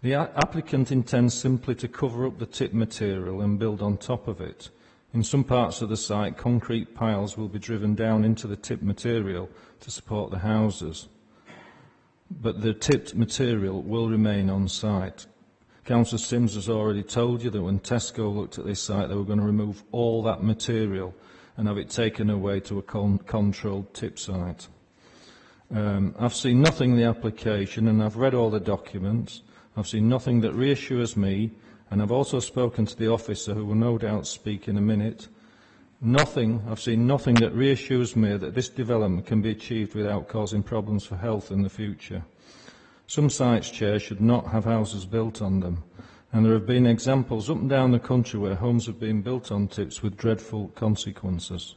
The applicant intends simply to cover up the tip material and build on top of it. In some parts of the site, concrete piles will be driven down into the tip material to support the houses. But the tipped material will remain on site. Councillor Sims has already told you that when Tesco looked at this site, they were going to remove all that material and have it taken away to a controlled tip site. I've seen nothing in the application, and I've read all the documents. I've seen nothing that reassures me, and I've also spoken to the officer, who will no doubt speak in a minute. I've seen nothing that reassures me that this development can be achieved without causing problems for health in the future. Some sites, Chair, should not have houses built on them, and there have been examples up and down the country where homes have been built on tips with dreadful consequences.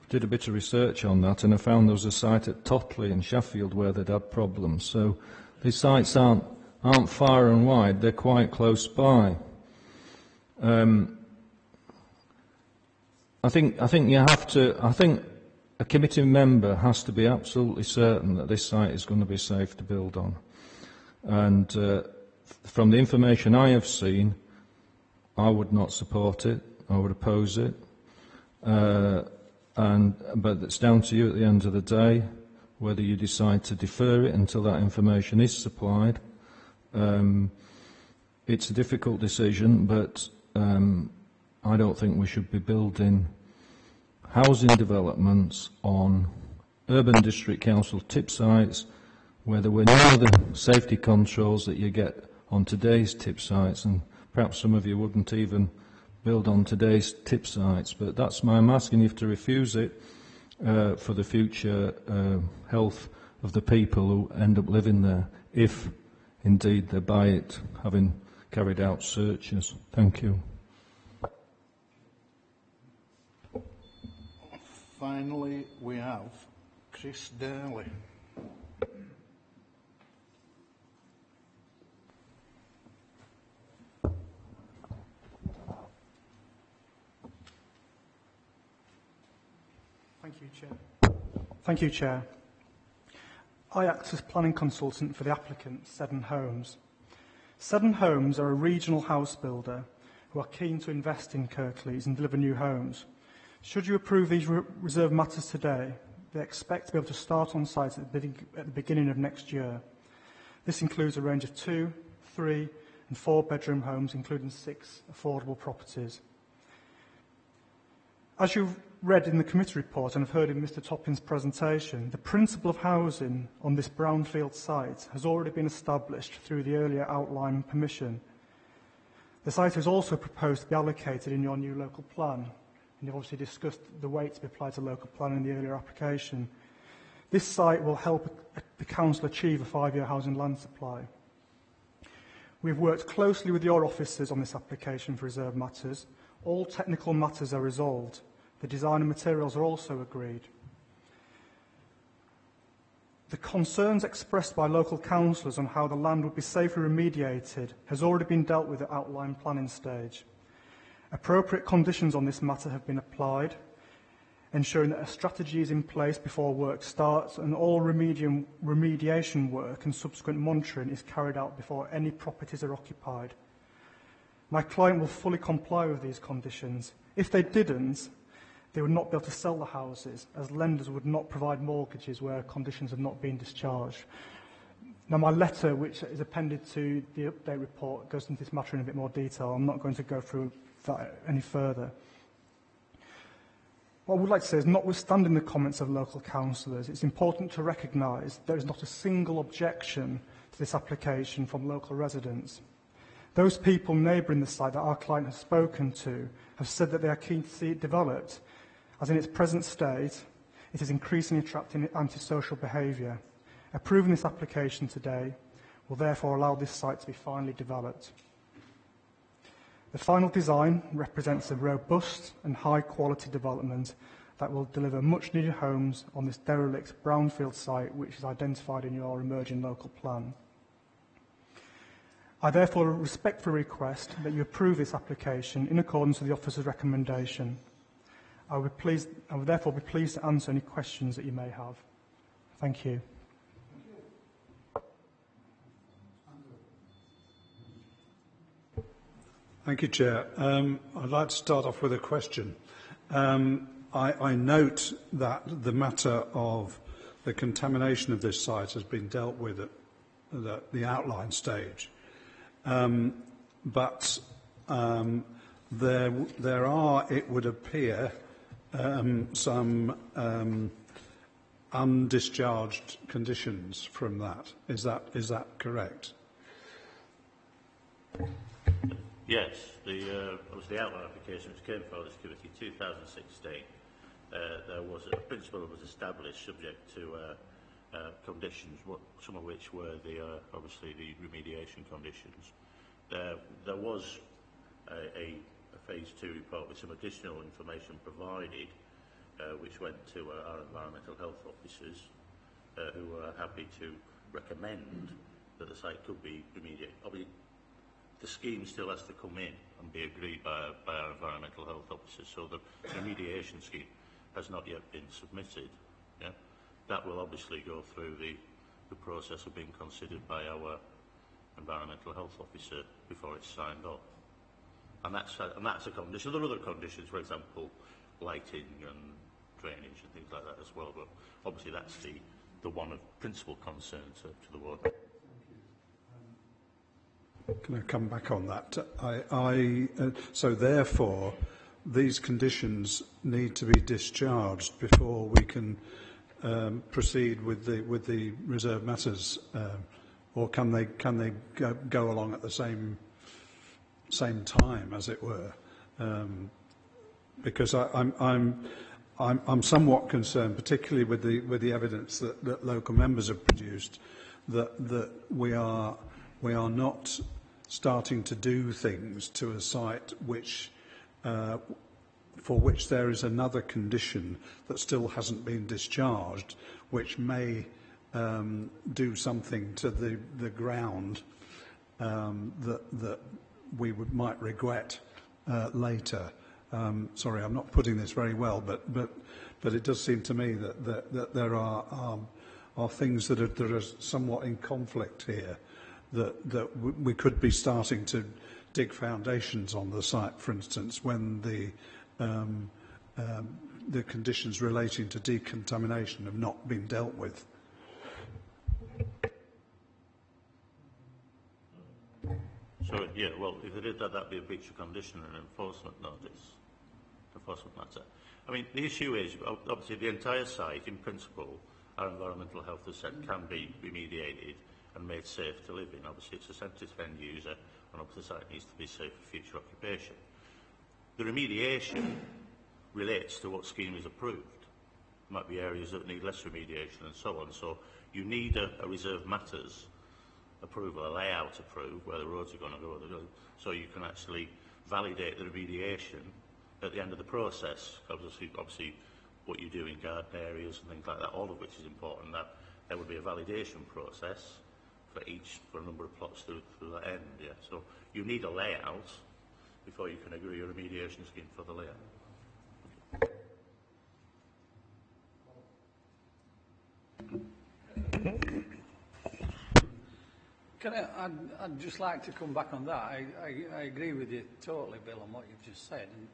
Did a bit of research on that, and I found there was a site at Totley in Sheffield where they'd had problems. So these sites aren't far and wide; they're quite close by. I think a committee member has to be absolutely certain that this site is going to be safe to build on. And from the information I have seen, I would not support it. I would oppose it. But it's down to you at the end of the day whether you decide to defer it until that information is supplied. It's a difficult decision, but I don't think we should be building housing developments on urban district council tip sites where there were none of the safety controls that you get on today's tip sites, and perhaps some of you wouldn't even build on today's tip sites. But I'm asking you to refuse it for the future health of the people who end up living there, if indeed they buy it, having carried out searches. Thank you. Finally, we have Chris Daly. Thank you, Chair. I act as planning consultant for the applicant, Seddon Homes. Seddon Homes are a regional house builder who are keen to invest in Kirklees and deliver new homes. Should you approve these reserve matters today, they expect to be able to start on site at the beginning of next year. This includes a range of 2, 3 and 4 bedroom homes, including 6 affordable properties. As you've read in the committee report and have heard in Mr Toppin's presentation, the principle of housing on this brownfield site has already been established through the earlier outline permission. The site is also proposed to be allocated in your new local plan, and you've obviously discussed the weight to be applied to local plan in the earlier application. This site will help the council achieve a 5-year housing land supply. We've worked closely with your officers on this application for reserve matters. All technical matters are resolved. The design and materials are also agreed. The concerns expressed by local councillors on how the land would be safely remediated has already been dealt with at outline planning stage. Appropriate conditions on this matter have been applied, ensuring that a strategy is in place before work starts and all remediation work and subsequent monitoring is carried out before any properties are occupied. My client will fully comply with these conditions. If they didn't, they would not be able to sell the houses, as lenders would not provide mortgages where conditions have not been discharged. Now, my letter, which is appended to the update report, goes into this matter in a bit more detail. I'm not going to go through that any further. What I would like to say is, notwithstanding the comments of local councillors, it's important to recognise there is not a single objection to this application from local residents. Those people neighbouring the site that our client has spoken to have said that they are keen to see it developed, as in its present state, it is increasingly attracting antisocial behaviour. Approving this application today will therefore allow this site to be finally developed. The final design represents a robust and high-quality development that will deliver much-needed homes on this derelict brownfield site, which is identified in your emerging local plan. I therefore respectfully request that you approve this application in accordance with the officer's recommendation. I would therefore be pleased to answer any questions that you may have. Thank you. Thank you, Chair. I'd like to start off with a question. I note that the matter of the contamination of this site has been dealt with at the outline stage. But there are, it would appear, some undischarged conditions from that. Is that correct? Yes, obviously the outline application which came before this committee in 2016, there was a principle that was established subject to conditions, some of which were obviously the remediation conditions. There was a phase 2 report with some additional information provided, which went to our environmental health officers, who were happy to recommend that the site could be remediated. Obviously, the scheme still has to come in and be agreed by our environmental health officers, so the remediation scheme has not yet been submitted. Yeah? That will obviously go through the process of being considered by our environmental health officer before it's signed off. And that's a condition. There are other conditions, for example, lighting and drainage and things like that as well, but obviously that's the one of principal concern to the ward. Can I come back on that? So therefore, these conditions need to be discharged before we can proceed with the reserved matters, or can they go along at the same time, as it were? Because I'm somewhat concerned, particularly with the evidence that local members have produced, that we are not starting to do things to a site for which there is another condition that still hasn't been discharged, which may do something to the ground that we might regret later. Sorry, I'm not putting this very well, but it does seem to me that there are things that are somewhat in conflict here. That we could be starting to dig foundations on the site, for instance, when the conditions relating to decontamination have not been dealt with. So, yeah, well, if they did that, that'd be a breach of condition and enforcement matter. I mean, the issue is, obviously, the entire site, in principle, our environmental health has said can be remediated and made safe to live in. Obviously, it's a sensitive end user, and obviously the site needs to be safe for future occupation. The remediation relates to what scheme is approved. There might be areas that need less remediation and so on. So you need a reserved matters approval, a layout approved, where the roads are going to go, so you can actually validate the remediation at the end of the process. Obviously what you do in garden areas and things like that, all of which is important, that there would be a validation process for a number of plots through that end, yeah. So you need a layout before you can agree a remediation scheme for the layout. I'd just like to come back on that. I agree with you totally, Bill, on what you've just said. And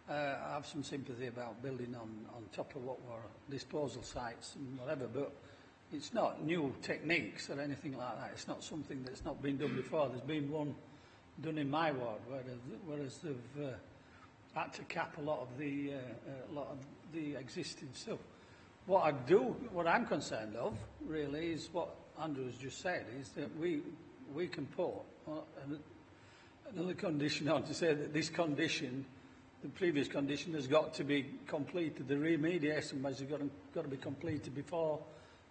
I have some sympathy about building on top of what were disposal sites and whatever, but it's not new techniques or anything like that. It's not something that's not been done before. There's been one done in my ward, whereas they've had to cap a lot of the existing stuff. What I'm concerned of, really, is what Andrew has just said, is that we can put another condition on to say that this condition, the previous condition, has got to be completed. The remediation measures have got to be completed before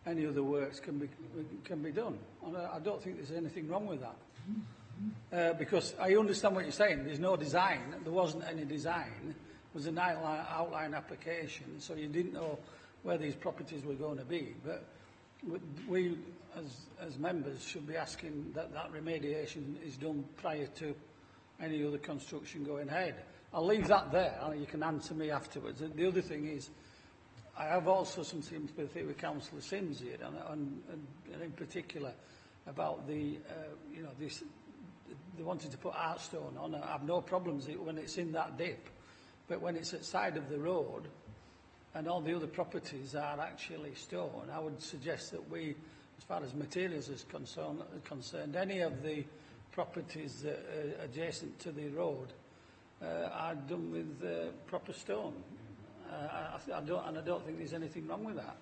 any other works can be done. And I don't think there's anything wrong with that. Because I understand what you're saying. There's no design. There wasn't any design. It was an outline application, so you didn't know where these properties were going to be. But we as members should be asking that that remediation is done prior to any other construction going ahead. I'll leave that there, and you can answer me afterwards. And the other thing is, I have also some sympathy with Councillor Sims here, and in particular about the, they wanted to put Artstone on. I have no problems when it's in that dip, but when it's at side of the road and all the other properties are actually stone, I would suggest that we, as far as materials is concerned, any of the properties adjacent to the road are done with proper stone. I don't think there's anything wrong with that.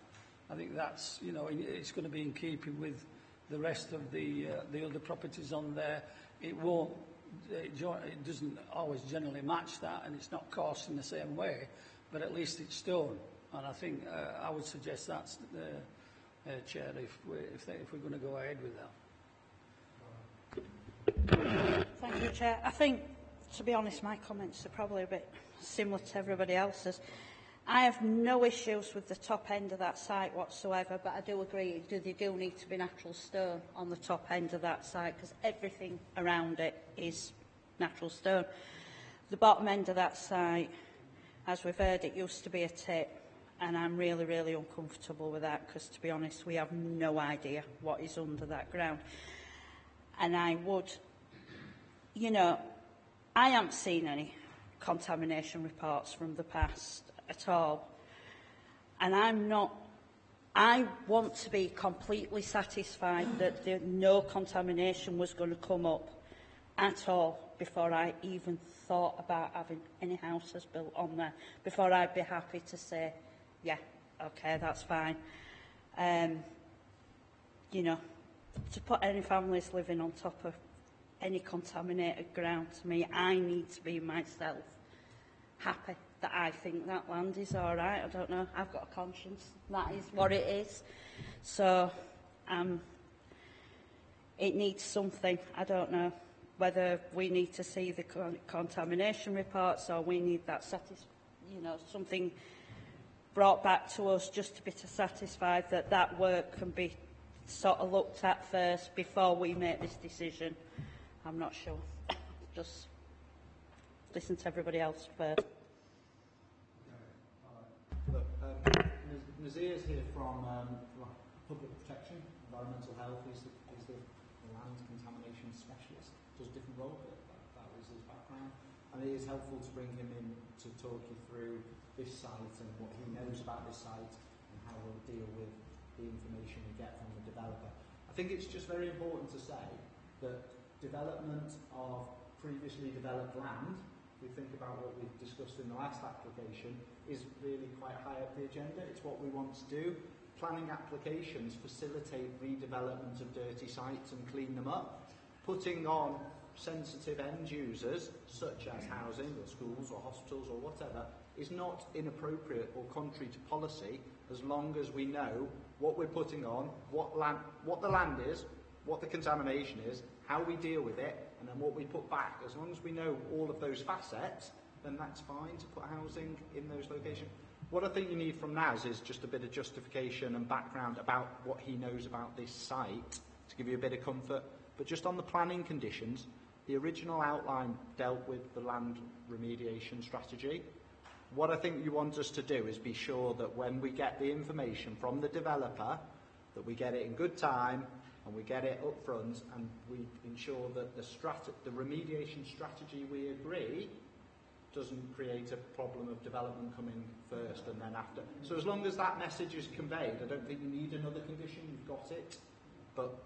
I think that's, it's going to be in keeping with the rest of the other properties on there. It doesn't always generally match that, and it's not coarse in the same way, but at least it's stone. And I think I would suggest that's Chair, if we're going to go ahead with that. Thank you, Chair. I think, to be honest, my comments are probably a bit similar to everybody else's. I have no issues with the top end of that site whatsoever, but I do agree there do need to be natural stone on the top end of that site, because everything around it is natural stone. The bottom end of that site, as we've heard, it used to be a tip, and I'm really, really uncomfortable with that, because, to be honest, we have no idea what is under that ground. And I would, I haven't seen any contamination reports from the past at all, and I want to be completely satisfied that no contamination was going to come up at all before I even thought about having any houses built on there, before I'd be happy to say, yeah, okay, that's fine. To put any families living on top of any contaminated ground, to me, I need to be myself happy that I think that land is all right. I don't know. I've got a conscience. That is what it is. So it needs something. I don't know whether we need to see the contamination reports or we need that something brought back to us just to be satisfied that that work can be sort of looked at first before we make this decision. I'm not sure. Just listen to everybody else first. Look, Nazir's here from Public Protection, Environmental Health. He's the land contamination specialist. Does a different role, but that was his background. And it is helpful to bring him in to talk you through this site and what he knows about this site and how we'll deal with the information we get from the developer. I think it's just very important to say that development of previously developed land, if we think about what we've discussed in the last application, is really quite high up the agenda. It's what we want to do. Planning applications facilitate redevelopment of dirty sites and clean them up. Putting on sensitive end users, such as housing or schools or hospitals or whatever, is not inappropriate or contrary to policy, as long as we know what we're putting on, what the land is, what the contamination is, how we deal with it, and then what we put back. As long as we know all of those facets, then that's fine to put housing in those locations. What I think you need from Naz is just a bit of justification and background about what he knows about this site to give you a bit of comfort. But just on the planning conditions, the original outline dealt with the land remediation strategy. What I think you want us to do is be sure that when we get the information from the developer, that we get it in good time and we get it up front, and we ensure that the remediation strategy we agree doesn't create a problem of development coming first and then after. So as long as that message is conveyed, I don't think you need another condition, you've got it. But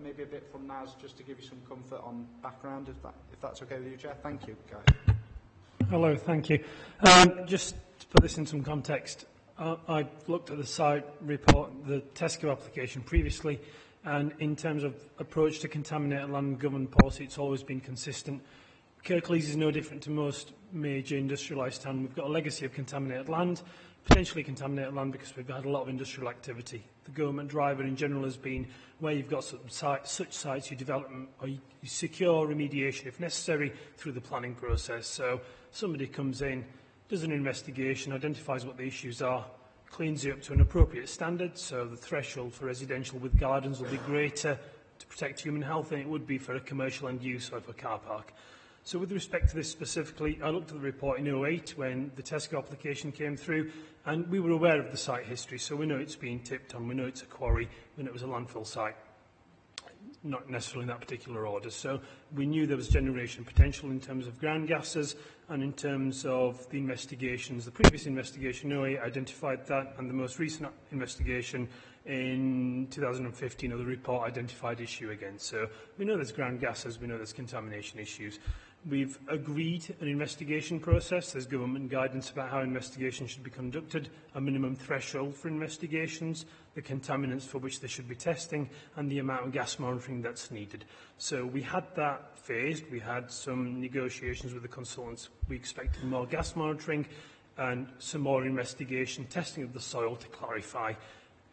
maybe a bit from Naz just to give you some comfort on background, if that's okay with you, Chair. Thank you, guys. Hello, thank you. Just to put this in some context, I looked at the site report, the Tesco application previously, and in terms of approach to contaminated land government policy, it's always been consistent. Kirklees is no different to most major industrialised towns. We've got a legacy of contaminated land, potentially contaminated land because we've had a lot of industrial activity. The government driver in general has been where you've got such sites, you develop them or you secure remediation if necessary through the planning process. So somebody comes in, does an investigation, identifies what the issues are, cleans it up to an appropriate standard, so the threshold for residential with gardens will be greater to protect human health than it would be for a commercial end use or for a car park. So with respect to this specifically, I looked at the report in 2008 when the Tesco application came through, and we were aware of the site history, so we know it's been tipped on, we know it's a quarry, we know it was a landfill site. Not necessarily in that particular order. So we knew there was generation potential in terms of ground gases, and in terms of the investigations, the previous investigation, NOAA identified that, and the most recent investigation in 2015 of the report identified issue again. So we know there's ground gases, we know there's contamination issues. We've agreed an investigation process. There's government guidance about how investigations should be conducted, a minimum threshold for investigations, the contaminants for which they should be testing, and the amount of gas monitoring that's needed. So we had that phased. We had some negotiations with the consultants. We expected more gas monitoring and some more investigation, testing of the soil to clarify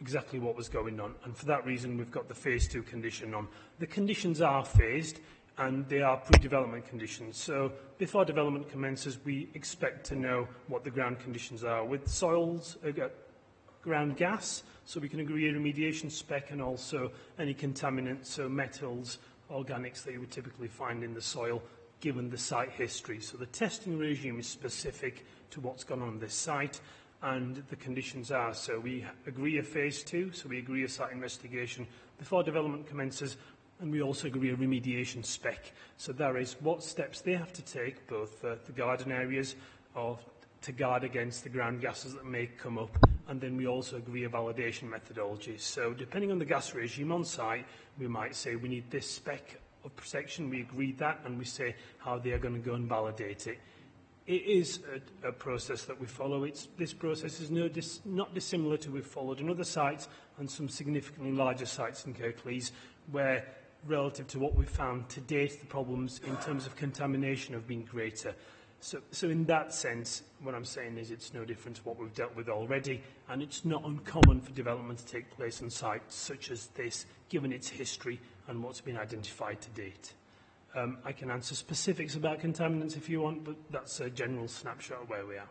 exactly what was going on. And for that reason, we've got the phase 2 condition on. The conditions are phased, and they are pre-development conditions. So before development commences, we expect to know what the ground conditions are. With soils, ground gas, so we can agree a remediation spec, and also any contaminants, so metals, organics that you would typically find in the soil, given the site history. So the testing regime is specific to what's gone on this site, and the conditions are. So we agree a phase 2, so we agree a site investigation before development commences, and we also agree a remediation spec. So there is what steps they have to take, both the garden areas or to guard against the ground gases that may come up, and then we also agree a validation methodology. So depending on the gas regime on site, we might say we need this spec of protection, we agree that, and we say how they are going to go and validate it. It is a process that we follow. This process is not dissimilar to we've followed in other sites and some significantly larger sites in Kirklees, where relative to what we've found to date, the problems in terms of contamination have been greater. So in that sense, what I'm saying is it's no different to what we've dealt with already, and it's not uncommon for development to take place on sites such as this, given its history and what's been identified to date. I can answer specifics about contaminants if you want, but that's a general snapshot of where we are.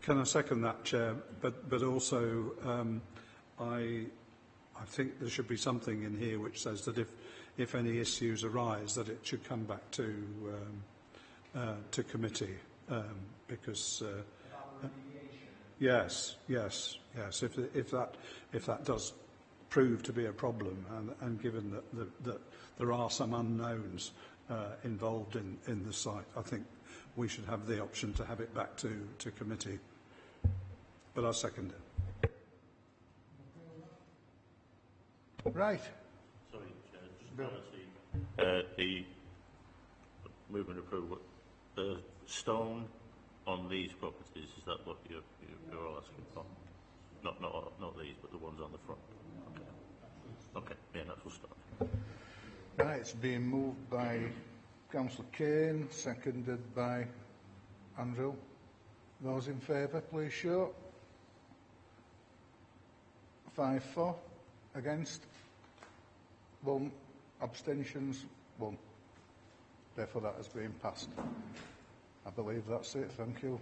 Can I second that, Chair? But also, I think there should be something in here which says that if any issues arise, that it should come back to committee, because yes. If that does prove to be a problem, and given that there are some unknowns involved in the site, I think we should have the option to have it back to committee. But I'll second it. Right. Sorry, Chair, just the movement approval. The stone on these properties, is that what you're all asking for? Not these, but the ones on the front. Okay. Yeah, that's what's stone. Right, it's being moved by Councillor Kane, seconded by Andrew. Those in favour, please show. 5-4. Against? 1. Abstentions? 1. Therefore, that has been passed. I believe that's it. Thank you.